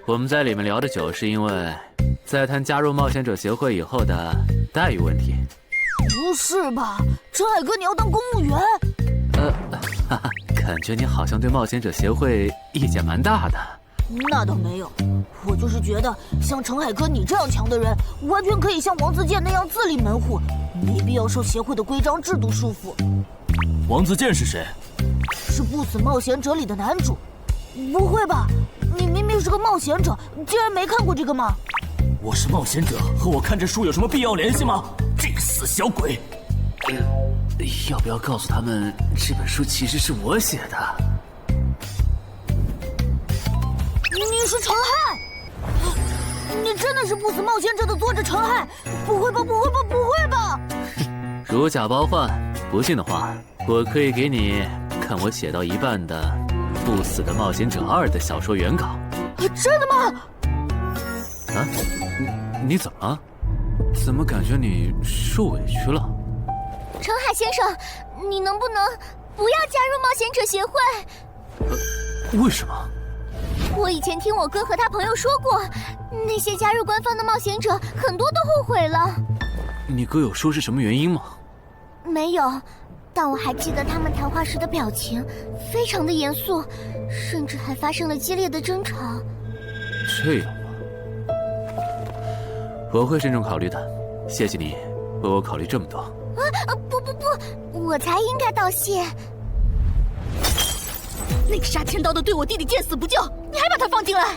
我们在里面聊的久，是因为在谈加入冒险者协会以后的待遇问题。不是吧，陈海哥，你要当公务员？感觉你好像对冒险者协会意见蛮大的。那倒没有，我就是觉得像陈海哥你这样强的人，完全可以像王自健那样自立门户，没必要受协会的规章制度束缚。王自健是谁？是不死冒险者里的男主。不会吧？你明明是个冒险者，竟然没看过这个吗？我是冒险者，和我看这书有什么必要联系吗？这个死小鬼！要不要告诉他们，这本书其实是我写的？你是陈汉？你真的是不死冒险者的作者陈汉？不会吧，不会吧，不会吧！如假包换，不信的话，我可以给你看我写到一半的《不死的冒险者2》的小说原稿。真的吗？你怎么了？怎么感觉你受委屈了？陈海先生，你能不能不要加入冒险者协会？为什么？我以前听我哥和他朋友说过，那些加入官方的冒险者很多都后悔了。你哥有说是什么原因吗？没有，但我还记得他们谈话时的表情非常的严肃，甚至还发生了激烈的争吵。这样吗？我会慎重考虑的，谢谢你为我考虑这么多。不，我才应该道谢。那个杀千刀的对我弟弟见死不救，你还把他放进来？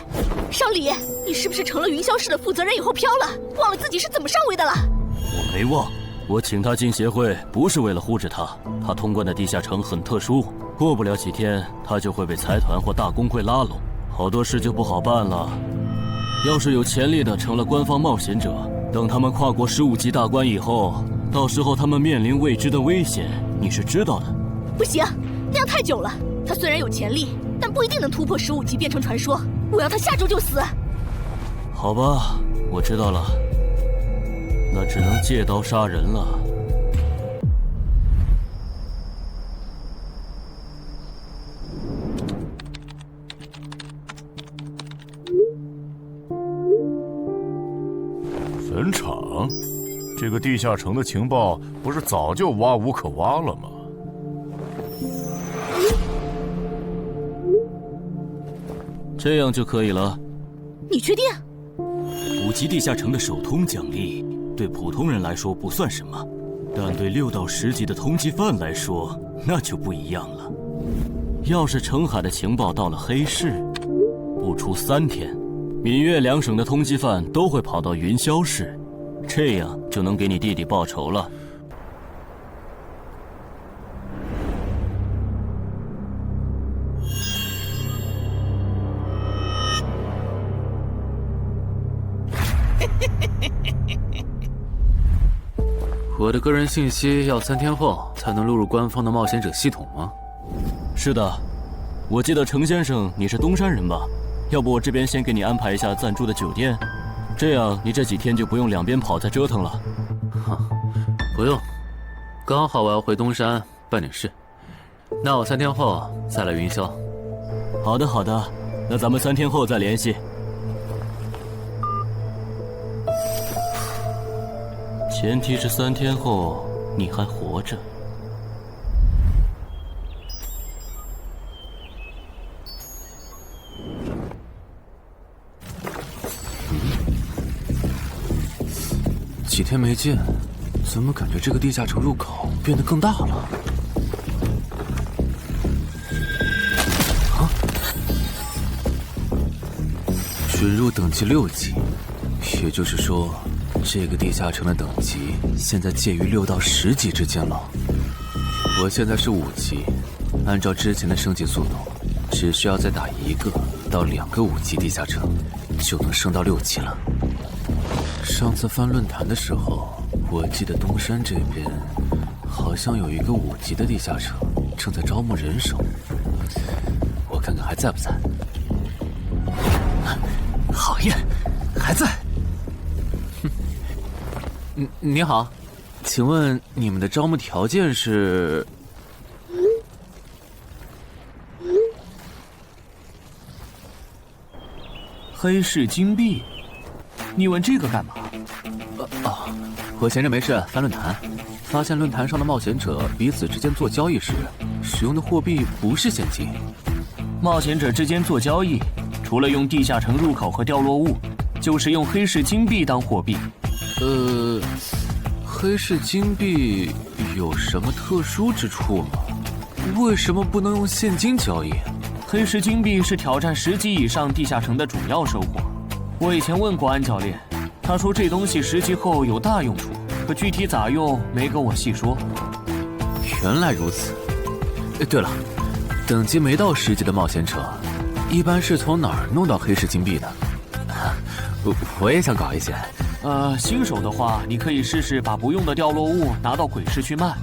商礼，你是不是成了云霄市的负责人以后飘了，忘了自己是怎么上位的了？我没忘，我请他进协会不是为了护着他，他通关的地下城很特殊，过不了几天他就会被财团或大工会拉拢，好多事就不好办了。要是有潜力的成了官方冒险者，等他们跨过15级大关以后，到时候他们面临未知的危险，你是知道的。不行，那样太久了。他虽然有潜力，但不一定能突破15级变成传说。我要他下周就死。好吧，我知道了，那只能借刀杀人了。坟场，这个地下城的情报不是早就挖无可挖了吗？这样就可以了。你确定？5级地下城的首通奖励对普通人来说不算什么，但对6到10级的通缉犯来说那就不一样了。要是澄海的情报到了黑市，不出3天，闽粤2省的通缉犯都会跑到云霄市，这样就能给你弟弟报仇了。我的个人信息要3天后才能录入官方的冒险者系统吗？是的，我记得程先生你是东山人吧？要不我这边先给你安排一下暂住的酒店，这样你这几天就不用两边跑再折腾了。不用，刚好我要回东山办点事，那我3天后再来云霄。好的好的，那咱们3天后再联系。前提是3天后你还活着。几天没见，怎么感觉这个地下城入口变得更大了？啊！准入等级6级，也就是说，这个地下城的等级现在介于6到10级之间了。我现在是5级，按照之前的升级速度，只需要再打1个到2个5级地下城，就能升到6级了。上次翻论坛的时候，我记得东山这边好像有一个5级的地下城正在招募人手，我看看还在不在。好耶，还在。你好，请问你们的招募条件是？黑市金币？你问这个干嘛？我闲着没事翻论坛，发现论坛上的冒险者彼此之间做交易时，使用的货币不是现金。冒险者之间做交易，除了用地下城入口和掉落物，就是用黑市金币当货币。黑市金币有什么特殊之处吗？为什么不能用现金交易？黑市金币是挑战10级以上地下城的主要收获。我以前问过安教练，他说这东西10级后有大用处，可具体咋用没跟我细说。原来如此。对了，等级没到10级的冒险者，一般是从哪儿弄到黑市金币的？我也想搞一些。新手的话，你可以试试把不用的掉落物拿到鬼市去卖。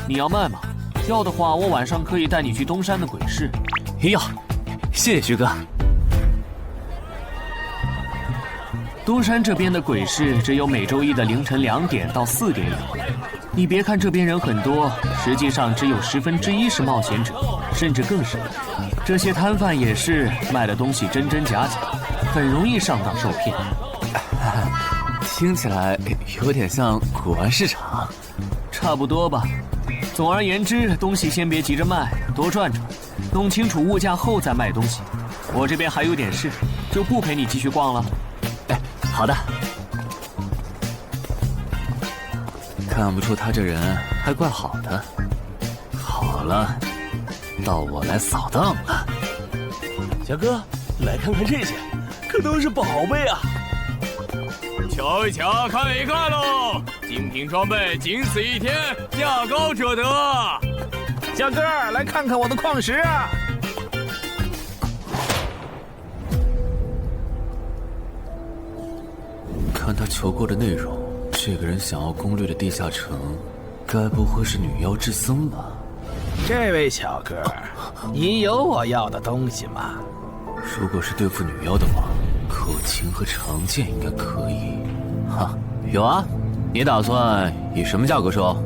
你要卖吗？要的话，我晚上可以带你去东山的鬼市。要，谢谢徐哥。东山这边的鬼市只有每周一的凌晨2点到4点有。你别看这边人很多，实际上只有1/10是冒险者，甚至更少。这些摊贩也是卖的东西真真假假，很容易上当受骗。听起来有点像古玩市场。差不多吧。总而言之，东西先别急着卖，多转转，弄清楚物价后再卖东西。我这边还有点事，就不陪你继续逛了。好的。看不出他这人还怪好的。好了，到我来扫荡了。小哥，来看看这些，可都是宝贝啊！瞧一瞧，看一看喽！精品装备，仅此1天，价高者得。小哥，来看看我的矿石啊！看他求过的内容，这个人想要攻略的地下城，该不会是女妖之僧吧？这位小哥，你有我要的东西吗？如果是对付女妖的话，口琴和长剑应该可以。哈，有啊。你打算以什么价格收？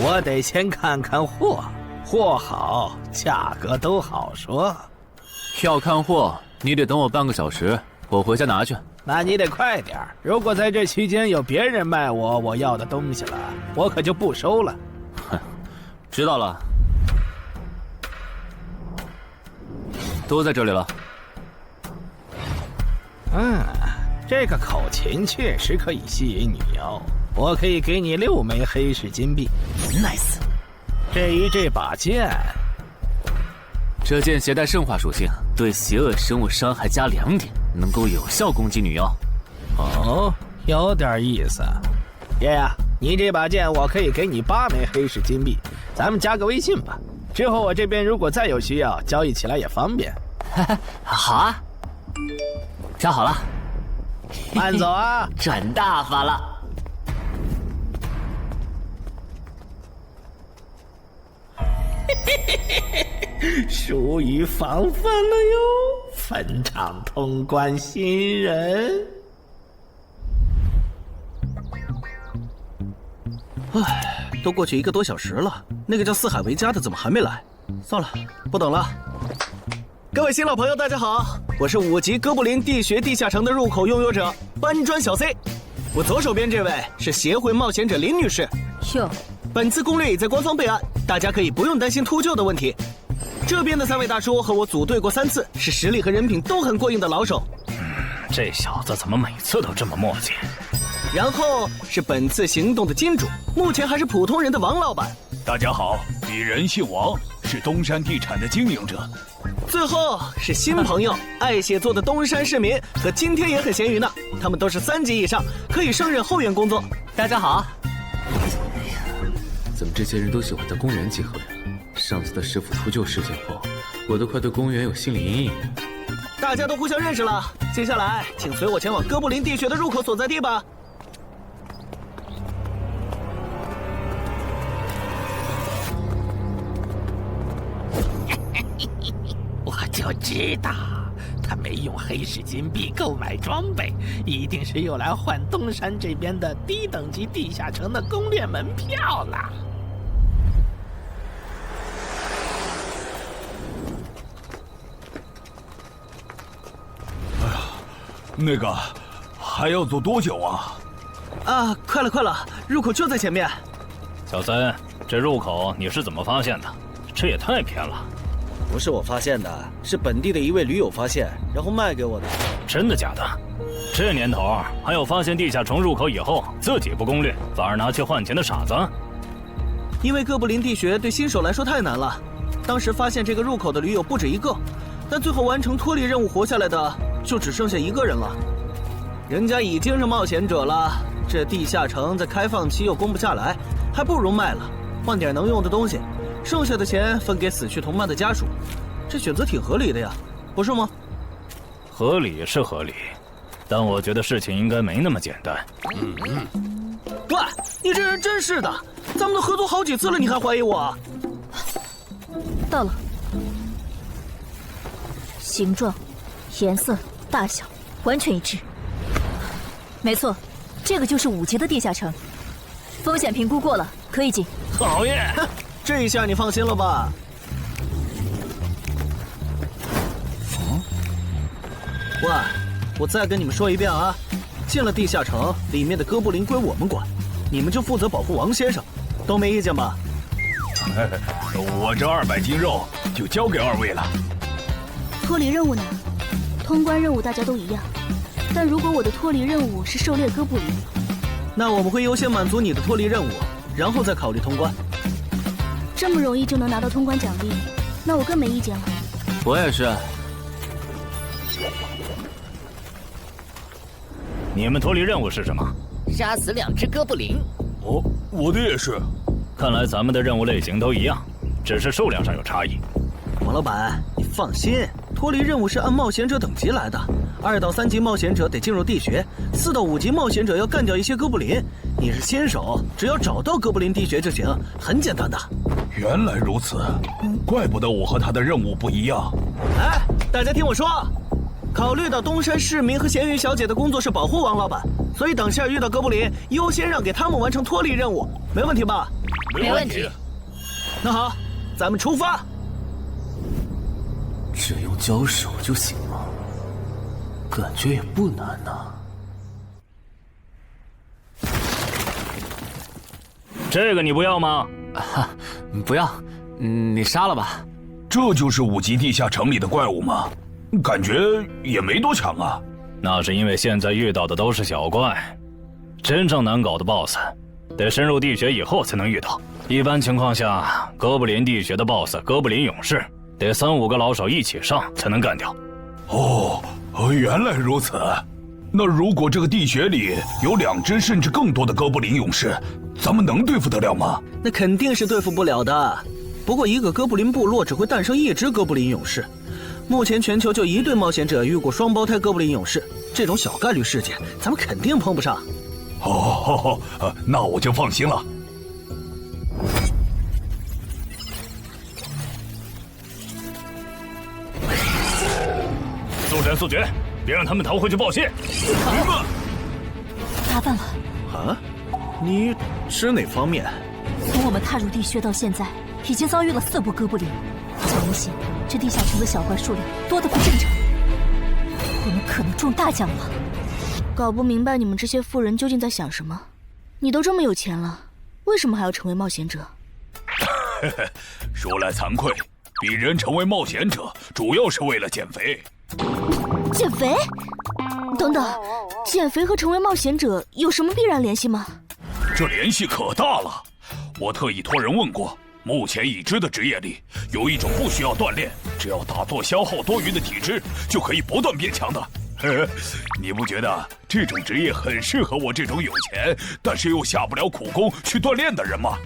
我得先看看货，货好，价格都好说。要看货，你得等我半个小时，我回家拿去。那你得快点，如果在这期间有别人卖我要的东西了，我可就不收了。哼，知道了。都在这里了。这个口琴确实可以吸引女妖，我可以给你6枚黑市金币。Nice。这把剑，这剑携带圣化属性，对邪恶生物伤害加2点，能够有效攻击女妖。哦，有点意思。爷呀，你这把剑我可以给你8枚黑市金币，咱们加个微信吧。之后我这边如果再有需要，交易起来也方便。好啊，加好了。慢走啊，赚大发了。疏于防范了哟，坟场通关新人。唉，都过去1个多小时了，那个叫四海为家的怎么还没来？算了，不等了。各位新老朋友，大家好，我是5级哥布林地穴地下城的入口拥有者搬砖小 C。我左手边这位是协会冒险者林女士。哟，本次攻略已在官方备案，大家可以不用担心秃鹫的问题。这边的3位大叔和我组队过3次，是实力和人品都很过硬的老手。这小子怎么每次都这么磨叽？然后是本次行动的金主，目前还是普通人的王老板。大家好，鄙人姓王，是东山地产的经营者。最后是新朋友，爱写作的东山市民，和今天也很闲鱼呢。他们都是3级以上，可以胜任后援工作。大家好。哎呀，怎么这些人都喜欢在公园集合呀？上次的师傅秃鹫事件后，我都快对公园有心理阴影了。大家都互相认识了，接下来请随我前往哥布林地穴的入口所在地吧。我就知道，他没用黑市金币购买装备，一定是用来换东山这边的低等级地下城的攻略门票了。那个，还要走多久啊？啊，快了，入口就在前面。小森，这入口你是怎么发现的？这也太偏了。不是我发现的，是本地的一位驴友发现，然后卖给我的。真的假的？这年头还有发现地下城入口以后自己不攻略，反而拿去换钱的傻子？因为哥布林地穴对新手来说太难了，当时发现这个入口的驴友不止1个，但最后完成脱离任务活下来的就只剩下1个人了。人家已经是冒险者了，这地下城在开放期又攻不下来，还不如卖了，换点能用的东西，剩下的钱分给死去同伴的家属，这选择挺合理的呀，不是吗？合理是合理，但我觉得事情应该没那么简单。喂，你这人真是的，咱们都合作好几次了，你还怀疑我？到了，形状、颜色、大小完全一致。没错，这个就是5级的地下城，风险评估过了，可以进。讨厌，这一下你放心了吧？喂，我再跟你们说一遍啊，进了地下城，里面的哥布林归我们管，你们就负责保护王先生，都没意见吧？我这200斤肉就交给2位了。脱离任务呢？通关任务大家都一样，但如果我的脱离任务是狩猎哥布林，那我们会优先满足你的脱离任务，然后再考虑通关。这么容易就能拿到通关奖励，那我更没意见了。我也是。你们脱离任务是什么？杀死2只哥布林。哦，我的也是。看来咱们的任务类型都一样，只是数量上有差异。王老板，你放心，脱离任务是按冒险者等级来的，2到3级冒险者得进入地穴，4到5级冒险者要干掉一些哥布林。你是新手，只要找到哥布林地穴就行，很简单的。原来如此，怪不得我和他的任务不一样。哎，大家听我说，考虑到东山市民和咸鱼小姐的工作是保护王老板，所以等下遇到哥布林，优先让给他们完成脱离任务，没问题吧？没问题。那好，咱们出发。只用交手就行了，感觉也不难呐。这个你不要吗？不要，你杀了吧。这就是5级地下城里的怪物吗？感觉也没多强啊。那是因为现在遇到的都是小怪，真正难搞的 BOSS， 得深入地穴以后才能遇到。一般情况下，哥布林地穴的 BOSS 哥布林勇士，得3、5个老手一起上才能干掉。原来如此。那如果这个地穴里有2只甚至更多的哥布林勇士，咱们能对付得了吗？那肯定是对付不了的。不过一个哥布林部落只会诞生1只哥布林勇士，目前全球就1对冒险者遇过双胞胎哥布林勇士，这种小概率事件咱们肯定碰不上。那我就放心了。速战速决，别让他们逃回去报信。麻烦了。啊？你指哪方面？从我们踏入地穴到现在，已经遭遇了4波哥布林，很明显，这地下城的小怪数量多得不正常，我们可能中大奖了。搞不明白你们这些富人究竟在想什么。你都这么有钱了，为什么还要成为冒险者？说来惭愧，鄙人成为冒险者主要是为了减肥。减肥？等等，减肥和成为冒险者有什么必然联系吗？这联系可大了。我特意托人问过，目前已知的职业里，有一种不需要锻炼，只要打坐消耗多余的体质，就可以不断变强的。你不觉得这种职业很适合我这种有钱，但是又下不了苦功去锻炼的人吗？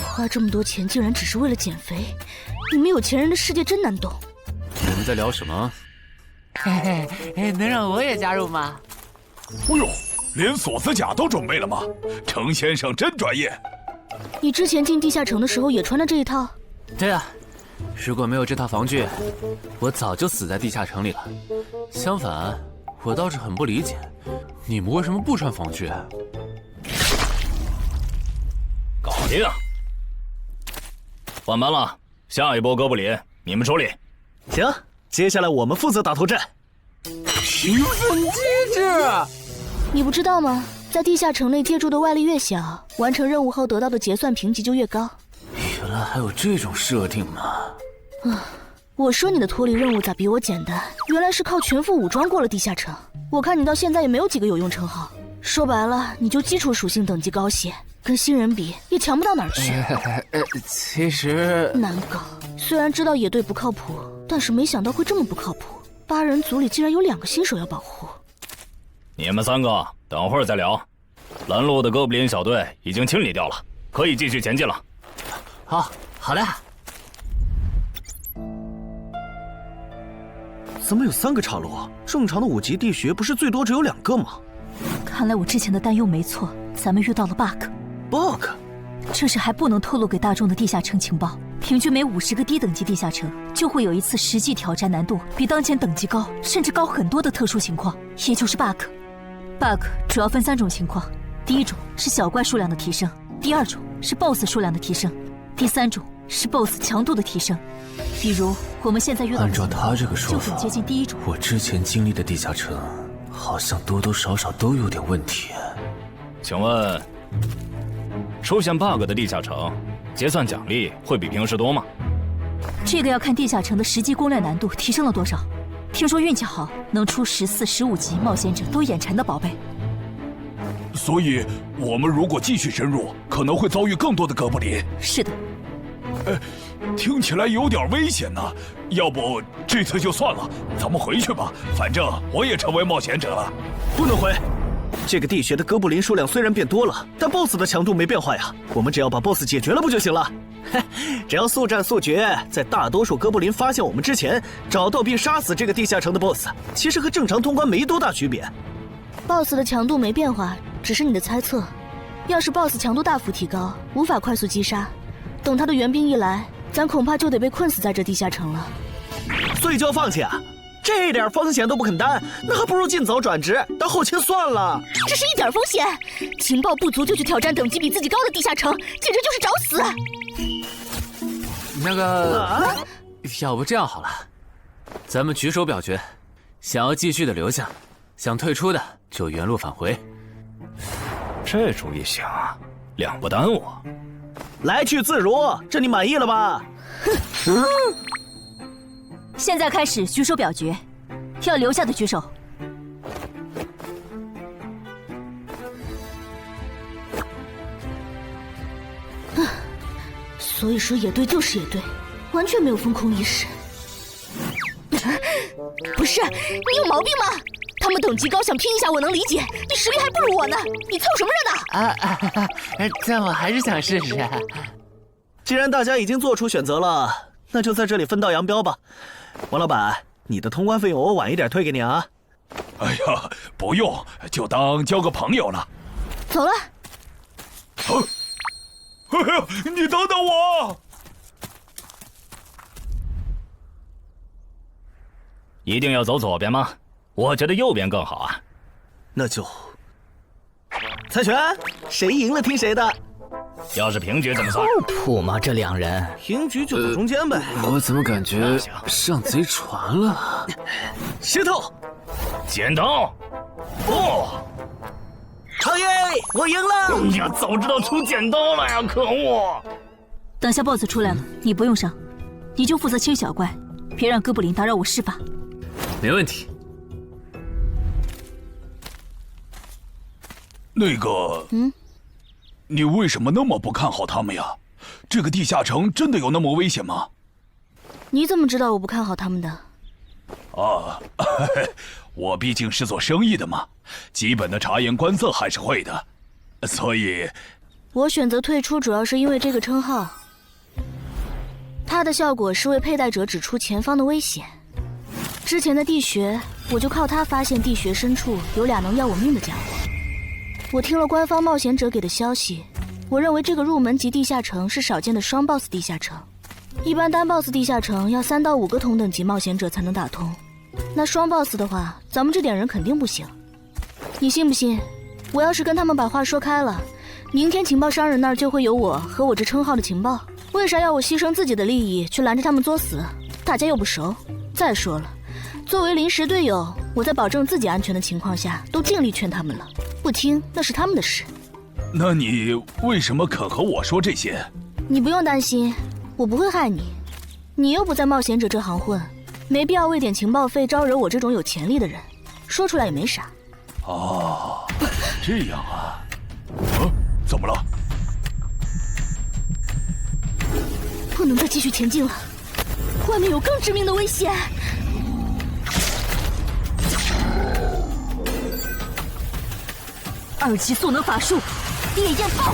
花这么多钱竟然只是为了减肥，你们有钱人的世界真难懂。你们在聊什么？嘿嘿，能让我也加入吗？哎呦，连锁子甲都准备了吗？程先生真专业。你之前进地下城的时候也穿的这一套？对啊，如果没有这套防具，我早就死在地下城里了。相反，我倒是很不理解，你们为什么不穿防具？搞定，换班了，下一波哥布林你们处理。行，接下来我们负责打头阵。评分机制，你不知道吗？在地下城内借助的外力越小，完成任务后得到的结算评级就越高。原来还有这种设定呢！我说你的脱离任务咋比我简单？原来是靠全副武装过了地下城。我看你到现在也没有几个有用称号，说白了，你就基础属性等级高些，跟新人比也强不到哪儿去。其实难搞，虽然知道野队不靠谱，但是没想到会这么不靠谱。8人组里竟然有2个新手要保护。你们3个等会儿再聊。拦路的哥布林小队已经清理掉了，可以继续前进了。好的。怎么有3个岔路啊？正常的5级地穴不是最多只有2个吗？看来我之前的担忧没错，咱们遇到了 bug。这是还不能透露给大众的地下城情报。平均每50个低等级地下城就会有一次实际挑战难度比当前等级高，甚至高很多的特殊情况，也就是 bug。bug 主要分3种情况，第一种是小怪数量的提升，第2种是 BOSS 数量的提升，第3种是 BOSS 强度的提升。比如我们现在遇到的，按照他这个说法，就很接近第1种。我之前经历的地下城，好像多多少少都有点问题。请问，出现 bug 的地下城，结算奖励会比平时多吗？这个要看地下城的实际攻略难度提升了多少。听说运气好，能出14、15级冒险者都眼馋的宝贝。所以，我们如果继续深入，可能会遭遇更多的哥布林。是的。听起来有点危险呢。要不这次就算了，咱们回去吧。反正我也成为冒险者了。不能回。这个地穴的哥布林数量虽然变多了，但 BOSS 的强度没变化呀。我们只要把 BOSS 解决了不就行了？只要速战速决，在大多数哥布林发现我们之前，找到并杀死这个地下城的 BOSS， 其实和正常通关没多大区别。BOSS 的强度没变化，只是你的猜测。要是 BOSS 强度大幅提高，无法快速击杀，等他的援兵一来，咱恐怕就得被困死在这地下城了。所以就要放弃啊？这点风险都不肯担，那还不如尽早转职当后勤算了。这是一点风险，情报不足就去挑战等级比自己高的地下城，简直就是找死。那个，要不这样好了，咱们举手表决，想要继续的留下，想退出的就原路返回。这主意行啊，2不耽误。来去自如，这你满意了吧？现在开始举手表决，要留下的举手。所以说野队就是野队，完全没有风控意识。不是，你有毛病吗？他们等级高，想拼一下我能理解，你实力还不如我呢，你凑什么热闹？但我还是想试试。既然大家已经做出选择了，那就在这里分道扬镳吧。王老板，你的通关费用我晚一点退给你啊。哎呀，不用，就当交个朋友了。走了。哎呀，你等等我！一定要走左边吗？我觉得右边更好啊。那就猜拳，谁赢了听谁的。要是平局怎么算？酷吗？这2人平局就走中间呗。我怎么感觉上贼船了？石头，剪刀，不！长爷，我赢了！哎呀，早知道出剪刀了呀！可恶！等下 BOSS 出来了，你不用上，你就负责清小怪，别让哥布林打扰我施法。没问题。那个，你为什么那么不看好他们呀？这个地下城真的有那么危险吗？你怎么知道我不看好他们的？啊，我毕竟是做生意的嘛，基本的察言观色还是会的，所以，我选择退出主要是因为这个称号，它的效果是为佩戴者指出前方的危险。之前的地穴，我就靠它发现地穴深处有俩能要我命的家伙。我听了官方冒险者给的消息，我认为这个入门级地下城是少见的双 BOSS 地下城。一般单 BOSS 地下城要3到5个同等级冒险者才能打通，那双 BOSS 的话，咱们这点人肯定不行。你信不信？我要是跟他们把话说开了，明天情报商人那儿就会有我和我这称号的情报。为啥要我牺牲自己的利益去拦着他们作死？大家又不熟。再说了，作为临时队友，我在保证自己安全的情况下，都尽力劝他们了，不听那是他们的事。那你为什么肯和我说这些？你不用担心，我不会害你。你又不在冒险者这行混，没必要为点情报费招惹我这种有潜力的人。说出来也没啥。哦，这样啊。怎么了？不能再继续前进了，外面有更致命的危险。2级速能法术，烈焰炮。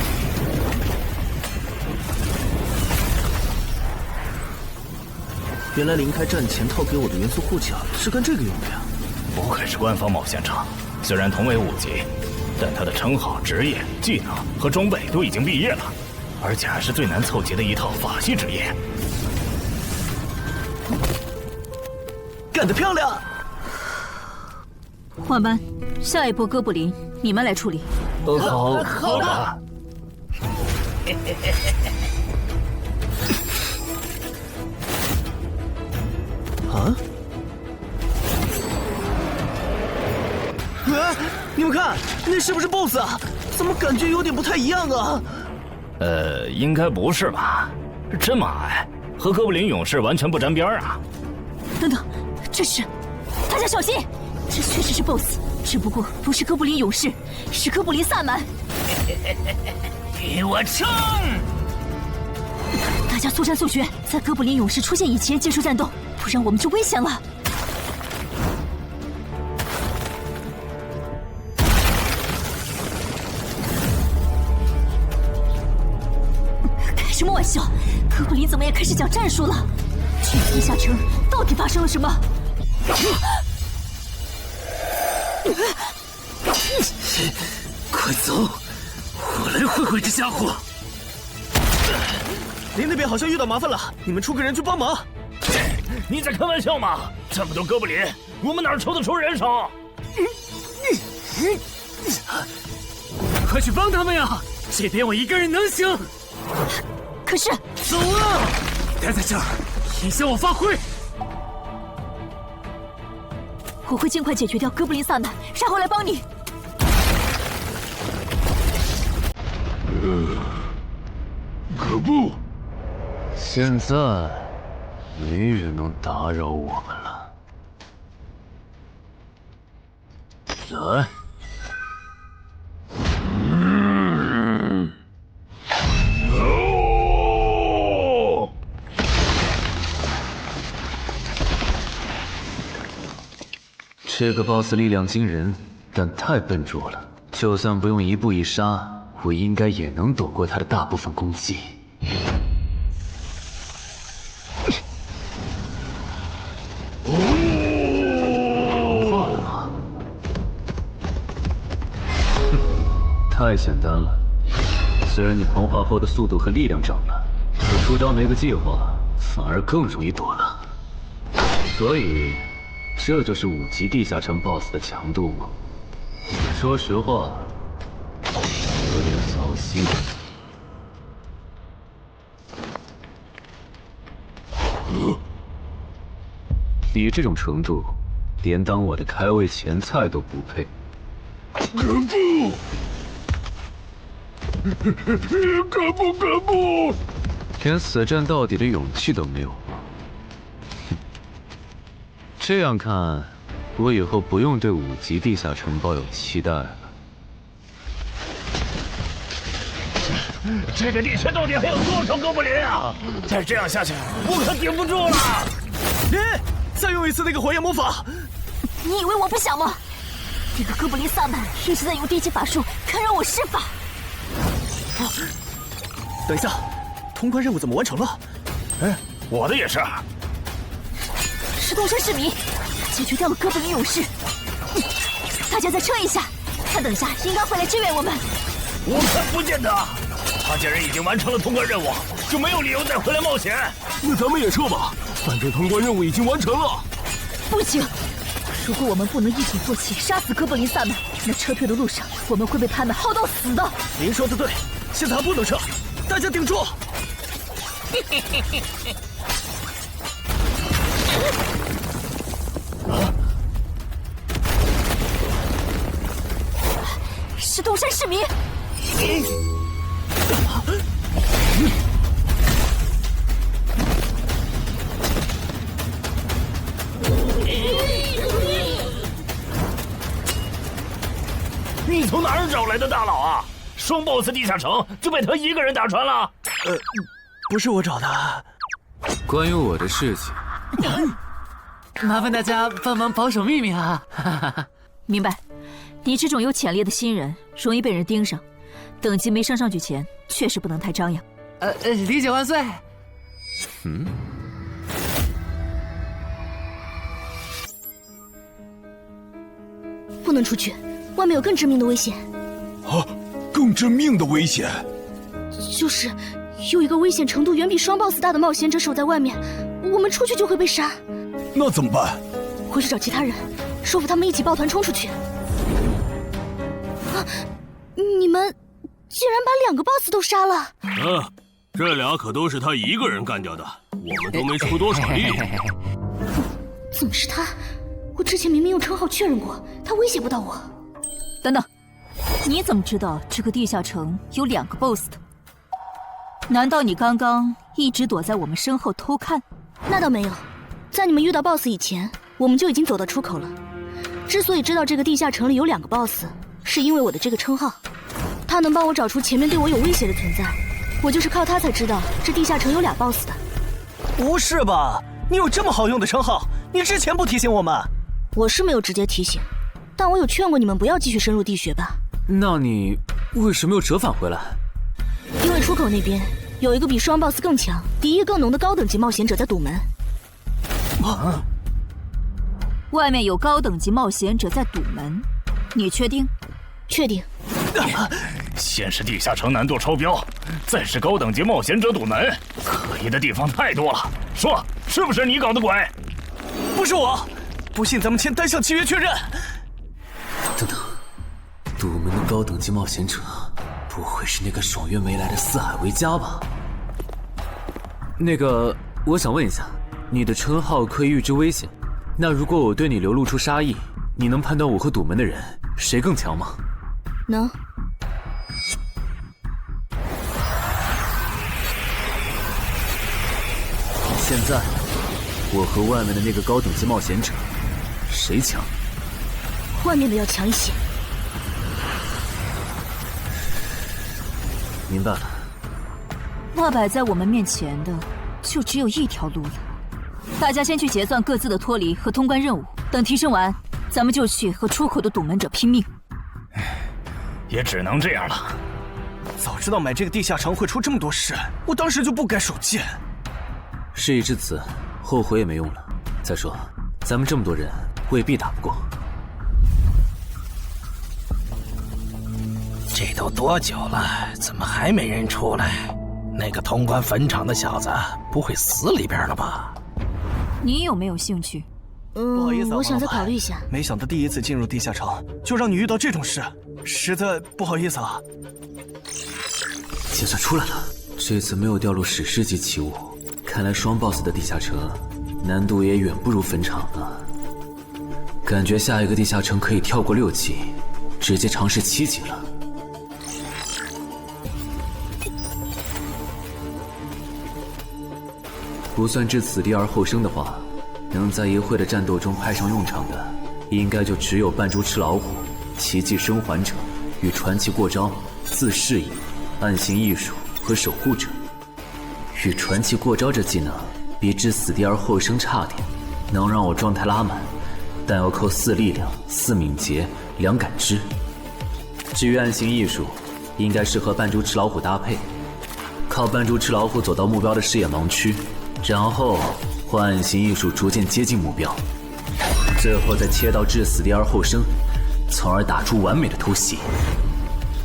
原来林开战前套给我的元素护甲是干这个用的呀！不愧是官方冒险者，虽然同为5级，但他的称号、职业、技能和装备都已经毕业了，而且还是最难凑齐的一套法系职业。干得漂亮！换班，下一波哥布林你们来处理。好的。啊！你们看，那是不是 BOSS 啊？怎么感觉有点不太一样啊？应该不是吧？这么矮，和哥布林勇士完全不沾边啊！等等，这是……大家小心，这确实是 BOSS， 只不过不是哥布林勇士，是哥布林萨满。给我冲！大家速战速决，在哥布林勇士出现以前结束战斗，不然我们就危险了。开什么玩笑？哥布林怎么也开始讲战术了？这地下城到底发生了什么？快走！我来会会这家伙。林那边好像遇到麻烦了，你们出个人去帮忙。你在开玩笑吗？这么多哥布林，我们哪抽得出人手？快去帮他们呀！这边我一个人能行。可是，走啊！待在这儿，影响我发挥。我会尽快解决掉哥布林萨满，然后来帮你。可不！现在没人能打扰我们了。来。这个 BOSS 力量惊人，但太笨拙了。就算不用一步一杀，我应该也能躲过他的大部分攻击。融化了吗？太简单了。虽然你同化后的速度和力量涨了，可出招没个计划，反而更容易躲了。所以。这就是5级地下城 BOSS 的强度吗？说实话，有点糟心。你这种程度，连当我的开胃前菜都不配。可不！连死战到底的勇气都没有。这样看，我以后不用对5级地下城抱有期待了。这个地穴到底还有多少哥布林啊？再这样下去，我可顶不住了！再用一次那个火焰魔法！你以为我不想吗？这个哥布林萨满一直在用低级法术看让我施法。等一下，通关任务怎么完成了？我的也是。是东山市民解决掉了哥布林勇士。大家再撤一下，他等下应该会来支援我们。我看不见得。他既然已经完成了通关任务，就没有理由再回来冒险。那咱们也撤吧，反正通关任务已经完成了。不行，如果我们不能一鼓作气杀死哥布林萨满，那撤退的路上我们会被他们耗到死的。您说的对，现在还不能撤，大家顶住！是东山市民。你从哪儿找来的大佬啊？双 BOSS 地下城就被他一个人打穿了？不是我找的。关于我的事情，麻烦大家帮忙保守秘密啊！明白。你这种有潜力的新人，容易被人盯上，等级没升上去前，确实不能太张扬。理解万岁。不能出去，外面有更致命的危险。啊，更致命的危险？就是有一个危险程度远比双 BOSS 大的冒险者守在外面，我们出去就会被杀。那怎么办？回去找其他人，说服他们一起抱团冲出去。啊！你们竟然把2个 BOSS 都杀了！这俩可都是他一个人干掉的，我们都没出多少力。怎么是他？我之前明明用称号确认过，他威胁不到我。等等，你怎么知道这个地下城有2个 BOSS 的？难道你刚刚一直躲在我们身后偷看？那倒没有，在你们遇到 BOSS 以前，我们就已经走到出口了。之所以知道这个地下城里有2个 BOSS，是因为我的这个称号，他能帮我找出前面对我有威胁的存在。我就是靠他才知道这地下城有2 BOSS 的。不是吧？你有这么好用的称号，你之前不提醒我们？我是没有直接提醒，但我有劝过你们不要继续深入地穴吧。那你为什么又折返回来？因为出口那边有一个比双 BOSS 更强、敌意更浓的高等级冒险者在堵门。外面有高等级冒险者在堵门，你确定？确定。先是地下城难度超标，再是高等级冒险者堵门，可疑的地方太多了。说，是不是你搞的鬼？不是我，不信咱们签单向契约确认。等等，堵门的高等级冒险者，不会是那个爽约没来的四海为家吧？那个，我想问一下，你的称号可以预知危险，那如果我对你流露出杀意，你能判断我和堵门的人谁更强吗？能。现在，我和外面的那个高等级冒险者，谁强？外面的要强一些。明白了。那摆在我们面前的，就只有一条路了。大家先去结算各自的脱离和通关任务，等提升完，咱们就去和出口的堵门者拼命。也只能这样了。早知道买这个地下城会出这么多事，我当时就不该手贱。事已至此，后悔也没用了。再说，咱们这么多人，未必打不过。这都多久了，怎么还没人出来？那个通关坟场的小子不会死里边了吧？你有没有兴趣？不好意思啊，我想再考虑一下。没想到第一次进入地下城，就让你遇到这种事，实在不好意思啊。结算出来了，这次没有掉入史诗级奇物，看来双 BOSS 的地下城难度也远不如坟场了。感觉下一个地下城可以跳过6级，直接尝试7级了。不算置此地而后生的话，能在一会的战斗中派上用场的，应该就只有扮猪吃老虎、奇迹生还者与传奇过招、自适应、暗行艺术和守护者。与传奇过招这技能比置死地而后生差点，能让我状态拉满，但要扣4力量、4敏捷、2感知。至于暗行艺术，应该适合扮猪吃老虎搭配，靠扮猪吃老虎走到目标的视野盲区，然后换暗行艺术逐渐接近目标，最后再切到置死地而后生，从而打出完美的突袭。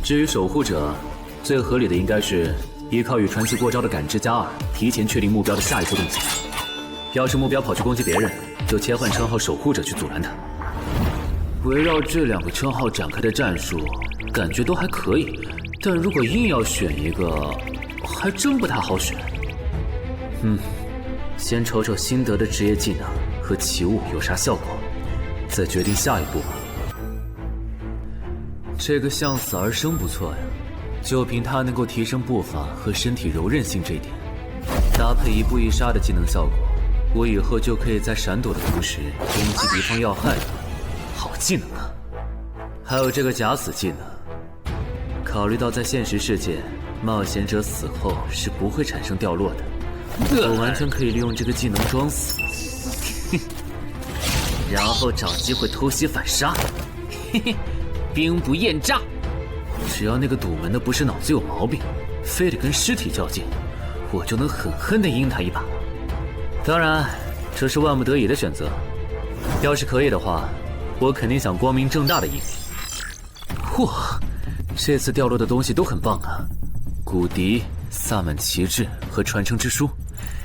至于守护者，最合理的应该是依靠与传奇过招的感知+2，提前确定目标的下一步动作。要是目标跑去攻击别人，就切换称号守护者去阻拦他。围绕这2个称号展开的战术，感觉都还可以，但如果硬要选一个，还真不太好选。先瞅瞅新得的职业技能和奇物有啥效果，再决定下一步吧。这个向死而生不错呀，就凭它能够提升步伐和身体柔韧性这一点，搭配一步一杀的技能效果，我以后就可以在闪躲的同时攻击敌方要害了。好技能啊！还有这个假死技能，考虑到在现实世界，冒险者死后是不会产生掉落的，我完全可以利用这个技能装死，然后找机会偷袭反杀，兵不厌诈。只要那个堵门的不是脑子有毛病，非得跟尸体较劲，我就能狠狠地阴他一把。当然，这是万不得已的选择。要是可以的话，我肯定想光明正大的赢。哇，这次掉落的东西都很棒啊！骨笛、萨满旗帜和传承之书，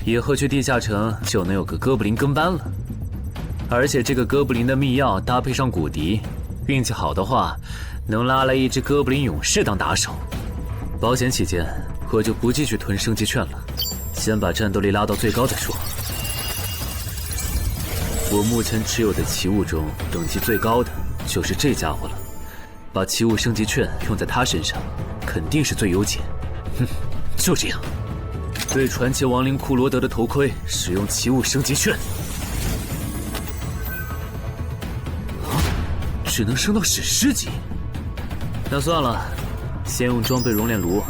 以后去地下城就能有个哥布林跟班了。而且这个哥布林的秘药搭配上骨笛，运气好的话，能拉来一只哥布林勇士当打手。保险起见，我就不继续囤升级券了，先把战斗力拉到最高再说。我目前持有的奇物中，等级最高的就是这家伙了。把奇物升级券用在他身上，肯定是最优解。就这样，对传奇亡灵库罗德的头盔使用奇物升级券。只能升到史诗级。那算了，先用装备熔炼炉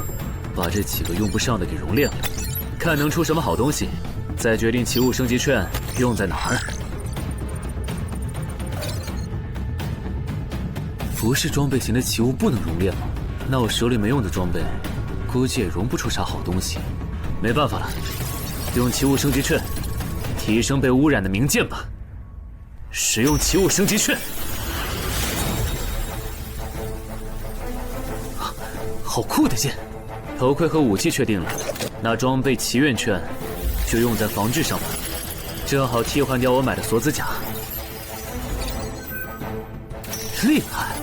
把这几个用不上的给熔炼了，看能出什么好东西，再决定奇物升级券用在哪儿。不是装备型的奇物不能熔炼吗？那我手里没用的装备，估计也熔不出啥好东西。没办法了，用奇物升级券提升被污染的名剑吧。使用奇物升级券。好酷的剑！头盔和武器确定了，那装备祈愿券就用在防具上吧，正好替换掉我买的锁子甲。厉害！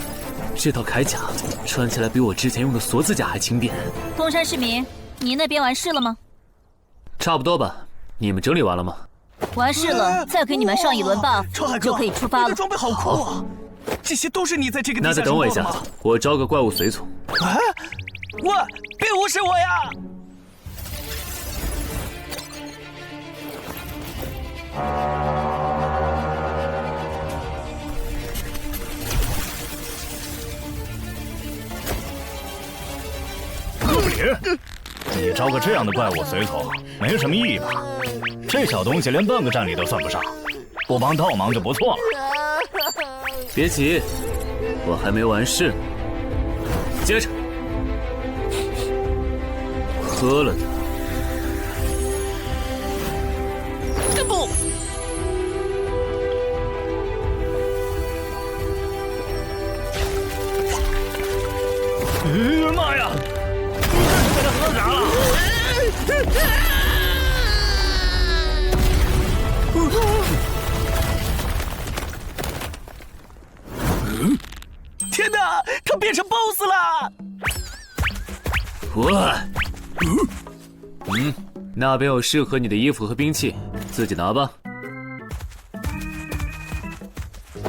这套铠甲穿起来比我之前用的锁子甲还轻便。东山市民，你那边完事了吗？差不多吧。你们整理完了吗？完事了，再给你们上一轮 buff，就可以出发了。你的装备好酷啊！这些都是你在这个地下那再等我一下，我招个怪物随从。啊！喂，别无视我呀！哥布林，你招个这样的怪物随从，没什么意义吧？这小东西连半个战力都算不上，不帮倒忙就不错了。别急，我还没完事。接着，喝了它。这不，妈呀！你这是给他喝啥了？天哪，他变成 BOSS 了！那边有适合你的衣服和兵器，自己拿吧。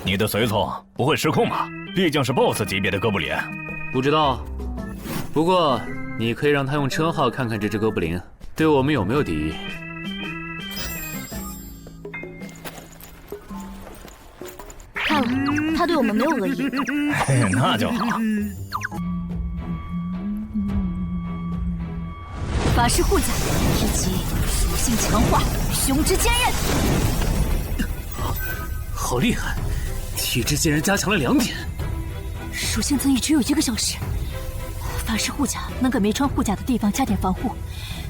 你的随从不会失控吧？毕竟是 BOSS 级别的哥布林。不知道，不过你可以让他用称号看看这只哥布林对我们有没有敌意。看了，他对我们没有恶意。那就好。法师护甲以及属性强化，雄之坚韧。好厉害！体质竟然加强了2点。属性增益只有1个小时。法师护甲能给没穿护甲的地方加点防护，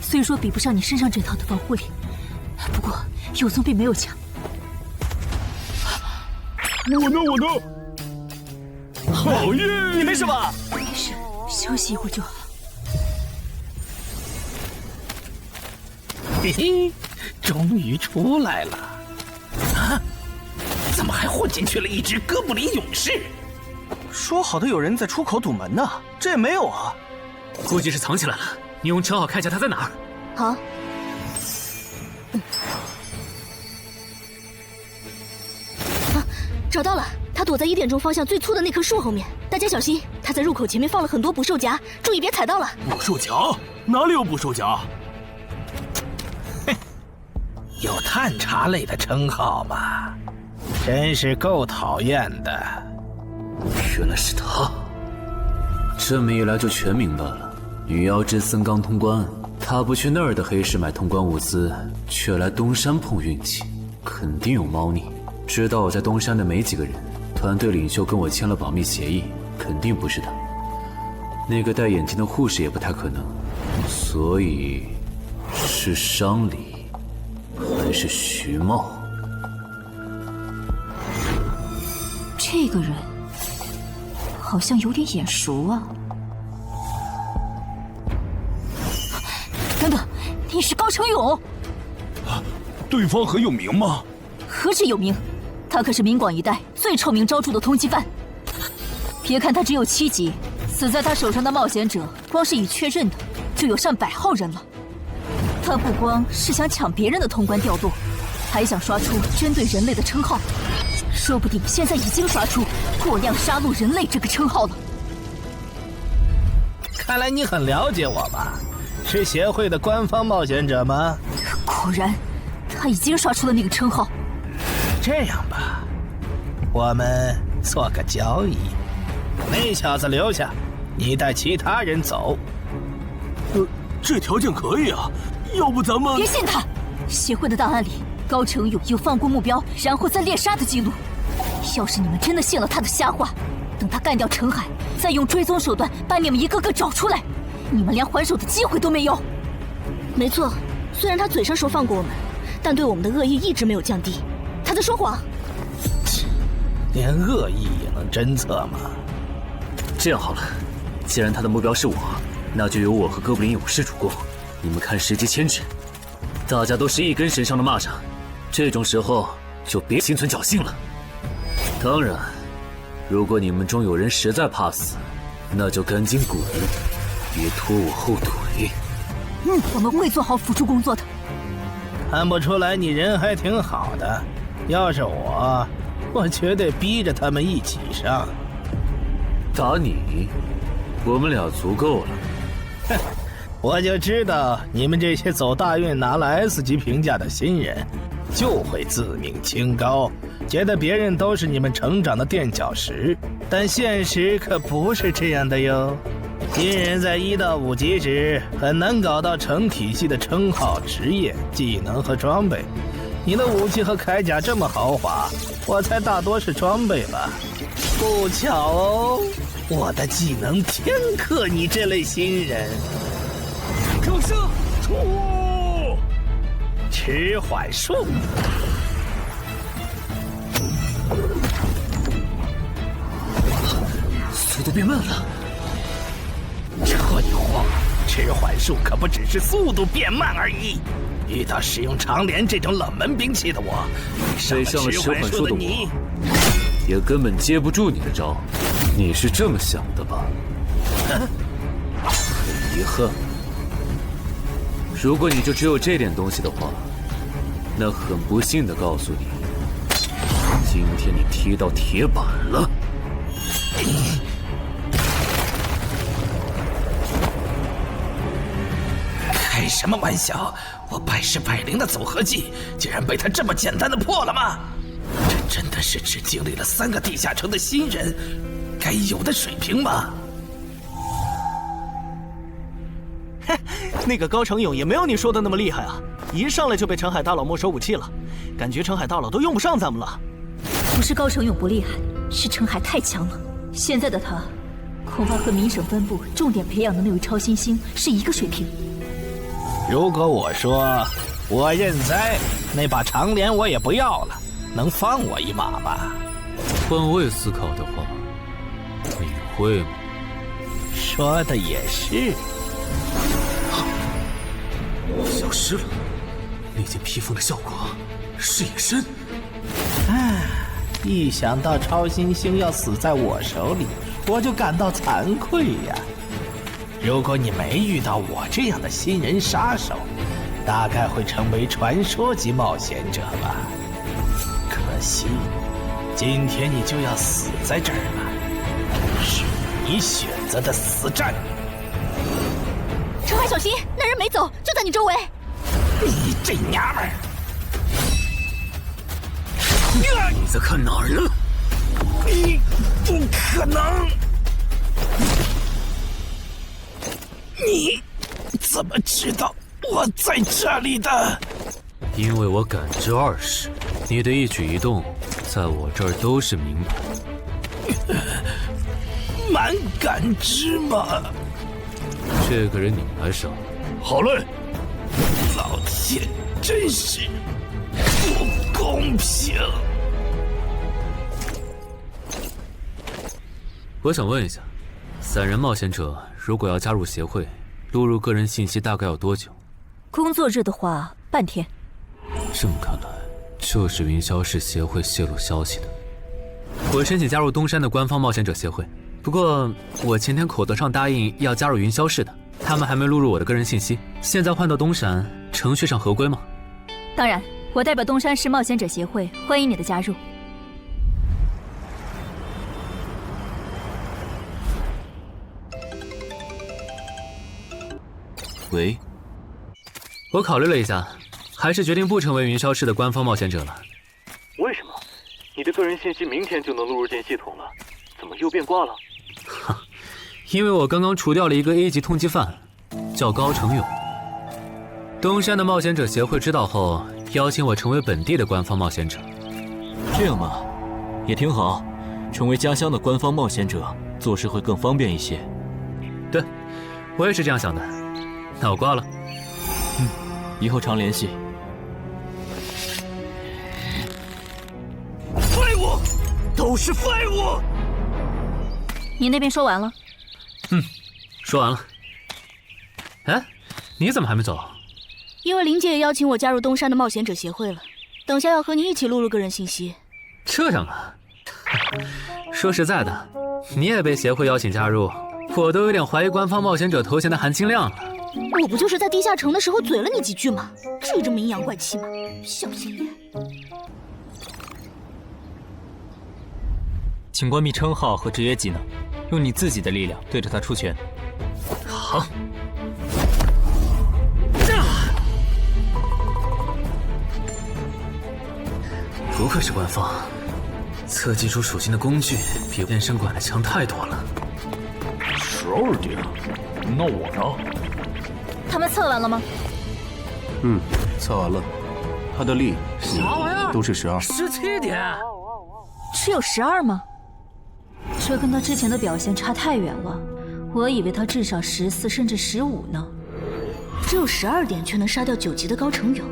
虽说比不上你身上这套的防护力，不过有总比没有强。我呢？好耶！你没事吧？没事，休息一会儿就好。嘿嘿，终于出来了！啊，怎么还混进去了一只哥布林勇士？说好的有人在出口堵门呢，这也没有啊。估计是藏起来了。你用称号看一下他在哪儿。好。找到了，他躲在1点钟方向最粗的那棵树后面。大家小心，他在入口前面放了很多捕兽夹，注意别踩到了。捕兽夹？哪里有捕兽夹？有探查类的称号吗？真是够讨厌的。原来是他，这么一来就全明白了。女妖之森刚通关，他不去那儿的黑市买通关物资，却来东山碰运气，肯定有猫腻。知道我在东山的没几个人，团队领袖跟我签了保密协议，肯定不是他。那个戴眼镜的护士也不太可能，所以是商里。还是徐茂？这个人好像有点眼熟啊！等等，你是高成勇？对方很有名吗？何止有名，他可是明广一带最臭名昭著的通缉犯。别看他只有7级，死在他手上的冒险者，光是已确认的就有上100号人了。他不光是想抢别人的通关调度，还想刷出针对人类的称号，说不定现在已经刷出过量杀戮人类这个称号了。看来你很了解我吧？是协会的官方冒险者吗？果然，他已经刷出了那个称号。这样吧，我们做个交易，那小子留下，你带其他人走。这条件可以啊。要不咱们别信他！协会的档案里，高成勇有放过目标然后再猎杀的记录。要是你们真的信了他的瞎话，等他干掉陈海，再用追踪手段把你们一个个找出来，你们连还手的机会都没有。没错，虽然他嘴上说放过我们，但对我们的恶意一直没有降低。他在说谎。连恶意也能侦测吗？这样好了，既然他的目标是我，那就由我和哥布林勇士主攻。你们看时机牵制，大家都是一根绳上的蚂蚱，这种时候就别心存侥幸了。当然，如果你们中有人实在怕死，那就赶紧滚，别拖我后腿。我们会做好辅助工作的。看不出来你人还挺好的，要是我绝对逼着他们一起上。打你，我们俩足够了。哼。我就知道你们这些走大运拿了 S 级评价的新人，就会自命清高，觉得别人都是你们成长的垫脚石。但现实可不是这样的哟。新人在1到5级时很难搞到成体系的称号、职业、技能和装备。你的武器和铠甲这么豪华，我猜大多是装备吧。不巧哦，我的技能天克你这类新人。正是出迟缓术，速度变慢了。这你慌，迟缓术可不只是速度变慢而已。遇到使用长镰这种冷门兵器的我，谁上了迟缓术的我，也根本接不住你的招。你是这么想的吧？很遗憾。如果你就只有这点东西的话，那很不幸的告诉你，今天你踢到铁板了。开什么玩笑！我百试百灵的组合技，竟然被他这么简单的破了吗？这真的是只经历了3个地下城的新人该有的水平吗？嘿，那个高成勇也没有你说的那么厉害啊！一上来就被陈海大佬没收武器了，感觉陈海大佬都用不上咱们了。不是高成勇不厉害，是陈海太强了。现在的他，恐怕和明省分部重点培养的那位超新星是一个水平。如果我说我认栽，那把长镰我也不要了，能放我一马吧？换位思考的话，你会吗？说的也是。消失了，那件披风的效果是隐身。唉，一想到超新星要死在我手里，我就感到惭愧呀。如果你没遇到我这样的新人杀手，大概会成为传说级冒险者吧。可惜，今天你就要死在这儿了，是你选择的死战。陈海，小心，那人没走，就在你周围。你这娘们儿！你在看哪儿呢？你不可能！你怎么知道我在这里的？因为我感知20，你的一举一动在我这儿都是明白。蛮感知吗？这个人你来杀。好嘞！老天，真是不公平！我想问一下，3人冒险者如果要加入协会，录入个人信息大概要多久？工作日的话，半天。这么看来，就是云霄市协会泄露消息的。我申请加入东山的官方冒险者协会，不过我前天口头上答应要加入云霄市的，他们还没录入我的个人信息。现在换到东山，程序上合规吗？当然，我代表东山市冒险者协会欢迎你的加入。喂，我考虑了一下，还是决定不成为云霄市的官方冒险者了。为什么？你的个人信息明天就能录入进系统了，怎么又变卦了？因为我刚刚除掉了一个 A 级通缉犯，叫高成勇。东山的冒险者协会知道后，邀请我成为本地的官方冒险者。这样嘛，也挺好，成为家乡的官方冒险者，做事会更方便一些。对，我也是这样想的。那我挂了。以后常联系。废物，都是废物！你那边说完了？说完了。哎，你怎么还没走？因为林姐也邀请我加入东山的冒险者协会了，等下要和你一起录入个人信息。这样啊？说实在的，你也被协会邀请加入，我都有点怀疑官方冒险者头衔的含金量了。我不就是在地下城的时候嘴了你几句吗？至于这么阴阳怪气吗？小心眼！请关闭称号和职业技能，用你自己的力量对着他出拳。好。不愧是官方，测技出属性的工具比变身馆的强太多了。12点，那我呢？他们测完了吗？测完了，他的力啥玩意儿都是12。17点，只有12吗？这跟他之前的表现差太远了，我以为他至少14甚至15呢。只有12点却能杀掉9级的高成勇，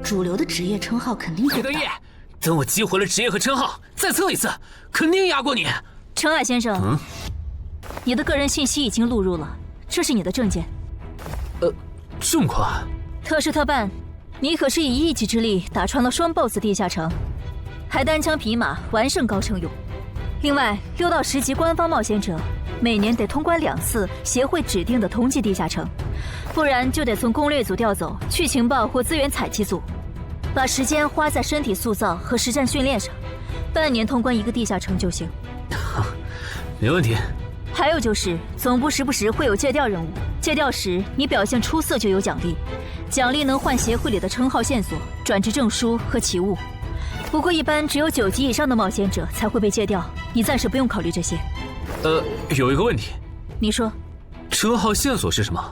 主流的职业称号肯定够大。等我激活了职业和称号，再测一次，肯定压过你。陈海先生，你的个人信息已经录入了，这是你的证件。这么快？特事特办，你可是以1级之力打穿了双 BOSS 地下城，还单枪匹马完胜高成勇。另外，6到10级官方冒险者每年得通关2次协会指定的同级地下城，不然就得从攻略组调走去情报或资源采集组。把时间花在身体塑造和实战训练上，半年通关1个地下城就行。没问题。还有就是，总部时不时会有借调任务，借调时你表现出色就有奖励，奖励能换协会里的称号线索、转职证书和奇物。不过一般只有9级以上的冒险者才会被借调，你暂时不用考虑这些。有一个问题。你说。称号线索是什么？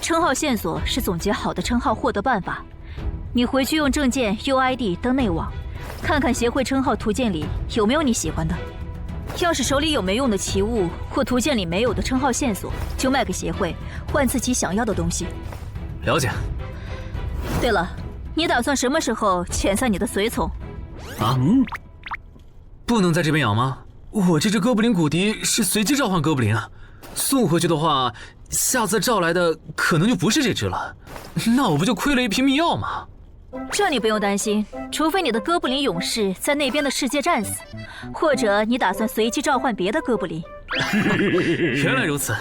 称号线索是总结好的称号获得办法。你回去用证件 UID 登内网，看看协会称号图鉴里有没有你喜欢的。要是手里有没用的奇物或图鉴里没有的称号线索，就卖给协会，换自己想要的东西。了解。对了，你打算什么时候遣散你的随从？啊？不能在这边养吗？我这只哥布林骨笛是随机召唤哥布林啊，送回去的话，下次召来的可能就不是这只了，那我不就亏了一瓶秘药吗？这你不用担心，除非你的哥布林勇士在那边的世界战死，或者你打算随机召唤别的哥布林。原来如此。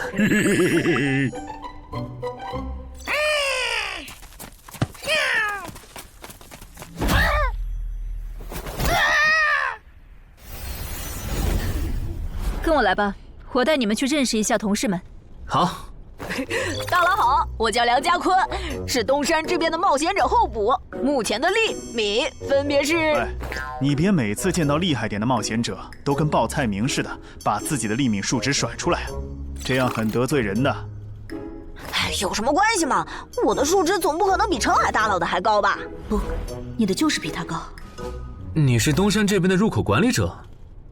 跟我来吧，我带你们去认识一下同事们。好。大佬好，我叫梁家坤，是东山这边的冒险者候补，目前的利米分别是。哎，你别每次见到厉害点的冒险者都跟报菜名似的，把自己的利米数值甩出来啊，这样很得罪人的。哎，有什么关系嘛？我的数值总不可能比澄海大佬的还高吧？不，你的就是比他高。你是东山这边的入口管理者？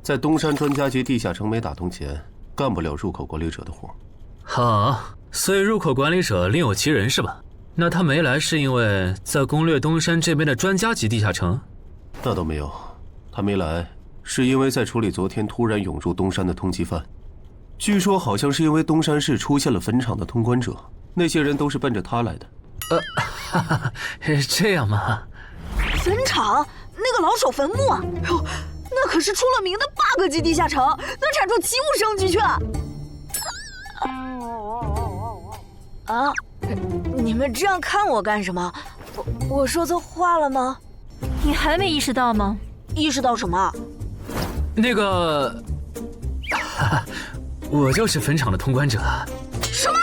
在东山专家级地下城没打通前，干不了入口管理者的活。好，所以入口管理者另有其人是吧？那他没来是因为在攻略东山这边的专家级地下城？那倒没有，他没来是因为在处理昨天突然涌入东山的通缉犯。据说好像是因为东山市出现了坟场的通关者，那些人都是奔着他来的。哈哈，这样吗？坟场那个老手坟墓啊，哟，那可是出了名的 bug 级地下城，能产出奇物升级券。啊！你们这样看我干什么？我说错话了吗？你还没意识到吗？意识到什么？那个，我就是坟场的通关者。什么？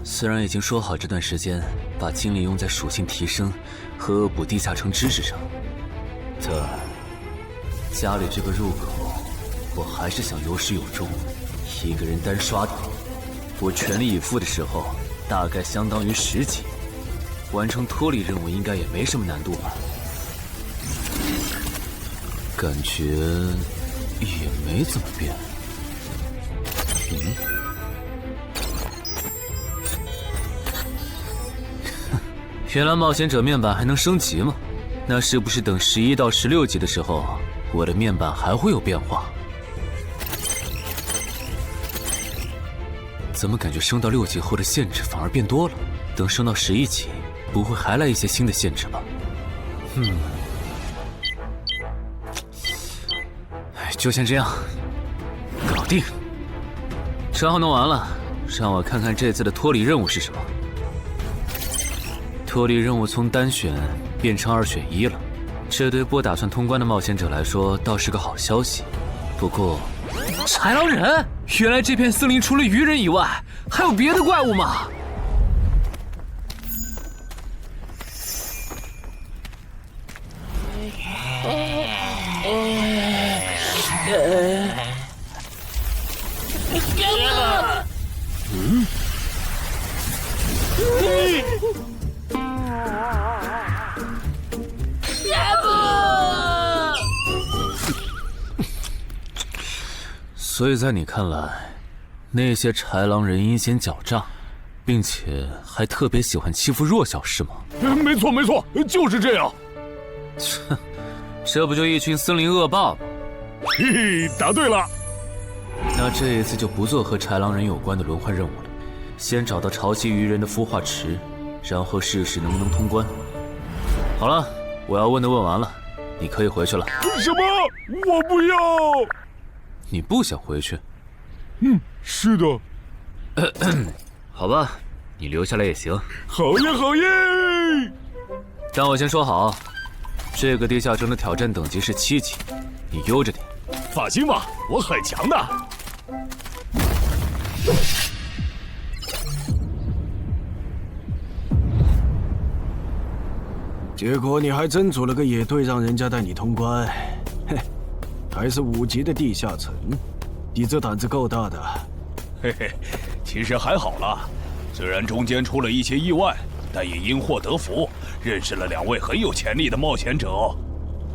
虽然已经说好这段时间把精力用在属性提升和恶补地下城知识上，但家里这个入口，我还是想有始有终。一个人单刷的，我全力以赴的时候，大概相当于10级。完成脱离任务应该也没什么难度吧？感觉也没怎么变。原来冒险者面板还能升级吗？那是不是等11到16级的时候，我的面板还会有变化？怎么感觉升到6级后的限制反而变多了？等升到11级，不会还来一些新的限制吧？就先这样，搞定。账号弄完了，让我看看这次的脱离任务是什么。脱离任务从单选变成2选1了，这对不打算通关的冒险者来说倒是个好消息。不过，豺狼人，原来这片森林除了鱼人以外，还有别的怪物吗？所以在你看来，那些豺狼人阴险狡诈，并且还特别喜欢欺负弱小，是吗？没错没错，就是这样。这不就一群森林恶霸吗？嘿嘿，答对了。那这一次就不做和豺狼人有关的轮换任务了，先找到潮汐鱼人的孵化池，然后试试能不能通关。好了，我要问的问完了，你可以回去了。什么？我不要。你不想回去？是的。好吧，你留下来也行。好耶好耶！但我先说好，这个地下城的挑战等级是7级，你悠着点。放心吧，我很强的。结果你还真组了个野队，让人家带你通关。嘿，还是5级的地下城，你这胆子够大的。嘿嘿，其实还好啦，虽然中间出了一些意外，但也因祸得福，认识了2位很有潜力的冒险者。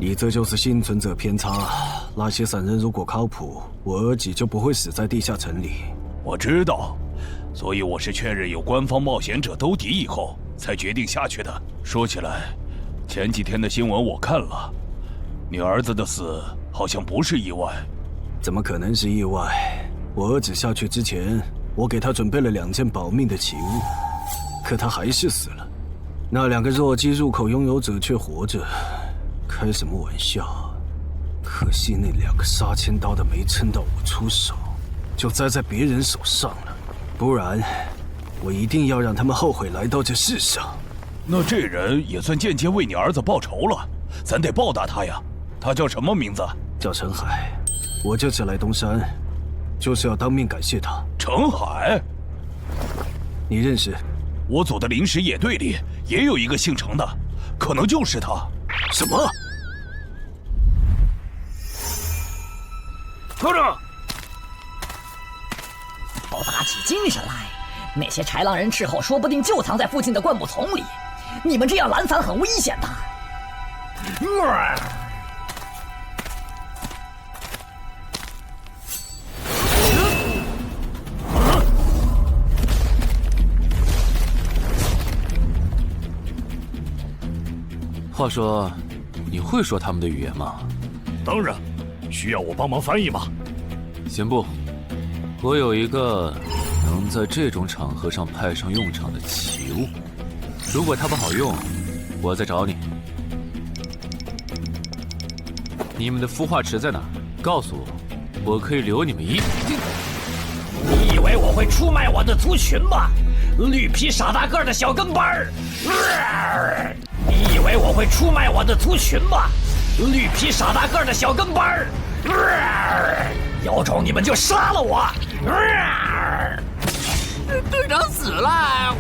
你这就是幸存者偏差。那些散人如果靠谱，我儿几就不会死在地下城里。我知道，所以我是确认有官方冒险者兜底以后，才决定下去的。说起来，前几天的新闻我看了，你儿子的死好像不是意外。怎么可能是意外？我儿子下去之前，我给他准备了2件保命的奇物，可他还是死了。那2个弱鸡入口拥有者却活着，开什么玩笑？可惜那2个杀千刀的没撑到我出手，就栽在别人手上了。不然，我一定要让他们后悔来到这世上。那这人也算间接为你儿子报仇了，咱得报答他呀。他叫什么名字？叫陈海。我这次来东山，就是要当面感谢他。陈海，你认识？我组的临时野队里也有一个姓陈的，可能就是他。什么？科长，都打起精神来！那些豺狼人斥候说不定就藏在附近的灌木丛里，你们这样懒散很危险的。话说，你会说他们的语言吗？当然，需要我帮忙翻译吗？先不，我有一个能在这种场合上派上用场的奇物，如果它不好用，我再找你。你们的孵化池在哪？告诉我，我可以留你们一。你以为我会出卖我的族群吗？绿皮傻大个的小跟班儿！你以为我会出卖我的族群吗？绿皮傻大个的小跟班儿！有种你们就杀了我！队长死了，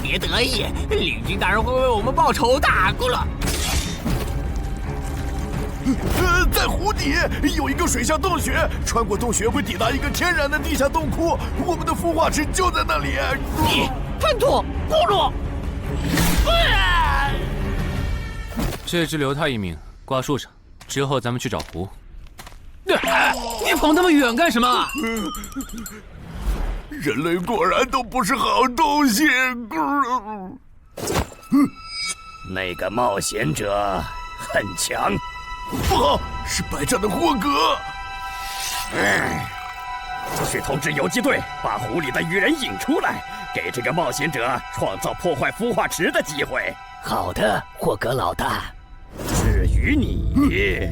别得意，领军大人会为我们报仇的，咕噜。在湖底有一个水下洞穴，穿过洞穴会抵达一个天然的地下洞窟，我们的孵化池就在那里。你叛徒，咕噜！这只留他一命，挂树上，之后咱们去找湖。你跑那么远干什么？人类果然都不是好东西。那个冒险者很强。不好，是白战的霍格。去通知游击队，把湖里的鱼人引出来，给这个冒险者创造破坏孵化池的机会。好的，霍格老大。至于你，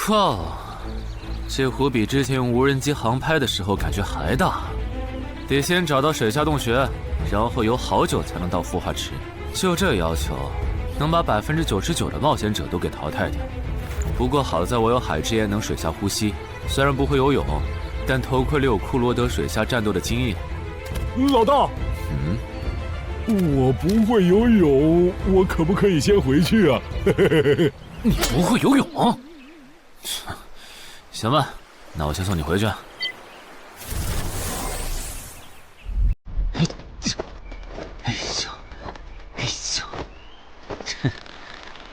哇，这湖比之前用无人机航拍的时候感觉还大。得先找到水下洞穴，然后游好久才能到孵化池。就这要求，能把99%的冒险者都给淘汰掉。不过好在我有海之炎能水下呼吸，虽然不会游泳，但头盔里有库罗德水下战斗的经验。老大，我不会游泳，我可不可以先回去啊？你不会游泳？行吧，那我先送你回去。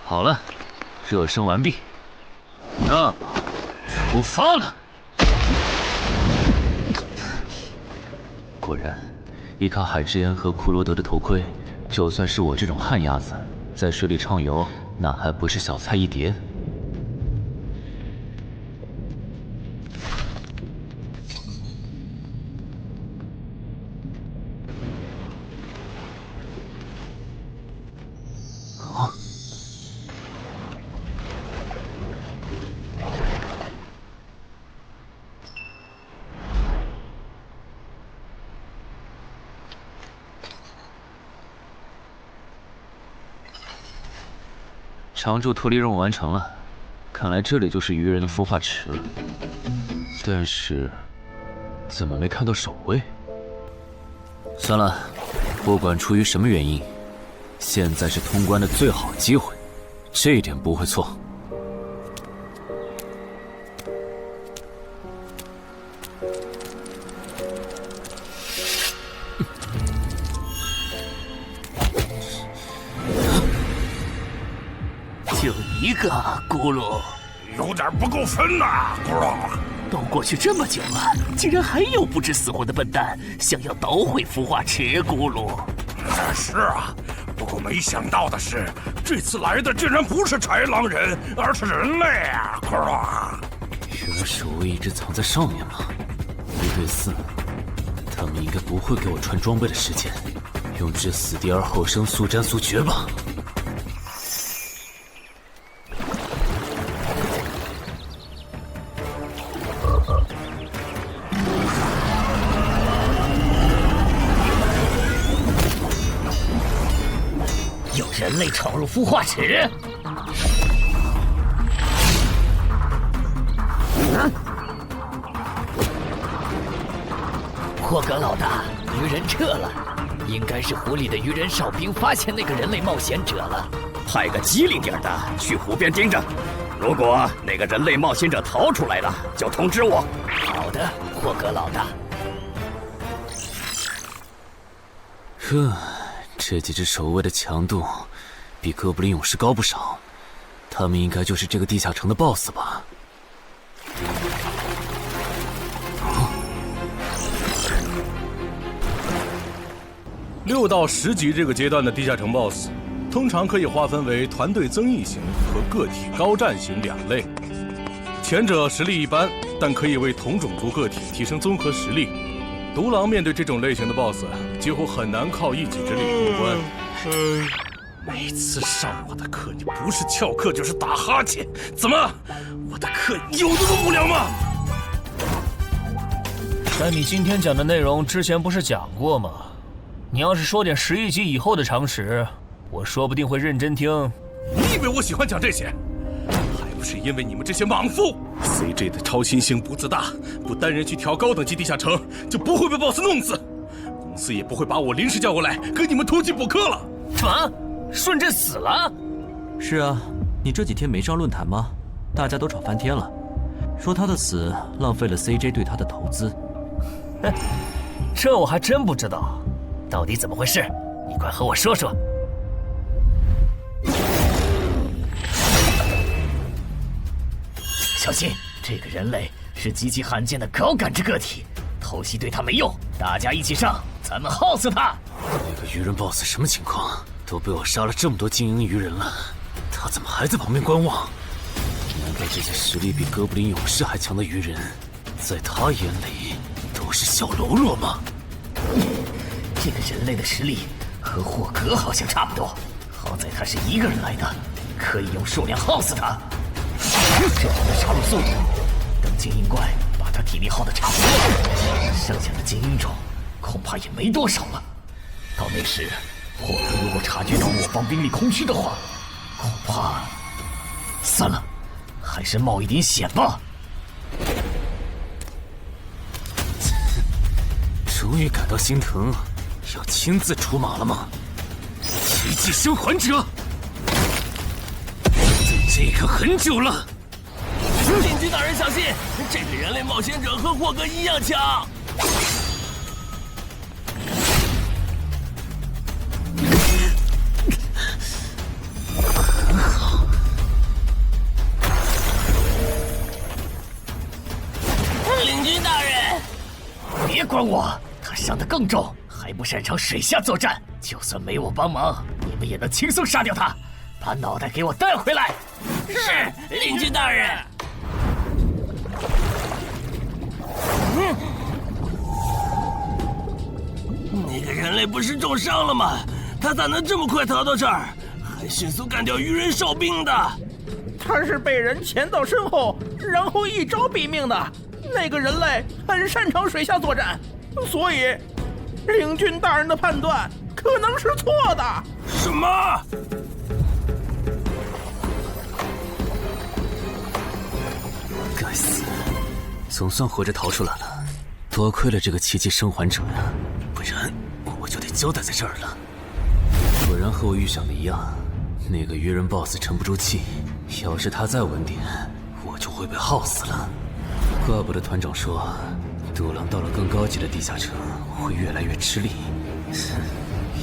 好了，热身完毕，那出发了。果然，依靠海之炎和库罗德的头盔，就算是我这种旱鸭子，在水里畅游，那还不是小菜一碟。常驻脱离任务完成了，看来这里就是鱼人的孵化池了。但是，怎么没看到守卫？算了，不管出于什么原因，现在是通关的最好机会，这一点不会错。就一个咕噜，有点不够分呐，咕噜。都过去这么久了，竟然还有不知死活的笨蛋想要捣毁孵化池，咕噜。是啊，不过没想到的是，这次来的竟然不是豺狼人，而是人类啊，咕噜。原来守卫一直藏在上面吗？1对4，他们应该不会给我穿装备的时间，用至死地而后生，速战速决吧。人类闯入孵化池，霍格老大，鱼人撤了，应该是湖里的鱼人哨兵发现那个人类冒险者了。派个机灵点的去湖边盯着，如果那个人类冒险者逃出来了，就通知我。好的，霍格老大。这几只守卫的强度比哥布林勇士高不少，他们应该就是这个地下城的 BOSS 吧。6到10级这个阶段的地下城 BOSS， 通常可以划分为团队增益型和个体高战型2类。前者实力一般，但可以为同种族个体提升综合实力。独狼面对这种类型的 BOSS， 几乎很难靠一己之力通关。每次上我的课，你不是翘课就是打哈欠，怎么？我的课有那么无聊吗？但你今天讲的内容之前不是讲过吗？你要是说点11级以后的常识，我说不定会认真听。你以为我喜欢讲这些？还不是因为你们这些莽夫 ！CJ 的超新星不自大，不单人去调高等级地下城，就不会被 BOSS 弄死。公司也不会把我临时叫过来跟你们突击补课了。什么？顺治死了？是啊，你这几天没上论坛吗？大家都吵翻天了，说他的死浪费了 CJ 对他的投资。哼，这我还真不知道，到底怎么回事？你快和我说说。小心，这个人类是极其罕见的高感知个体，偷袭对他没用，大家一起上，咱们耗死他！那个鱼人 BOSS 什么情况？都被我杀了这么多精英鱼人了，他怎么还在旁边观望？难道这些实力比哥布林勇士还强的鱼人，在他眼里都是小喽啰吗？这个人类的实力和霍格好像差不多，好在他是一个人来的，可以用数量耗死他。这样的杀戮速度，等精英怪把他体力耗得差不多了，剩下的精英种恐怕也没多少了。到那时，霍格如果察觉到我方兵力空虚的话，恐怕……算了，还是冒一点险吧。终于感到心疼，要亲自出马了吗？奇迹生还者，等这个很久了。领军大人小心，这个人类冒险者和霍格一样强。很好。领军大人，别管我，他伤得更重，还不擅长水下作战。就算没我帮忙，你们也能轻松杀掉他。把脑袋给我带回来。是，领军大人。那个人类不是重伤了吗？他咋能这么快逃到这儿，还迅速干掉鱼人哨兵的？他是被人潜到身后，然后一招毙命的。那个人类很擅长水下作战，所以领军大人的判断可能是错的。什么？该死，总算活着逃出来了，多亏了这个奇迹生还者呀，不然我就得交代在这儿了。果然和我预想的一样，那个鱼人 BOSS 沉不住气，要是他再稳点，我就会被耗死了。怪不得团长说，独狼到了更高级的地下城会越来越吃力。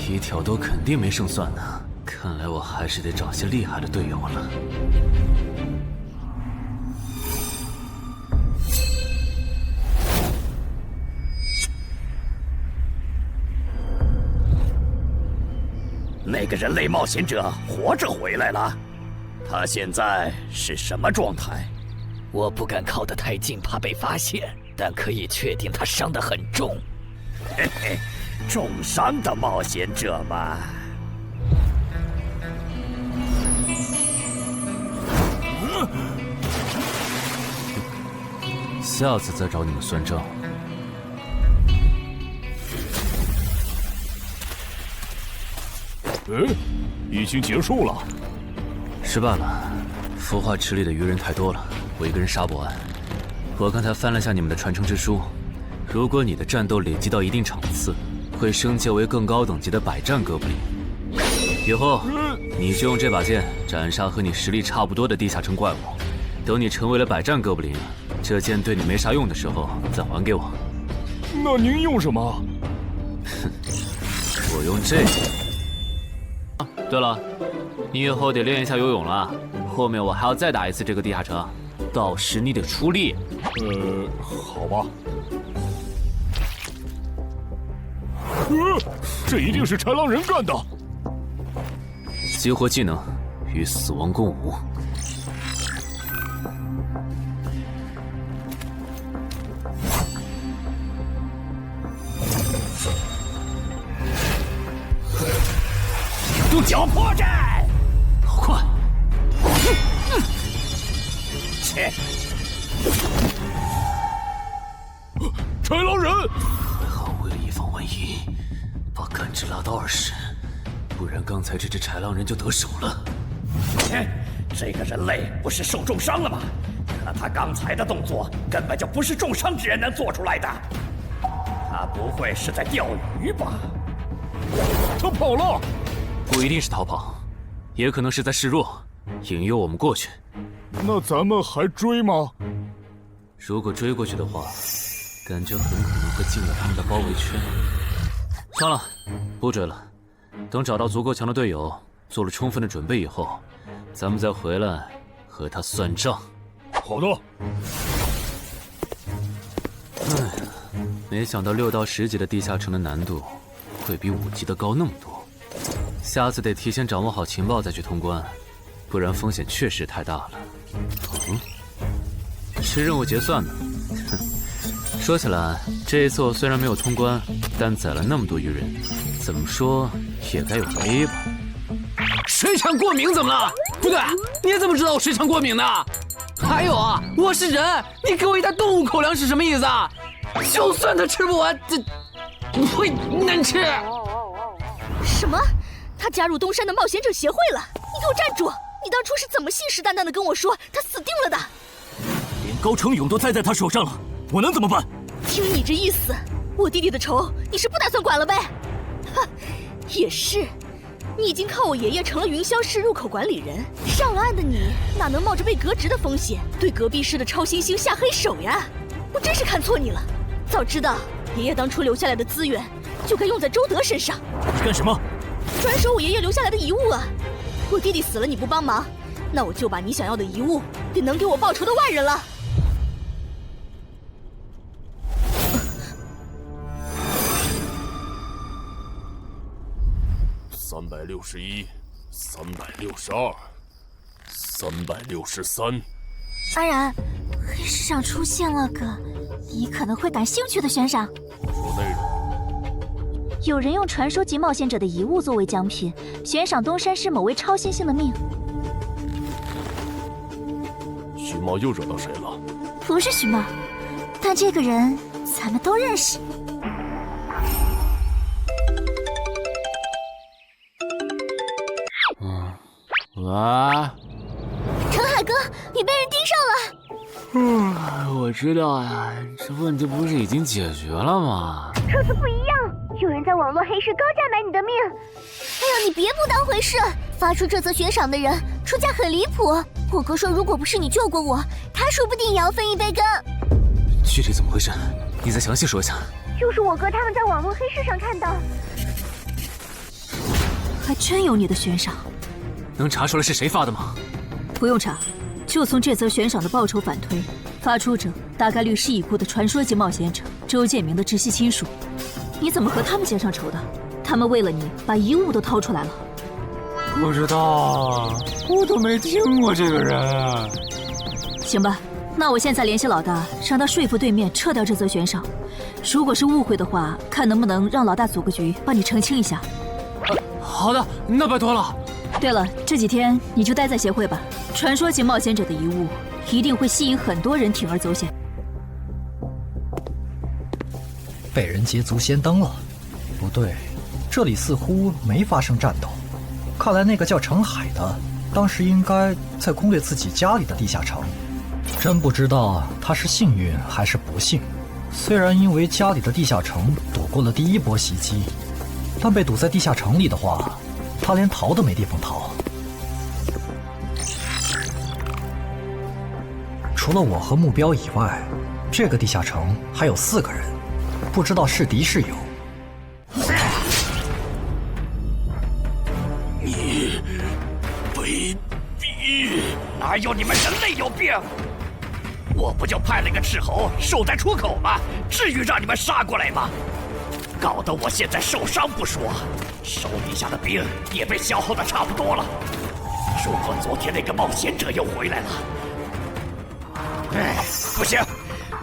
一挑多肯定没胜算呢，看来我还是得找些厉害的队友了。那个人类冒险者活着回来了，他现在是什么状态？我不敢靠得太近，怕被发现，但可以确定他伤得很重。嘿嘿，重伤的冒险者嘛。下次再找你们算账。已经结束了。失败了，孵化池里的鱼人太多了，我一个人杀不完。我刚才翻了下你们的传承之书，如果你的战斗累积到一定场次，会升阶为更高等级的百战哥布林。以后你就用这把剑斩杀和你实力差不多的地下城怪物。等你成为了百战哥布林，这剑对你没啥用的时候再还给我。那您用什么？哼，我用这个。对了，你以后得练一下游泳了，后面我还要再打一次这个地下城，到时你得出力。好吧。这一定是豺狼人干的。激活技能，与死亡共舞。脚破阵，好快！切！豺狼人，还好为了以防万一，把感知拉到20，不然刚才这只豺狼人就得手了。切！这个人类不是受重伤了吗？可他刚才的动作根本就不是重伤之人能做出来的。他不会是在钓鱼吧？他跑了。不一定是逃跑，也可能是在示弱，引诱我们过去。那咱们还追吗？如果追过去的话，感觉很可能会进了他们的包围圈。算了，不追了。等找到足够强的队友，做了充分的准备以后，咱们再回来和他算账。好的。哎呀，没想到6到10级的地下城的难度会比5级的高那么多。下次得提前掌握好情报再去通关，不然风险确实太大了。是任务结算的。哼，说起来，这一次我虽然没有通关，但宰了那么多鱼人，怎么说也该有个 A 吧。水产过敏怎么了？不对，你怎么知道我水产过敏的？还有啊，我是人，你给我一袋动物口粮是什么意思啊？就算他吃不完，这会难吃。什么？他加入东山的冒险者协会了？你给我站住！你当初是怎么信誓旦旦的跟我说他死定了的？连高成勇都栽在他手上了，我能怎么办？听你这意思，我弟弟的仇你是不打算管了呗？哼，也是，你已经靠我爷爷成了云霄市入口管理人，上了岸的你哪能冒着被革职的风险对隔壁市的超新星下黑手呀？我真是看错你了，早知道爷爷当初留下来的资源就该用在周德身上。你干什么？转手我爷爷留下来的遗物啊！我弟弟死了你不帮忙，那我就把你想要的遗物给能给我报仇的外人了。361、362、363。安然，黑市上出现了个你可能会感兴趣的悬赏。说内容。有人用传说级冒险者的遗物作为奖品，悬赏东山市某位超新星的命。徐茂又惹到谁了？不是徐茂，但这个人咱们都认识。哇！陈海哥，你被人盯上了！我知道呀，这问题不是已经解决了吗？这次不一样，有人在网络黑市高价买你的命。哎呀，你别不当回事！发出这则悬赏的人出价很离谱。我哥说，如果不是你救过我，他说不定也要分一杯羹。具体怎么回事？你再详细说一下。就是我哥他们在网络黑市上看到，还真有你的悬赏。能查出来是谁发的吗？不用查，就从这则悬赏的报酬反推，发出者大概率是已故的传说级冒险者周建明的直系亲属。你怎么和他们结上仇的？他们为了你把遗物都掏出来了。不知道，我都没听过这个人啊。行吧，那我现在联系老大，让他说服对面撤掉这则悬赏。如果是误会的话，看能不能让老大组个局帮你澄清一下。好的，那拜托了。对了，这几天你就待在协会吧。传说级冒险者的遗物一定会吸引很多人铤而走险。被人捷足先登了？不对，这里似乎没发生战斗。看来那个叫程海的，当时应该在攻略自己家里的地下城。真不知道他是幸运还是不幸。虽然因为家里的地下城躲过了第一波袭击，但被堵在地下城里的话，他连逃都没地方逃。除了我和目标以外，这个地下城还有4个人，不知道是敌是友。你卑鄙！哪有你们人类有病？我不就派了个斥候守在出口吗？至于让你们杀过来吗？搞得我现在受伤不说，手底下的兵也被消耗的差不多了。如果昨天那个冒险者又回来了，不行，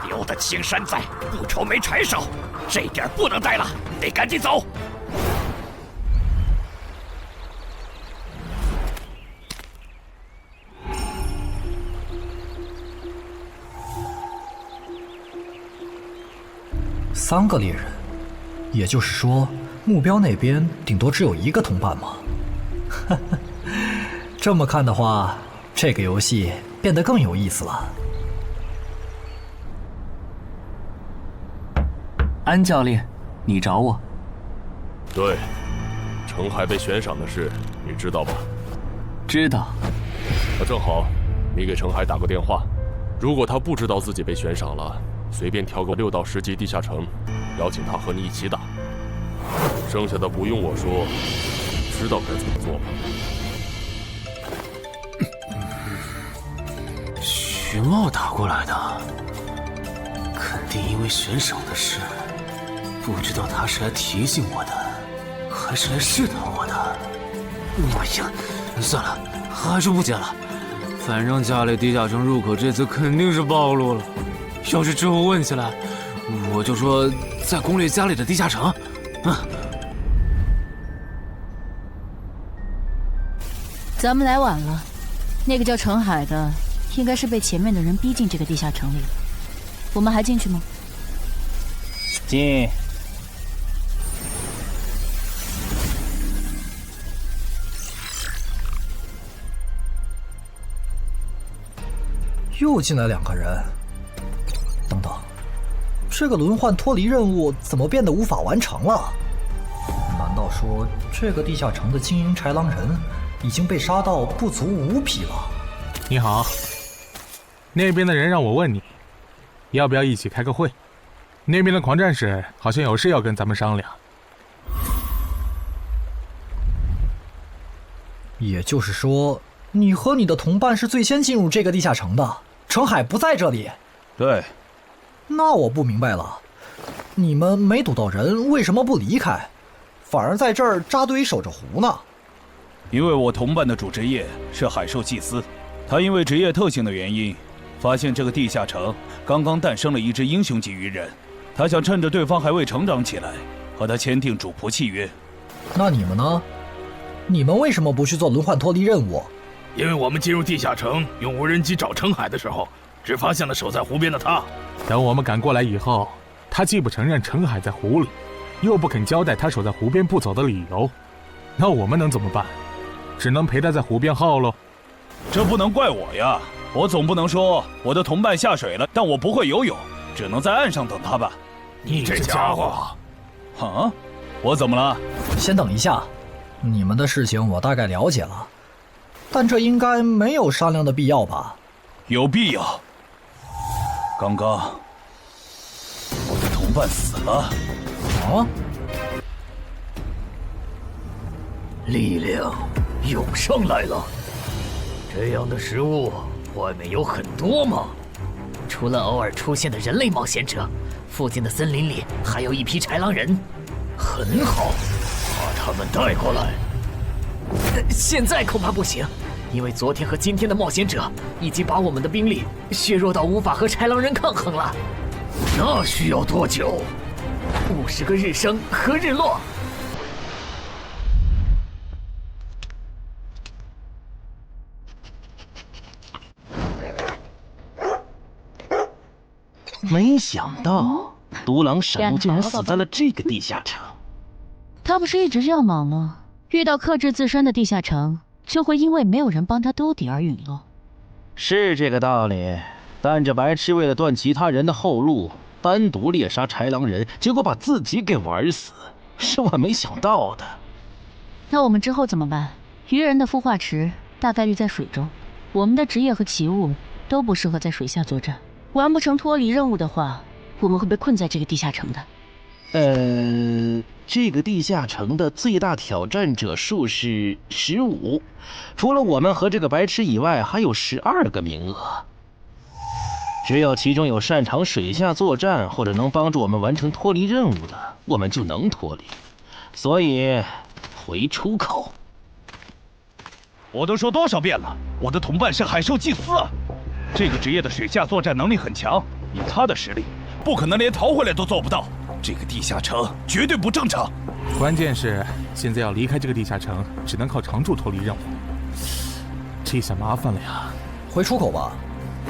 留得青山在，不愁没柴烧。这点不能待了，得赶紧走。3个猎人，也就是说，目标那边顶多只有1个同伴吗？这么看的话，这个游戏变得更有意思了。安教练，你找我？对，程海被悬赏的事，你知道吧？知道。那正好，你给程海打个电话，如果他不知道自己被悬赏了，随便挑个6到10级地下城，邀请他和你一起打。剩下的不用我说，知道该怎么做吗？徐茂打过来的，肯定因为悬赏的事。不知道他是来提醒我的，还是来试探我的。哎呀，算了，还是不接了。反正家里地下城入口这次肯定是暴露了。要是之后问起来，我就说在攻略家里的地下城。咱们来晚了，那个叫程海的，应该是被前面的人逼进这个地下城里了。我们还进去吗？进。又进来2个人。等等，这个轮换脱离任务怎么变得无法完成了？难道说这个地下城的经营豺狼人已经被杀到不足5匹了？你好，那边的人让我问你，要不要一起开个会？那边的狂战士好像有事要跟咱们商量。也就是说，你和你的同伴是最先进入这个地下城的，程海不在这里。对。那我不明白了，你们没堵到人，为什么不离开，反而在这儿扎堆守着湖呢？因为我同伴的主职业是海兽祭司，他因为职业特性的原因，发现这个地下城刚刚诞生了一只英雄级鱼人，他想趁着对方还未成长起来，和他签订主仆契约。那你们呢？你们为什么不去做轮换脱离任务？因为我们进入地下城用无人机找程海的时候，只发现了守在湖边的他。等我们赶过来以后，他既不承认程海在湖里，又不肯交代他守在湖边不走的理由，那我们能怎么办？只能陪他在湖边耗喽。这不能怪我呀，我总不能说我的同伴下水了，但我不会游泳，只能在岸上等他吧？你这家伙！啊，我怎么了？先等一下，你们的事情我大概了解了，但这应该没有商量的必要吧？有必要。刚刚我的同伴死了。啊？力量涌上来了。这样的食物外面有很多吗？除了偶尔出现的人类冒险者，附近的森林里还有一批豺狼人。很好，把他们带过来。现在恐怕不行，因为昨天和今天的冒险者已经把我们的兵力削弱到无法和豺狼人抗衡了。那需要多久？50个日升和日落。没想到独狼闪怒竟然死在了这个地下城。他不是一直这样忙吗？遇到克制自身的地下城，就会因为没有人帮他兜底而陨落。是这个道理，但这白痴为了断其他人的后路，单独猎杀豺狼人，结果把自己给玩死，是我没想到的。那我们之后怎么办？鱼人的孵化池大概率在水中，我们的职业和奇物都不适合在水下作战。完不成脱离任务的话，我们会被困在这个地下城的。这个地下城的最大挑战者数是15，除了我们和这个白痴以外，还有12个名额。只有其中有擅长水下作战或者能帮助我们完成脱离任务的，我们就能脱离。所以，回出口。我都说多少遍了，我的同伴是海兽祭司啊！这个职业的水下作战能力很强，以他的实力，不可能连逃回来都做不到。这个地下城绝对不正常。关键是现在要离开这个地下城，只能靠常驻脱离任务，这下麻烦了呀！回出口吧，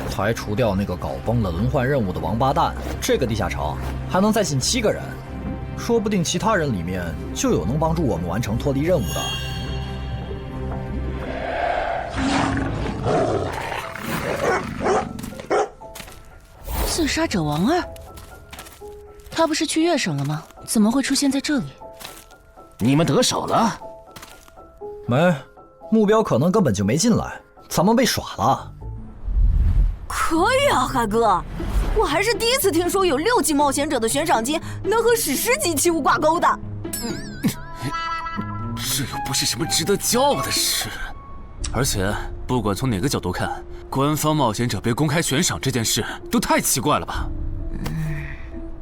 排除掉那个搞崩了轮换任务的王八蛋，这个地下城还能再进7个人，说不定其他人里面就有能帮助我们完成脱离任务的。刺杀者王二，他不是去月省了吗？怎么会出现在这里？你们得手了？没，目标可能根本就没进来，咱们被耍了。可以啊，海哥，我还是第一次听说有6级冒险者的悬赏金能和史诗级奇物挂钩的。这又不是什么值得骄傲的事，而且不管从哪个角度看，官方冒险者被公开悬赏这件事都太奇怪了吧？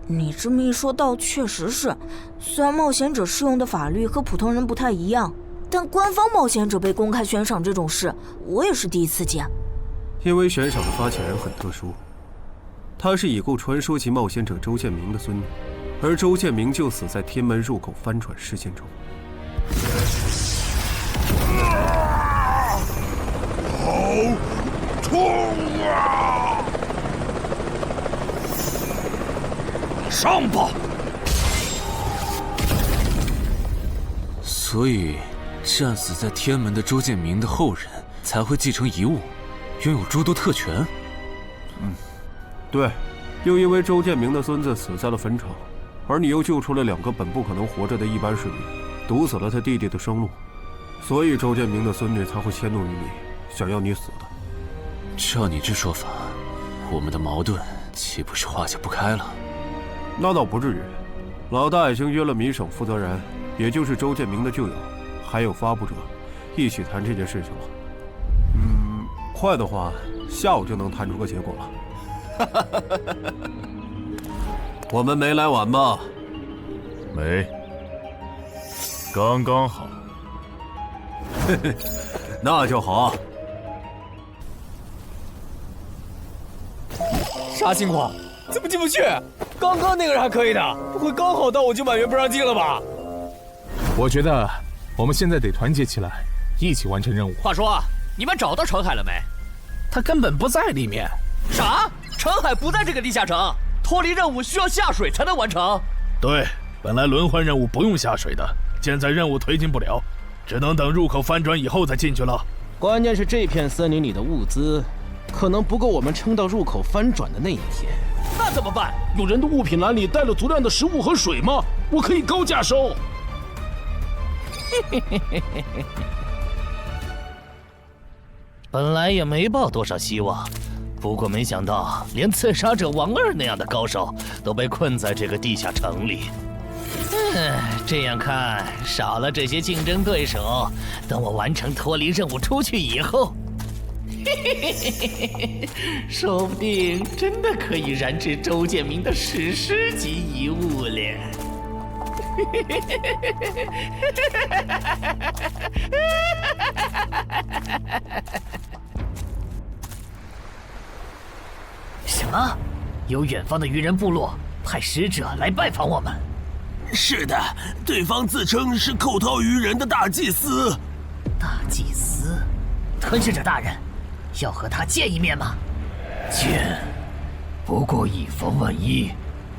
你这么一说，倒确实是。虽然冒险者适用的法律和普通人不太一样，但官方冒险者被公开悬赏这种事，我也是第一次见。因为悬赏的发起人很特殊，他是已故传说级冒险者周建明的孙女，而周建明就死在天门入口帆船事件中。好痛啊！上吧！所以，战死在天门的周建明的后人才会继承遗物，拥有诸多特权。对，又因为周建明的孙子死在了坟场，而你又救出了2个本不可能活着的一般市民，堵死了他弟弟的生路，所以周建明的孙女才会迁怒于你，想要你死的。照你这说法，我们的矛盾岂不是化解不开了？那倒不至于，老大已经约了米省负责人，也就是周建明的旧友，还有发布者，一起谈这件事情了。快的话，下午就能谈出个结果了。我们没来晚吧？没，刚刚好。那就好。啥情况？怎么进不去？刚刚那个人还可以的，不会刚好到我就满员不让进了吧？我觉得我们现在得团结起来，一起完成任务。话说，你们找到陈海了没？他根本不在里面。啥？陈海不在这个地下城？脱离任务需要下水才能完成？对，本来轮换任务不用下水的，现在任务推进不了，只能等入口翻转以后再进去了。关键是这片森林里的物资可能不够我们撑到入口翻转的那一天。那怎么办？有人的物品栏里带了足量的食物和水吗？我可以高价收。本来也没抱多少希望，不过没想到连刺杀者王二那样的高手都被困在这个地下城里。这样看，少了这些竞争对手，等我完成脱离任务出去以后，说不定真的可以燃制周建明的史诗级遗物了。什么？有远方的鱼人部落派使者来拜访我们？是的，对方自称是寇涛鱼人的大祭司。大祭司？吞噬者大人，要和他见一面吗？见，不过以防万一，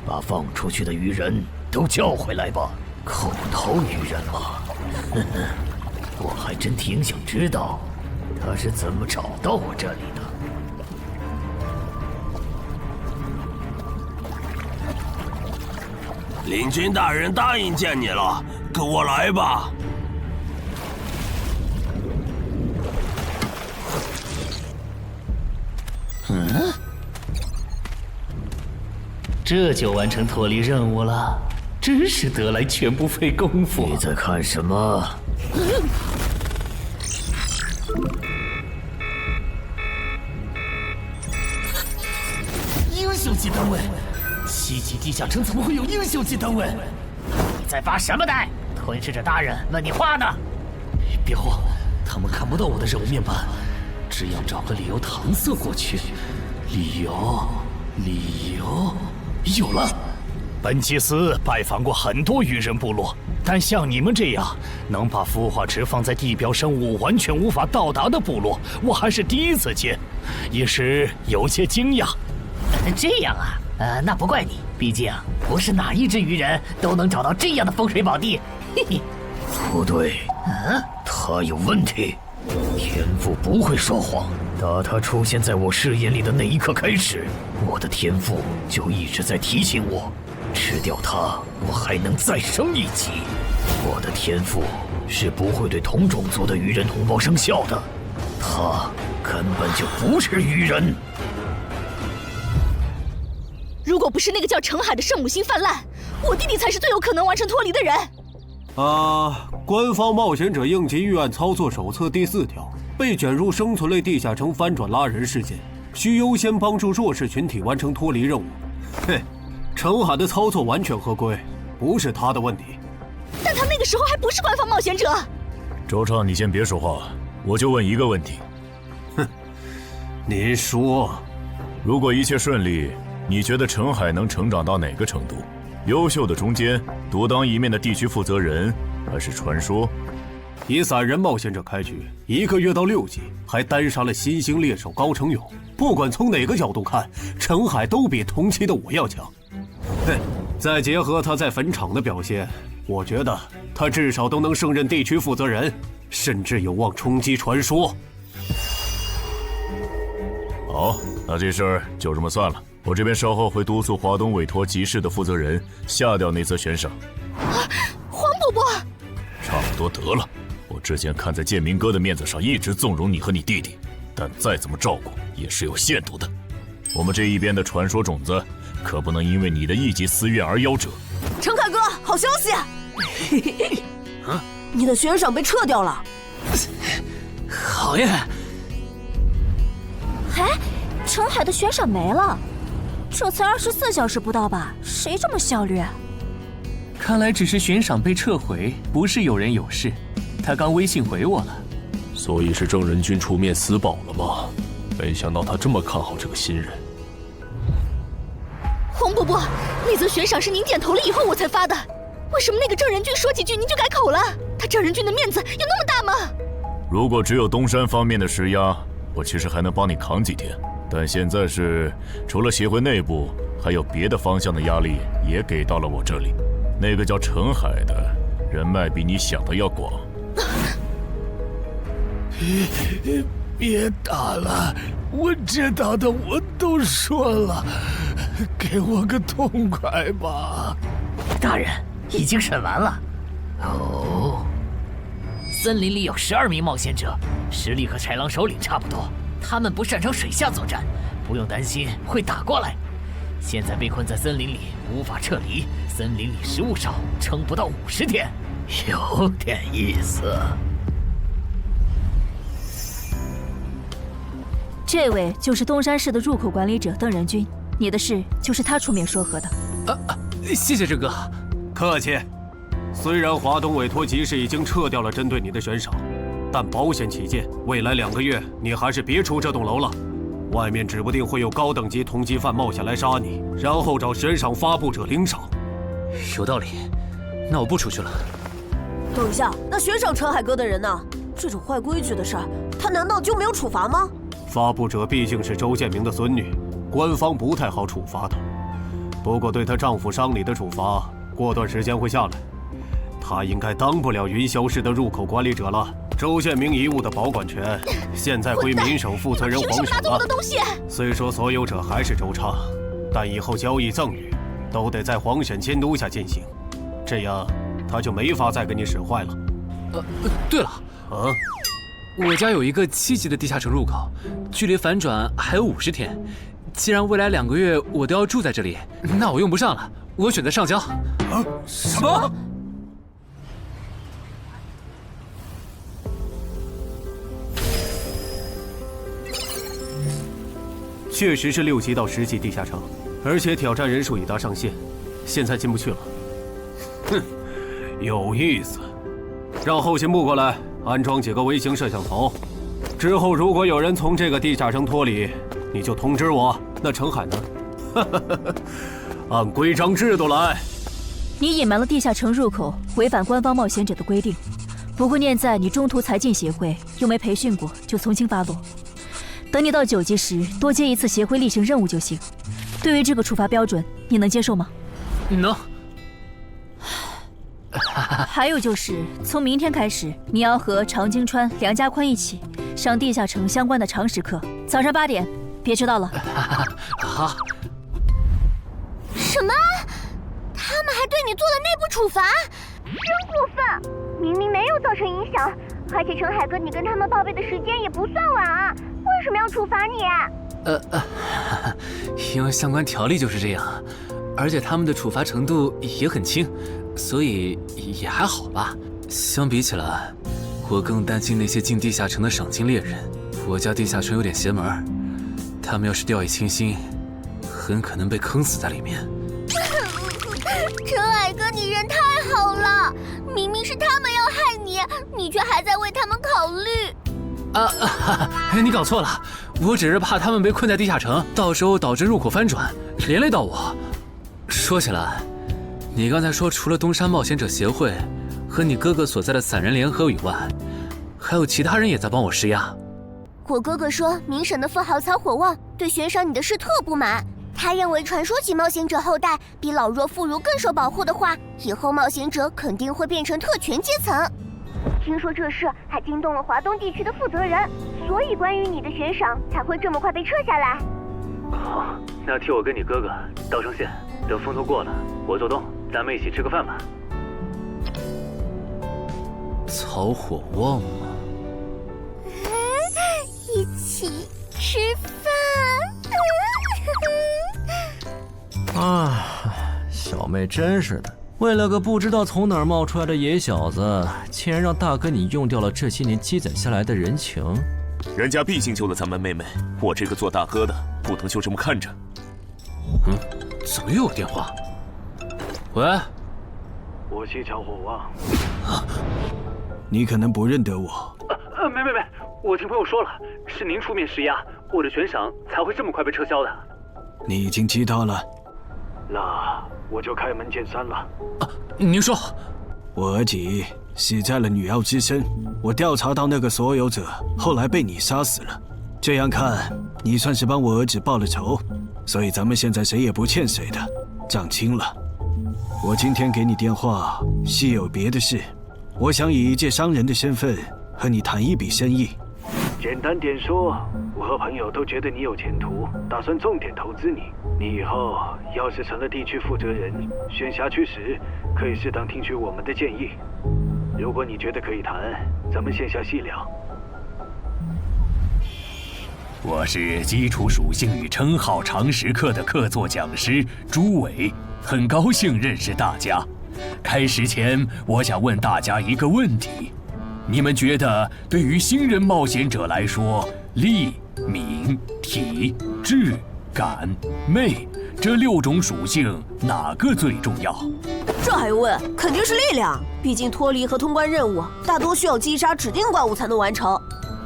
把放出去的鱼人都叫回来吧。寇涛鱼人吗？我还真挺想知道他是怎么找到我这里的。领军大人答应见你了，跟我来吧。这就完成脱离任务了，真是得来全不费工夫。你在看什么？英雄级单位，7级地下城怎么会有英雄级单位？你在发什么呆？吞噬者大人问你话呢。别慌，他们看不到我的任务面板，只要找个理由搪塞过去。理由，有了。本祭司拜访过很多鱼人部落，但像你们这样能把孵化池放在地表生物完全无法到达的部落，我还是第一次见，一时有些惊讶。这样啊，那不怪你，毕竟不是哪一只鱼人都能找到这样的风水宝地。嘿嘿，不对，他有问题。天赋不会说谎，打他出现在我视野里的那一刻开始，我的天赋就一直在提醒我，吃掉他，我还能再升一级。我的天赋是不会对同种族的鱼人同胞生效的，他根本就不是鱼人。如果不是那个叫程海的圣母心泛滥，我弟弟才是最有可能完成脱离的人。官方冒险者应急预案操作手册第4条，被卷入生存类地下城翻转拉人事件，需优先帮助弱势群体完成脱离任务。程海的操作完全合规，不是他的问题。但他那个时候还不是官方冒险者。周畅，你先别说话，我就问一个问题。您说，如果一切顺利，你觉得程海能成长到哪个程度？优秀的中间，独当一面的地区负责人，还是传说？以散人冒险者开局，1个月到6级，还单杀了新兴猎手高成勇。不管从哪个角度看，程海都比同期的我要强。再结合他在坟场的表现，我觉得他至少都能胜任地区负责人，甚至有望冲击传说。好，那这事儿就这么算了。我这边稍后会督促华东委托集市的负责人下掉那则悬赏。黄伯伯，差不多得了。我之前看在建明哥的面子上，一直纵容你和你弟弟，但再怎么照顾也是有限度的。我们这一边的传说种子，可不能因为你的一己私怨而夭折。程凯哥，好消息！你的悬赏被撤掉了。好呀！程海的悬赏没了。这才24小时不到吧？谁这么效率？看来只是悬赏被撤回，不是有人有事。他刚微信回我了。所以是郑仁君出面私保了吗？没想到他这么看好这个新人。黄伯伯，那则悬赏是您点头了以后我才发的，为什么那个郑仁君说几句您就改口了？他郑仁君的面子有那么大吗？如果只有东山方面的施压，我其实还能帮你扛几天。但现在是除了协会内部，还有别的方向的压力也给到了我这里。那个叫程海的人脉比你想的要广。别打了，我知道的我都说了，给我个痛快吧。大人，已经审完了。哦，森林里有12名冒险者，实力和豺狼首领差不多。他们不擅长水下作战，不用担心会打过来。现在被困在森林里，无法撤离。森林里食物少，撑不到50天，有点意思。这位就是东山市的入口管理者邓仁君，你的事就是他出面说和的。谢谢郑哥。客气。虽然华东委托集市已经撤掉了针对你的悬赏，但保险起见，未来2个月你还是别出这栋楼了。外面指不定会有高等级通缉犯冒险来杀你，然后找悬赏发布者领赏。有道理，那我不出去了。等一下，那悬赏陈海哥的人呢？这种坏规矩的事儿，他难道就没有处罚吗？发布者毕竟是周建明的孙女，官方不太好处罚她。不过对她丈夫伤礼的处罚，过段时间会下来。她应该当不了云霄市的入口管理者了。周建明遗物的保管权现在归民省负责人黄省了。虽说所有者还是周昌，但以后交易赠与都得在黄省监督下进行，这样他就没法再给你使坏了。对了，我家有一个7级的地下城入口，距离反转还有50天。既然未来2个月我都要住在这里，那我用不上了，我选择上交。什么？确实是6级到10级地下城，而且挑战人数已达上限，现在进不去了。哼，有意思。让后勤部过来安装几个微型摄像头，之后如果有人从这个地下城脱离，你就通知我。那程海呢？按规章制度来。你隐瞒了地下城入口，违反官方冒险者的规定。不过念在你中途才进协会，又没培训过，就从轻发落。等你到9级时，多接一次协会例行任务就行。对于这个处罚标准，你能接受吗？能。还有就是，从明天开始，你要和常金川、梁家宽一起上地下城相关的常识课，早上8点，别迟到了。好。什么？他们还对你做了内部处罚？真过分！明明没有造成影响，而且陈海哥，你跟他们报备的时间也不算晚啊，为什么要处罚你？因为相关条例就是这样，而且他们的处罚程度也很轻，所以也还好吧。相比起来，我更担心那些进地下城的赏金猎人。我家地下城有点邪门，他们要是掉以轻心，很可能被坑死在里面。陈海哥，你人太好了，明明是他们要害你，你却还在为他们考虑。你搞错了，我只是怕他们被困在地下城，到时候导致入口翻转，连累到我。说起来，你刚才说除了东山冒险者协会和你哥哥所在的散人联合以外，还有其他人也在帮我施压。我哥哥说，明省的富豪曹火旺对悬赏你的事特不满。他认为传说级冒险者后代比老弱妇孺更受保护的话，以后冒险者肯定会变成特权阶层。听说这事还惊动了华东地区的负责人，所以关于你的悬赏才会这么快被撤下来。好，那替我跟你哥哥道声歉，等风头过了，我做东，咱们一起吃个饭吧。曹火旺吗？一起吃饭。啊，小妹真是的，为了个不知道从哪儿冒出来的野小子，竟然让大哥你用掉了这些年积攒下来的人情。人家毕竟救了咱们妹妹，我这个做大哥的不能就这么看着。怎么又有电话？喂，我是曹火旺。你可能不认得我。没，我听朋友说了，是您出面施压，我的悬赏才会这么快被撤销的。你已经知道了。那我就开门见山了。您说，我儿子死在了女妖之身，我调查到那个所有者，后来被你杀死了。这样看，你算是帮我儿子报了仇，所以咱们现在谁也不欠谁的，账清了。我今天给你电话是有别的事，我想以一介商人的身份和你谈一笔生意。简单点说，府和朋友都觉得你有前途，打算重点投资你。你以后要是成了地区负责人，选辖区时可以适当听取我们的建议。如果你觉得可以谈，咱们线下细聊。我是基础属性与称号常识课的客座讲师朱伟，很高兴认识大家。开始前，我想问大家一个问题：你们觉得对于新人冒险者来说，力、敏、体、智、感、魅这6种属性哪个最重要？这还用问？肯定是力量，毕竟脱离和通关任务大多需要击杀指定怪物才能完成。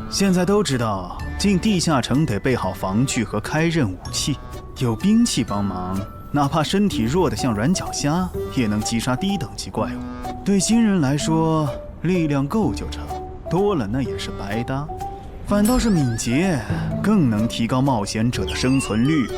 现在都知道，进地下城得备好防具和开刃武器，有兵器帮忙，哪怕身体弱得像软脚虾，也能击杀低等级怪物。对新人来说，力量够就成，多了那也是白搭。反倒是敏捷更能提高冒险者的生存率。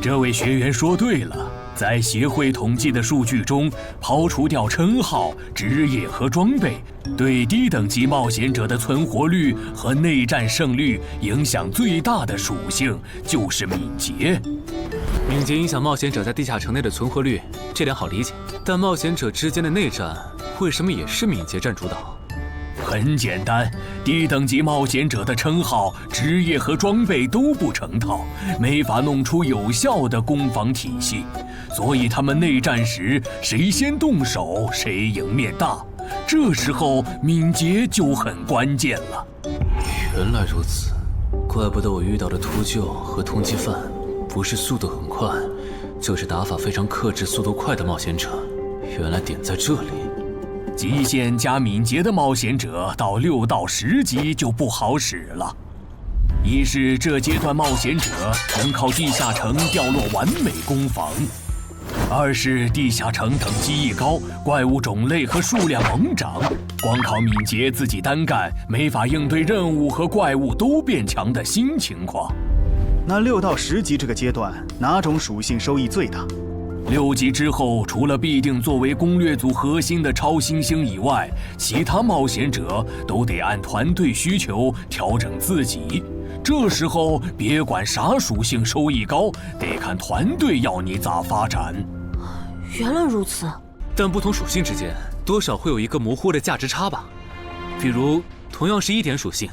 这位学员说对了，在协会统计的数据中，刨除掉称号、职业和装备，对低等级冒险者的存活率和内战胜率影响最大的属性就是敏捷。敏捷影响冒险者在地下城内的存活率，这点好理解。但冒险者之间的内战，为什么也是敏捷占主导？很简单，低等级冒险者的称号、职业和装备都不成套，没法弄出有效的攻防体系，所以他们内战时谁先动手谁赢面大。这时候敏捷就很关键了。原来如此，怪不得我遇到的秃鹫和通缉犯不是速度很快，就是打法非常克制、速度快的冒险者。原来点在这里。极限加敏捷的冒险者到6到10级就不好使了。一是这阶段冒险者能靠地下城掉落完美攻防，二是地下城等级一高，怪物种类和数量猛涨，光靠敏捷自己单干没法应对任务和怪物都变强的新情况。那6到10级这个阶段，哪种属性收益最大？6级之后，除了必定作为攻略组核心的超新星以外，其他冒险者都得按团队需求调整自己。这时候别管啥属性收益高，得看团队要你咋发展。原来如此。但不同属性之间多少会有一个模糊的价值差吧？比如同样是1点属性，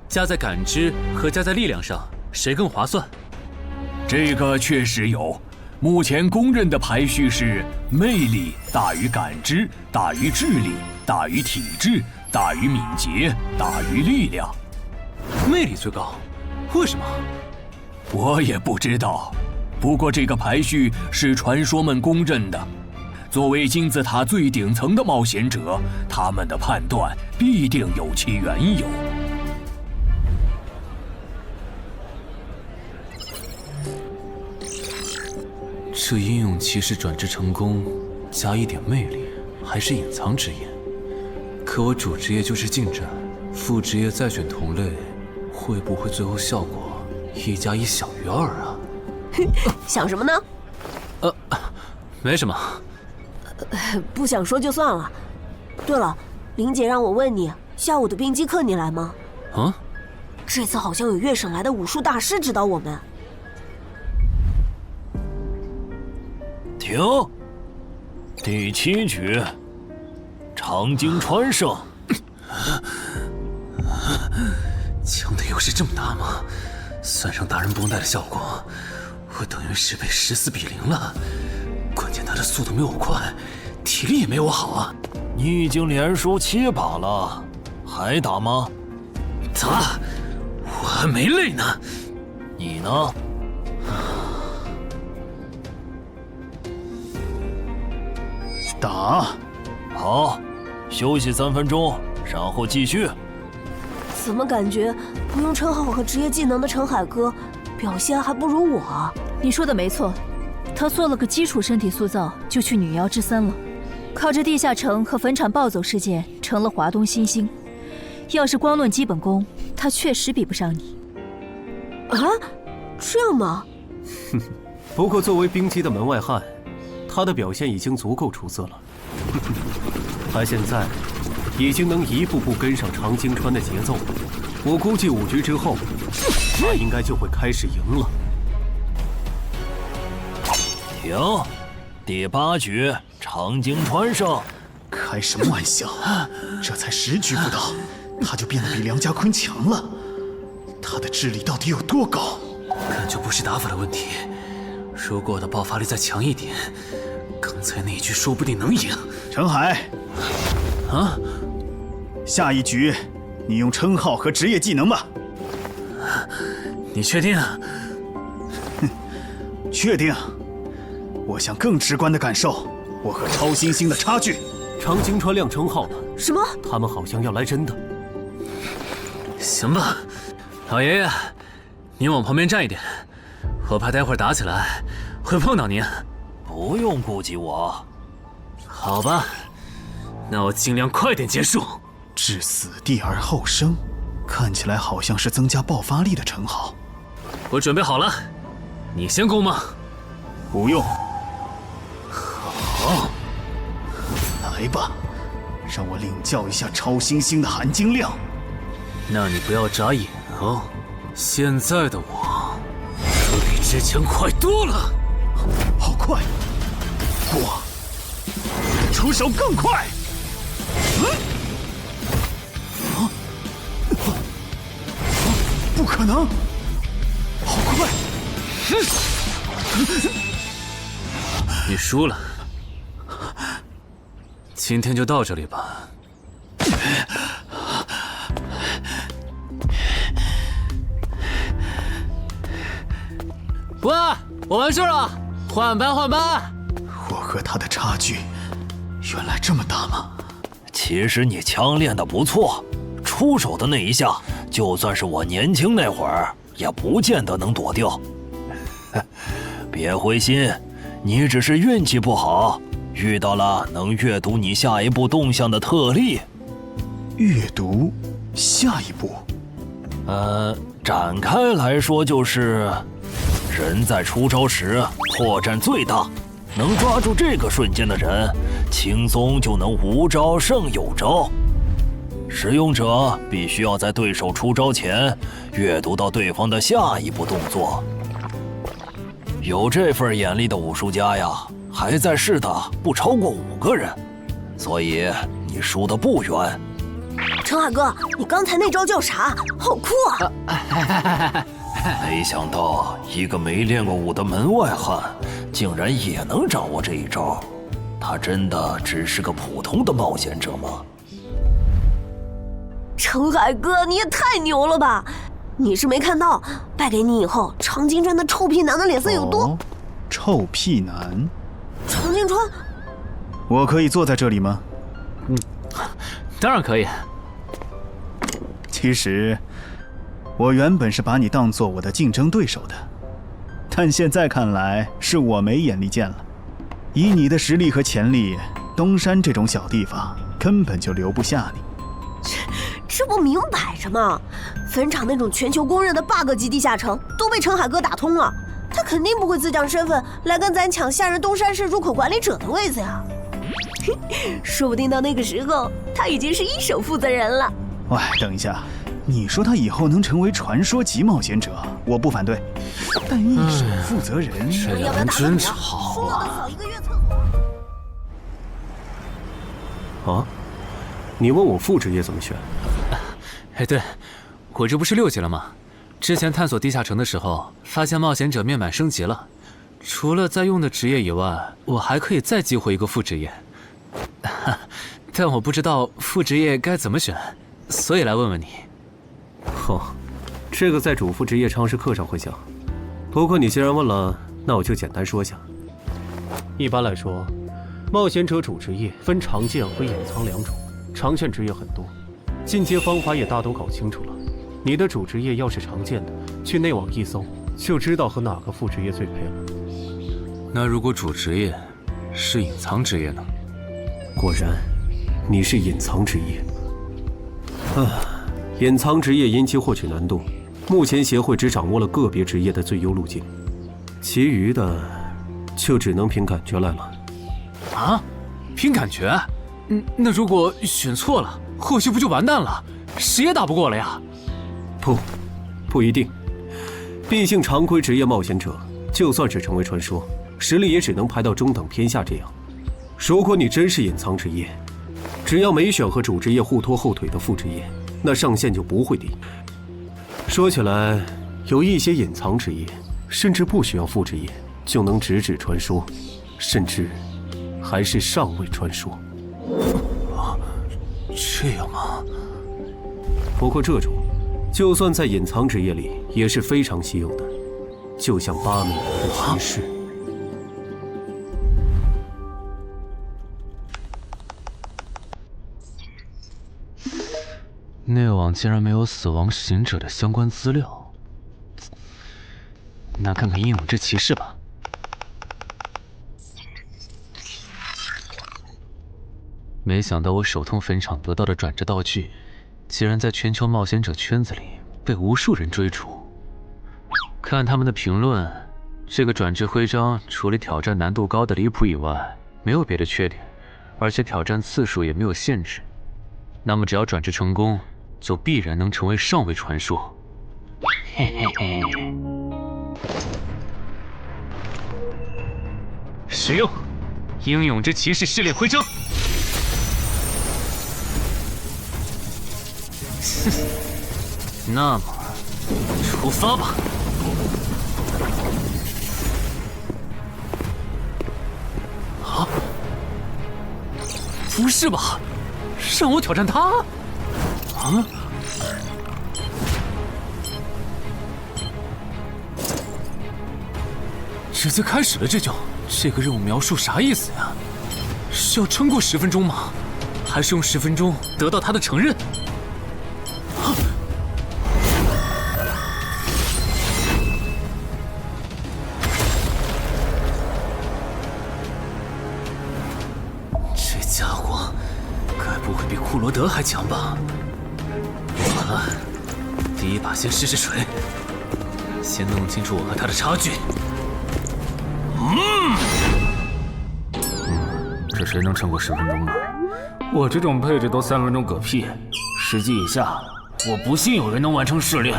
加在感知和加在力量上，谁更划算？这个确实有。目前公认的排序是：魅力大于感知，大于智力，大于体质，大于敏捷，大于力量。魅力最高，为什么？我也不知道。不过这个排序是传说们公认的。作为金字塔最顶层的冒险者，他们的判断必定有其缘由。这英勇骑士转职成功，加1点魅力，还是隐藏职业。可我主职业就是近战，副职业再选同类，会不会最后效果1+1小于2啊？想什么呢？没什么。不想说就算了。对了，林姐让我问你，下午的冰击课你来吗？啊？这次好像有越省来的武术大师指导我们。停！第7局，长经川胜。枪的优势这么大吗？算上大人绷带的效果，我等于是被14比0了。关键他的速度没我快，体力也没我好啊。你已经连输7把了，还打吗？打？我还没累呢。你呢？打。好，休息3分钟，然后继续。怎么感觉不用称号和职业技能的陈海哥表现还不如我？你说的没错，他做了个基础身体塑造，就去女妖之森了。靠着地下城和坟场暴走事件，成了华东新星。要是光论基本功，他确实比不上你。啊，这样吗？不过作为冰姬的门外汉，他的表现已经足够出色了。他现在已经能一步步跟上常经川的节奏，我估计5局之后，他应该就会开始赢了。停！第8局，长京川胜。开什么玩笑？这才10局不到，他就变得比梁家坤强了。他的智力到底有多高？感觉不是打法的问题。如果我的爆发力再强一点，刚才那一局说不定能赢。陈海，啊，下一局你用称号和职业技能吧。你确定？确定。我想更直观地感受我和超新星的差距。长京川亮称号了。什么？他们好像要来真的。行吧，老爷爷，你往旁边站一点，我怕待会儿打起来会碰到您。不用顾及我。好吧，那我尽量快点结束。置死地而后生，看起来好像是增加爆发力的称号。我准备好了，你先攻吗？不用。好，来吧，让我领教一下超新星的含金量。那你不要眨眼哦，现在的我可比之前快多了。好快！我出手更快！不可能！好快！你输了，今天就到这里吧。喂，我完事了，换班换班。我和他的差距原来这么大吗？其实你枪练得不错，出手的那一下，就算是我年轻那会儿，也不见得能躲掉。别灰心，你只是运气不好，遇到了能阅读你下一步动向的特例。阅读下一步？展开来说就是，人在出招时破绽最大，能抓住这个瞬间的人，轻松就能无招胜有招。使用者必须要在对手出招前阅读到对方的下一步动作。有这份眼力的武术家呀，还在世的不超过5个人，所以你输得不远。陈海哥，你刚才那招叫啥？好酷啊！没想到一个没练过武的门外汉，竟然也能掌握这一招。他真的只是个普通的冒险者吗？陈海哥，你也太牛了吧！你是没看到败给你以后，长京川的臭屁男的脸色有多……臭屁男？长京川，我可以坐在这里吗？当然可以。其实，我原本是把你当做我的竞争对手的，但现在看来是我没眼力见了。以你的实力和潜力，东山这种小地方根本就留不下你。这不明摆着吗？坟场那种全球公认的 bug 级地下城都被陈海哥打通了，他肯定不会自降身份来跟咱抢下任东山市入口管理者的位子呀。说不定到那个时候，他已经是一手负责人了。喂，等一下，你说他以后能成为传说级冒险者，我不反对，但一手负责人，这俩人真吵啊！啊？你问我副职业怎么选？哎，对，我这不是6级了吗？之前探索地下城的时候，发现冒险者面板升级了，除了在用的职业以外，我还可以再激活一个副职业。但我不知道副职业该怎么选，所以来问问你。这个在主副职业常识课上会讲。不过你既然问了，那我就简单说下。一般来说，冒险者主职业分常见和隐藏2种，常见职业很多，进阶方法也大都搞清楚了。你的主职业要是常见的，去内网一搜就知道和哪个副职业最配了。那如果主职业是隐藏职业呢？果然，你是隐藏职业。隐藏职业因其获取难度，目前协会只掌握了个别职业的最优路径，其余的就只能凭感觉来了。啊？凭感觉？那如果选错了，后续不就完蛋了？谁也打不过了呀？不一定。毕竟常规职业冒险者，就算是成为传说，实力也只能排到中等偏下这样。如果你真是隐藏职业，只要没选和主职业互拖后腿的副职业，那上限就不会低。说起来，有一些隐藏职业，甚至不需要副职业就能直指传说，甚至还是上位传说。这样吗？不过这种，就算在隐藏职业里也是非常稀有的，就像8米的骑士。内网竟然没有死亡行者的相关资料，那看看英勇之骑士吧。没想到我手痛坟场得到的转职道具，竟然在全球冒险者圈子里被无数人追逐。看他们的评论，这个转职徽章除了挑战难度高的离谱以外，没有别的缺点，而且挑战次数也没有限制。那么只要转职成功，就必然能成为上位传说。嘿嘿嘿。使用英勇之骑士试炼徽章。那么，出发吧！啊！不是吧？让我挑战他？啊！直接开始了这个任务描述啥意思呀？是要撑过10分钟吗？还是用10分钟得到他的承认？这家伙该不会比库罗德还强吧？完了，第一把先试试水，先弄清楚我和他的差距。这谁能撑过10分钟呢？我这种配置都3分钟嗝屁，10级以下，我不信有人能完成试炼。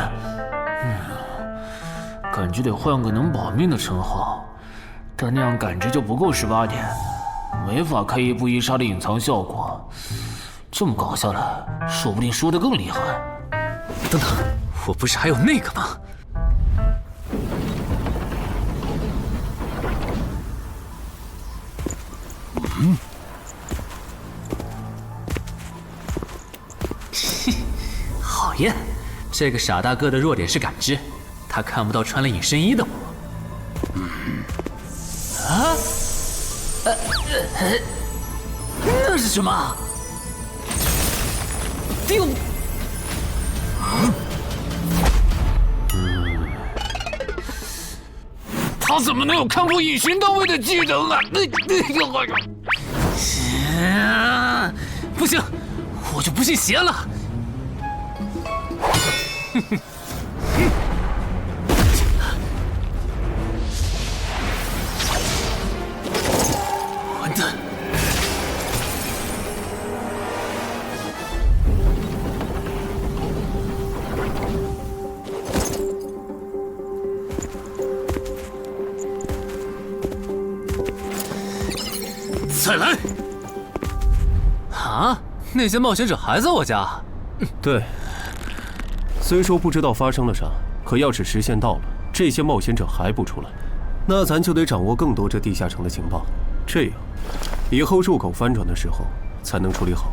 感觉得换个能保命的称号，但那样感知就不够18点，没法开一步一杀的隐藏效果。这么搞下来，说不定输得更厉害。等等，我不是还有那个吗？讨厌，这个傻大个的弱点是感知，他看不到穿了隐身衣的我。那是什么？丢！他怎么能有看破隐形到位的技能啊？不行，我就不信邪了。完蛋！再来！啊，那些冒险者还在我家？对。虽说不知道发生了啥，可要是时限到了，这些冒险者还不出来，那咱就得掌握更多这地下城的情报，这样以后入口翻转的时候才能处理好。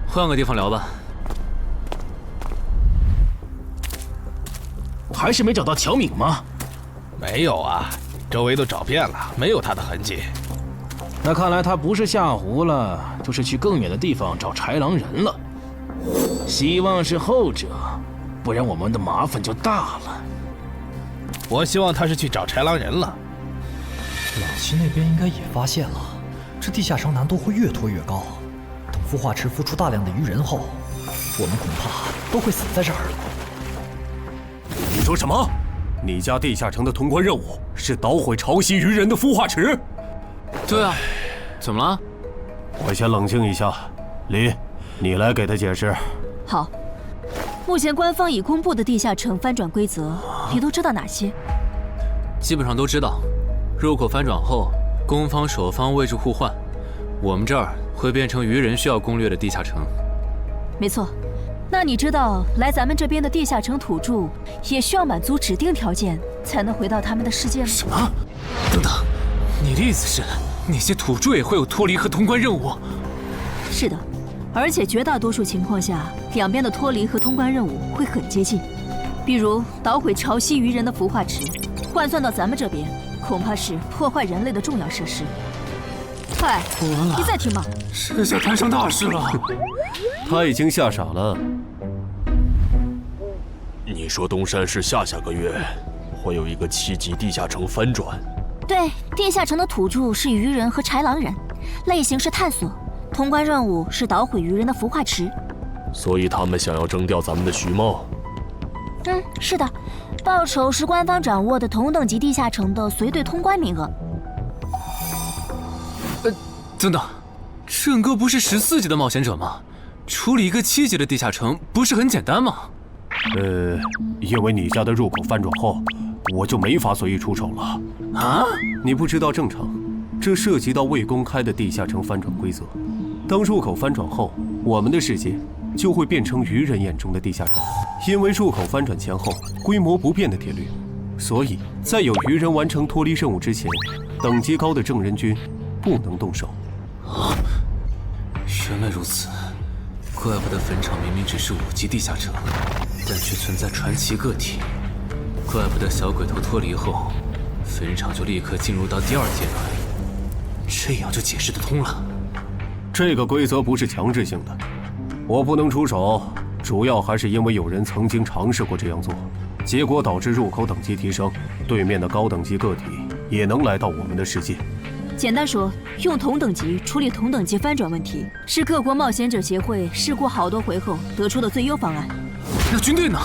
换个地方聊吧。还是没找到乔敏吗？没有啊，周围都找遍了，没有他的痕迹。那看来他不是下湖了，就是去更远的地方找豺狼人了。希望是后者，不然我们的麻烦就大了。我希望他是去找豺狼人了。老七那边应该也发现了，这地下城难度会越拖越高。等孵化池孵出大量的鱼人后，我们恐怕都会死在这儿。你说什么？你家地下城的通关任务是捣毁潮汐鱼人的孵化池？对啊，怎么了？我先冷静一下，林，你来给他解释。好，目前官方已公布的地下城翻转规则，你都知道哪些？基本上都知道。入口翻转后，攻方守方位置互换，我们这儿会变成愚人需要攻略的地下城。没错。那你知道来咱们这边的地下城土著也需要满足指定条件才能回到他们的世界吗？什么？等等，你的意思是那些土著也会有脱离和通关任务？是的，而且绝大多数情况下，两边的脱离和通关任务会很接近。比如捣毁潮汐鱼人的孵化池，换算到咱们这边，恐怕是破坏人类的重要设施。嗨，你再听吧，这下摊上大事了。他已经吓傻了。你说东山市下个月会有一个7级地下城翻转？对，地下城的土著是鱼人和豺狼人，类型是探索，通关任务是捣毁鱼人的孵化池。所以他们想要征调咱们的徐茂。是的，报酬是官方掌握的同等级地下城的随队通关名额。等等，郑哥不是14级的冒险者吗？处理一个7级的地下城不是很简单吗？因为你家的入口翻转后，我就没法随意出手了。啊？你不知道正常，这涉及到未公开的地下城翻转规则。当入口翻转后，我们的世界就会变成愚人眼中的地下城。因为入口翻转前后规模不变的铁律，所以在有愚人完成脱离任务之前，等级高的正人军不能动手。原来如此，怪不得坟场明明只是5级地下城，但却存在传奇个体。怪不得小鬼头脱离后，坟场就立刻进入到第2阶段，这样就解释得通了。这个规则不是强制性的，我不能出手，主要还是因为有人曾经尝试过这样做，结果导致入口等级提升，对面的高等级个体也能来到我们的世界。简单说，用同等级处理同等级翻转问题，是各国冒险者协会试过好多回后得出的最优方案。那军队呢？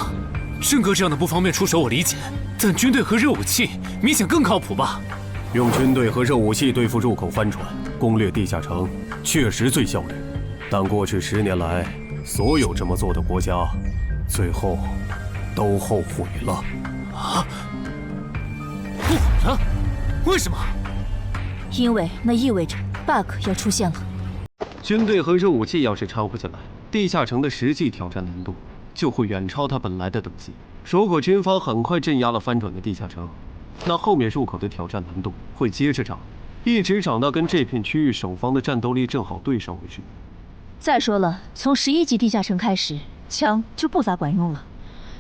郑哥这样的不方便出手我理解，但军队和热武器明显更靠谱吧？用军队和热武器对付入口翻转，攻略地下城确实最效率，但过去10年来，所有这么做的国家，最后都后悔了。啊？后悔了？为什么？因为那意味着 bug 要出现了。军队和热武器要是掺和进来，地下城的实际挑战难度就会远超它本来的等级。如果军方很快镇压了翻转的地下城，那后面入口的挑战难度会接着涨，一直涨到跟这片区域守方的战斗力正好对上为止。再说了，从11级地下城开始，枪就不咋管用了。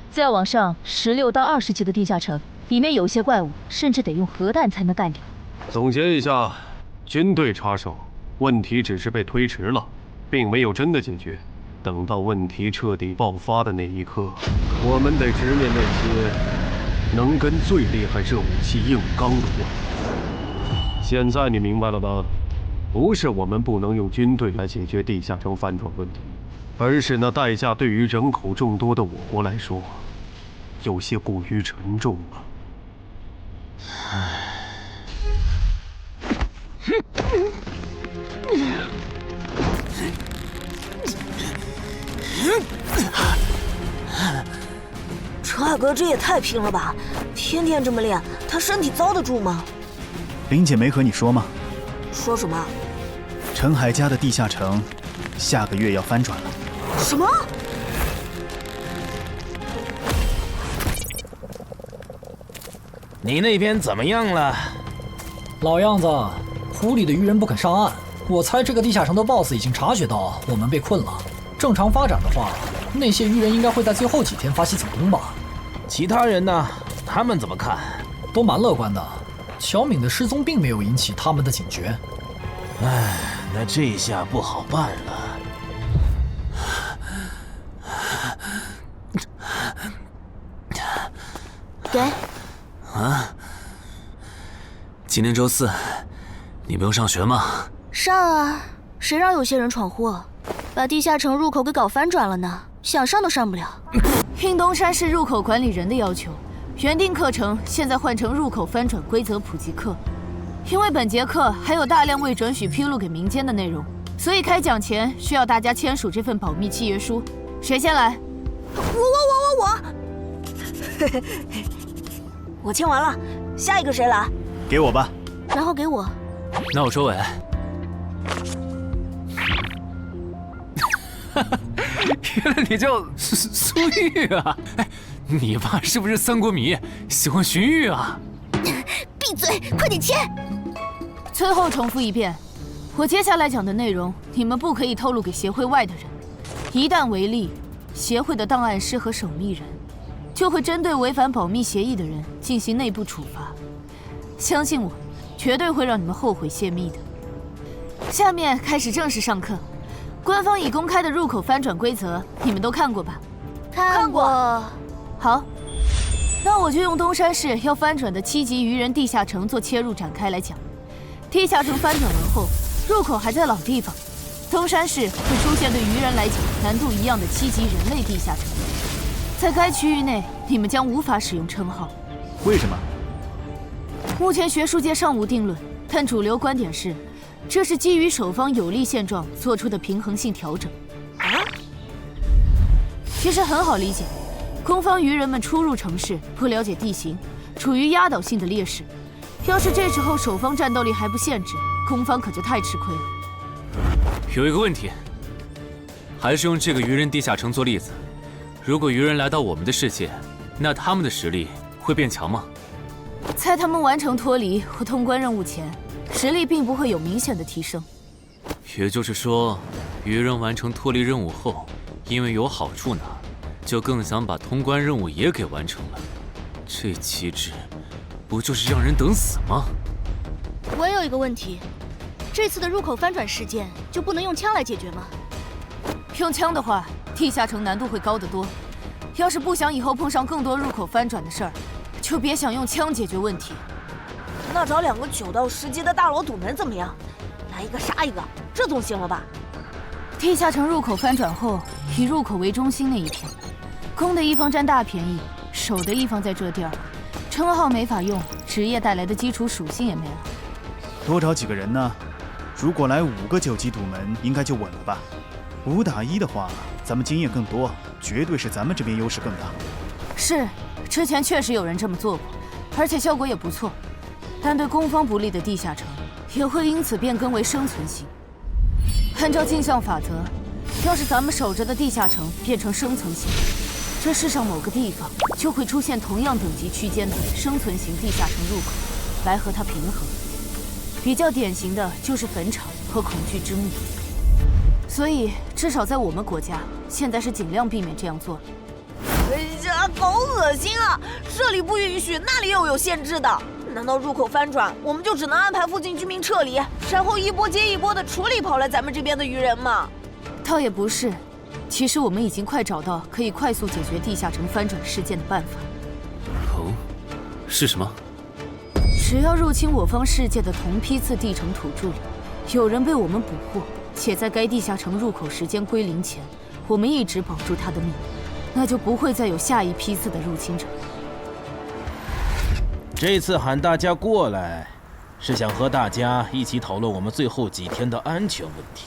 再往上，16到20级的地下城，里面有些怪物甚至得用核弹才能干掉。总结一下，军队插手，问题只是被推迟了，并没有真的解决。等到问题彻底爆发的那一刻，我们得直面那些能跟最厉害热武器硬刚的怪物。现在你明白了吧？不是我们不能用军队来解决地下城翻转问题，而是那代价对于人口众多的我国来说，有些过于沉重了。陈海哥这也太拼了吧！天天这么练，他身体遭得住吗？林姐没和你说吗？说什么？陈海家的地下城下个月要翻转了。什么？你那边怎么样了？老样子，湖里的鱼人不肯上岸。我猜这个地下城的 BOSS 已经察觉到我们被困了。正常发展的话，那些鱼人应该会在最后几天发起总攻吧？其他人呢？他们怎么看？都蛮乐观的。乔敏的失踪并没有引起他们的警觉。唉，那这下不好办了。给。啊？今天周4，你不用上学吗？上啊！谁让有些人闯祸，把地下城入口给搞翻转了呢？想上都上不了。应东山市入口管理人的要求，原定课程现在换成入口翻转规则普及课。因为本节课还有大量未准许披露给民间的内容，所以开讲前需要大家签署这份保密契约书。谁先来？我签完了，下一个谁来？给我吧。然后给我。那我收尾。原来你叫苏玉啊！哎，你爸是不是三国迷，喜欢荀彧啊？闭嘴，快点签！最后重复一遍，我接下来讲的内容，你们不可以透露给协会外的人。一旦违例，协会的档案师和守密人就会针对违反保密协议的人进行内部处罚。相信我，绝对会让你们后悔泄密的。下面开始正式上课。官方已公开的入口翻转规则，你们都看过吧？看过。好，那我就用东山市要翻转的7级鱼人地下城做切入展开来讲。地下城翻转完后，入口还在老地方，东山市会出现对鱼人来讲难度一样的7级人类地下城。在该区域内，你们将无法使用称号。为什么？目前学术界尚无定论，但主流观点是，这是基于守方有利现状做出的平衡性调整。其实很好理解，攻方鱼人们初入城市，不了解地形，处于压倒性的劣势。要是这时候守方战斗力还不限制，攻方可就太吃亏了。有一个问题，还是用这个鱼人地下城做例子。如果鱼人来到我们的世界，那他们的实力会变强吗？在他们完成脱离或通关任务前，实力并不会有明显的提升。也就是说，鱼人完成脱离任务后，因为有好处拿，就更想把通关任务也给完成了。这机制，不就是让人等死吗？我有一个问题，这次的入口翻转事件就不能用枪来解决吗？用枪的话，地下城难度会高得多。要是不想以后碰上更多入口翻转的事儿，就别想用枪解决问题。那找2个9到10级的大佬堵门怎么样？来一个杀一个，这总行了吧？地下城入口翻转后，以入口为中心那一片，攻的一方占大便宜，守的一方在这地儿，称号没法用，职业带来的基础属性也没了。多找几个人呢？如果来5个9级堵门，应该就稳了吧？5打1的话，咱们经验更多，绝对是咱们这边优势更大。是，之前确实有人这么做过，而且效果也不错。但对攻方不利的地下城，也会因此变更为生存型。按照镜像法则，要是咱们守着的地下城变成生存型，这世上某个地方就会出现同样等级区间的生存型地下城入口，来和它平衡。比较典型的就是坟场和恐惧之墓。所以，至少在我们国家，现在是尽量避免这样做的。哎呀，好恶心啊！这里不允许，那里又有限制的。难道入口翻转，我们就只能安排附近居民撤离，然后一波接一波的处理跑来咱们这边的鱼人吗？倒也不是，其实我们已经快找到可以快速解决地下城翻转事件的办法。哦，是什么？只要入侵我方世界的同批次地城土著里，有人被我们捕获，且在该地下城入口时间归零前，我们一直保住他的命，那就不会再有下一批次的入侵者。这次喊大家过来，是想和大家一起讨论我们最后几天的安全问题。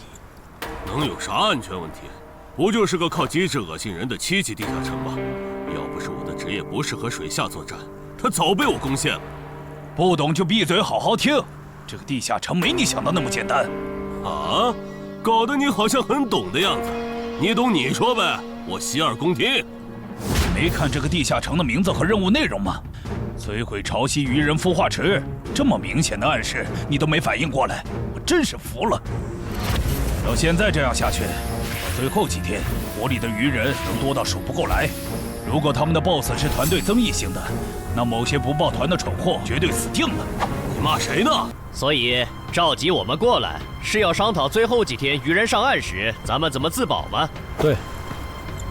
能有啥安全问题？不就是个靠机制恶心人的7级地下城吗？要不是我的职业不适合水下作战，它早被我攻陷了。不懂就闭嘴，好好听。这个地下城没你想的那么简单。啊？搞得你好像很懂的样子。你懂你说呗，我洗耳恭听。没看这个地下城的名字和任务内容吗？摧毁潮汐鱼人孵化池，这么明显的暗示你都没反应过来，我真是服了。要现在这样下去，最后几天国里的鱼人能多到数不过来。如果他们的 BOSS 是团队增益型的，那某些不抱团的蠢货绝对死定了。你骂谁呢？所以召集我们过来，是要商讨最后几天鱼人上岸时咱们怎么自保吗？对。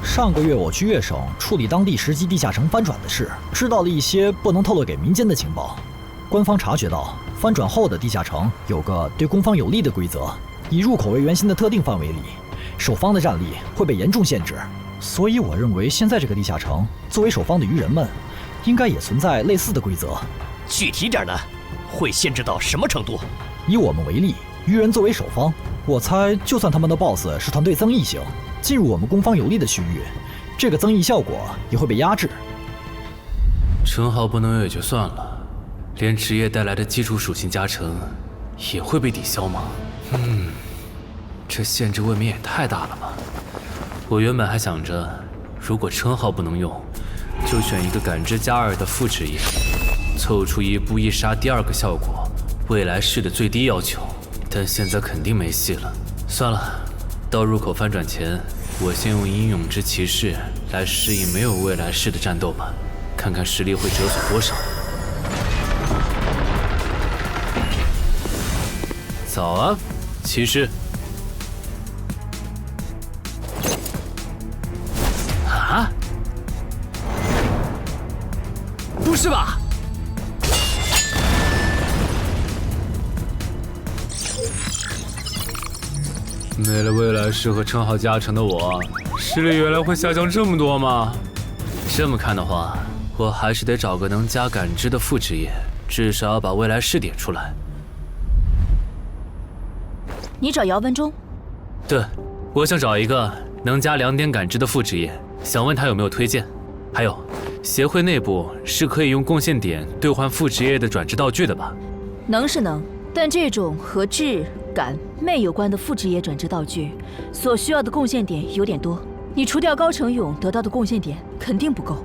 上个月我去粤省处理当地10级地下城翻转的事，知道了一些不能透露给民间的情报。官方察觉到翻转后的地下城有个对攻方有利的规则，以入口为圆心的特定范围里，守方的战力会被严重限制。所以我认为现在这个地下城作为守方的鱼人们，应该也存在类似的规则。具体点呢？会限制到什么程度？以我们为例，鱼人作为守方，我猜就算他们的 BOSS 是团队增益型，进入我们攻方有利的区域，这个增益效果也会被压制。称号不能有也就算了，连职业带来的基础属性加成也会被抵消吗？这限制未免也太大了吧！我原本还想着，如果称号不能用，就选一个感知加2的副职业，凑出一步一杀第2个效果，未来式的最低要求。但现在肯定没戏了。算了，到入口翻转前，我先用英勇之骑士来适应没有未来式的战斗吧，看看实力会折损多少。早啊，骑士。啊？不是吧？没了未来式和称号加成的我，实力原来会下降这么多吗？这么看的话，我还是得找个能加感知的副职业，至少要把未来式点出来。你找姚文忠？对，我想找一个能加2点感知的副职业，想问他有没有推荐。还有，协会内部是可以用贡献点兑换副职业的转职道具的吧？能是能，但这种和智、感、魅有关的副职业转职道具，所需要的贡献点有点多。你除掉高成勇得到的贡献点肯定不够。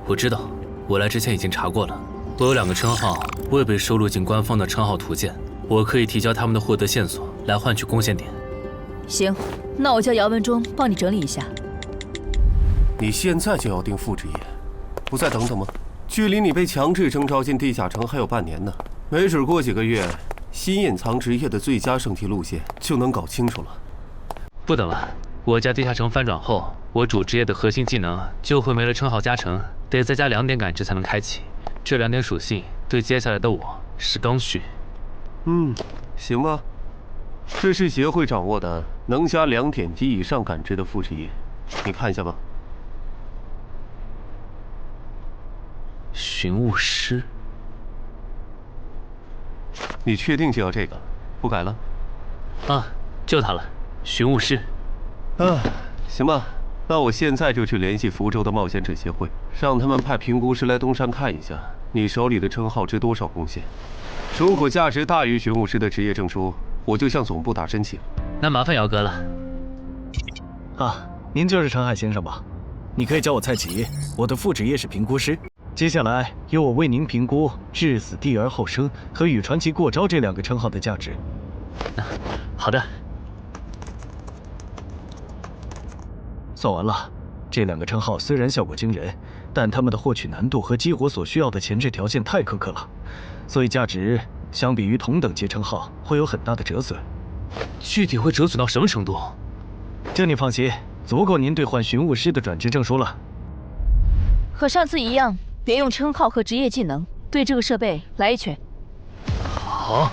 我知道，我来之前已经查过了。我有2个称号未被收录进官方的称号图鉴，我可以提交他们的获得线索来换取贡献点。行，那我叫姚文忠帮你整理一下。你现在就要定副职业，不再等等吗？距离你被强制征召进地下城还有半年呢，没准过几个月，新隐藏职业的最佳升级路线就能搞清楚了。不等了，我加地下城翻转后，我主职业的核心技能就会没了称号加成，得再加2点感知才能开启。这2点属性对接下来的我是刚需。行吧。这是协会掌握的能加2点及以上感知的副职业，你看一下吧。寻物师，你确定就要这个，不改了？啊，就它了，寻物师。行吧，那我现在就去联系福州的冒险者协会，让他们派评估师来东山看一下你手里的称号值多少贡献。如果价值大于寻物师的职业证书，我就向总部打申请。那麻烦姚哥了。您就是陈海先生吧？你可以叫我蔡吉，我的副职业是评估师。接下来由我为您评估至死地而后生和与传奇过招这2个称号的价值。好的。算完了，这2个称号虽然效果惊人，但他们的获取难度和激活所需要的前置条件太苛刻了，所以价值相比于同等级称号会有很大的折损。具体会折损到什么程度？这你放心，足够您兑换寻物师的转职证书了。和上次一样，别用称号和职业技能，对这个设备来一拳。好。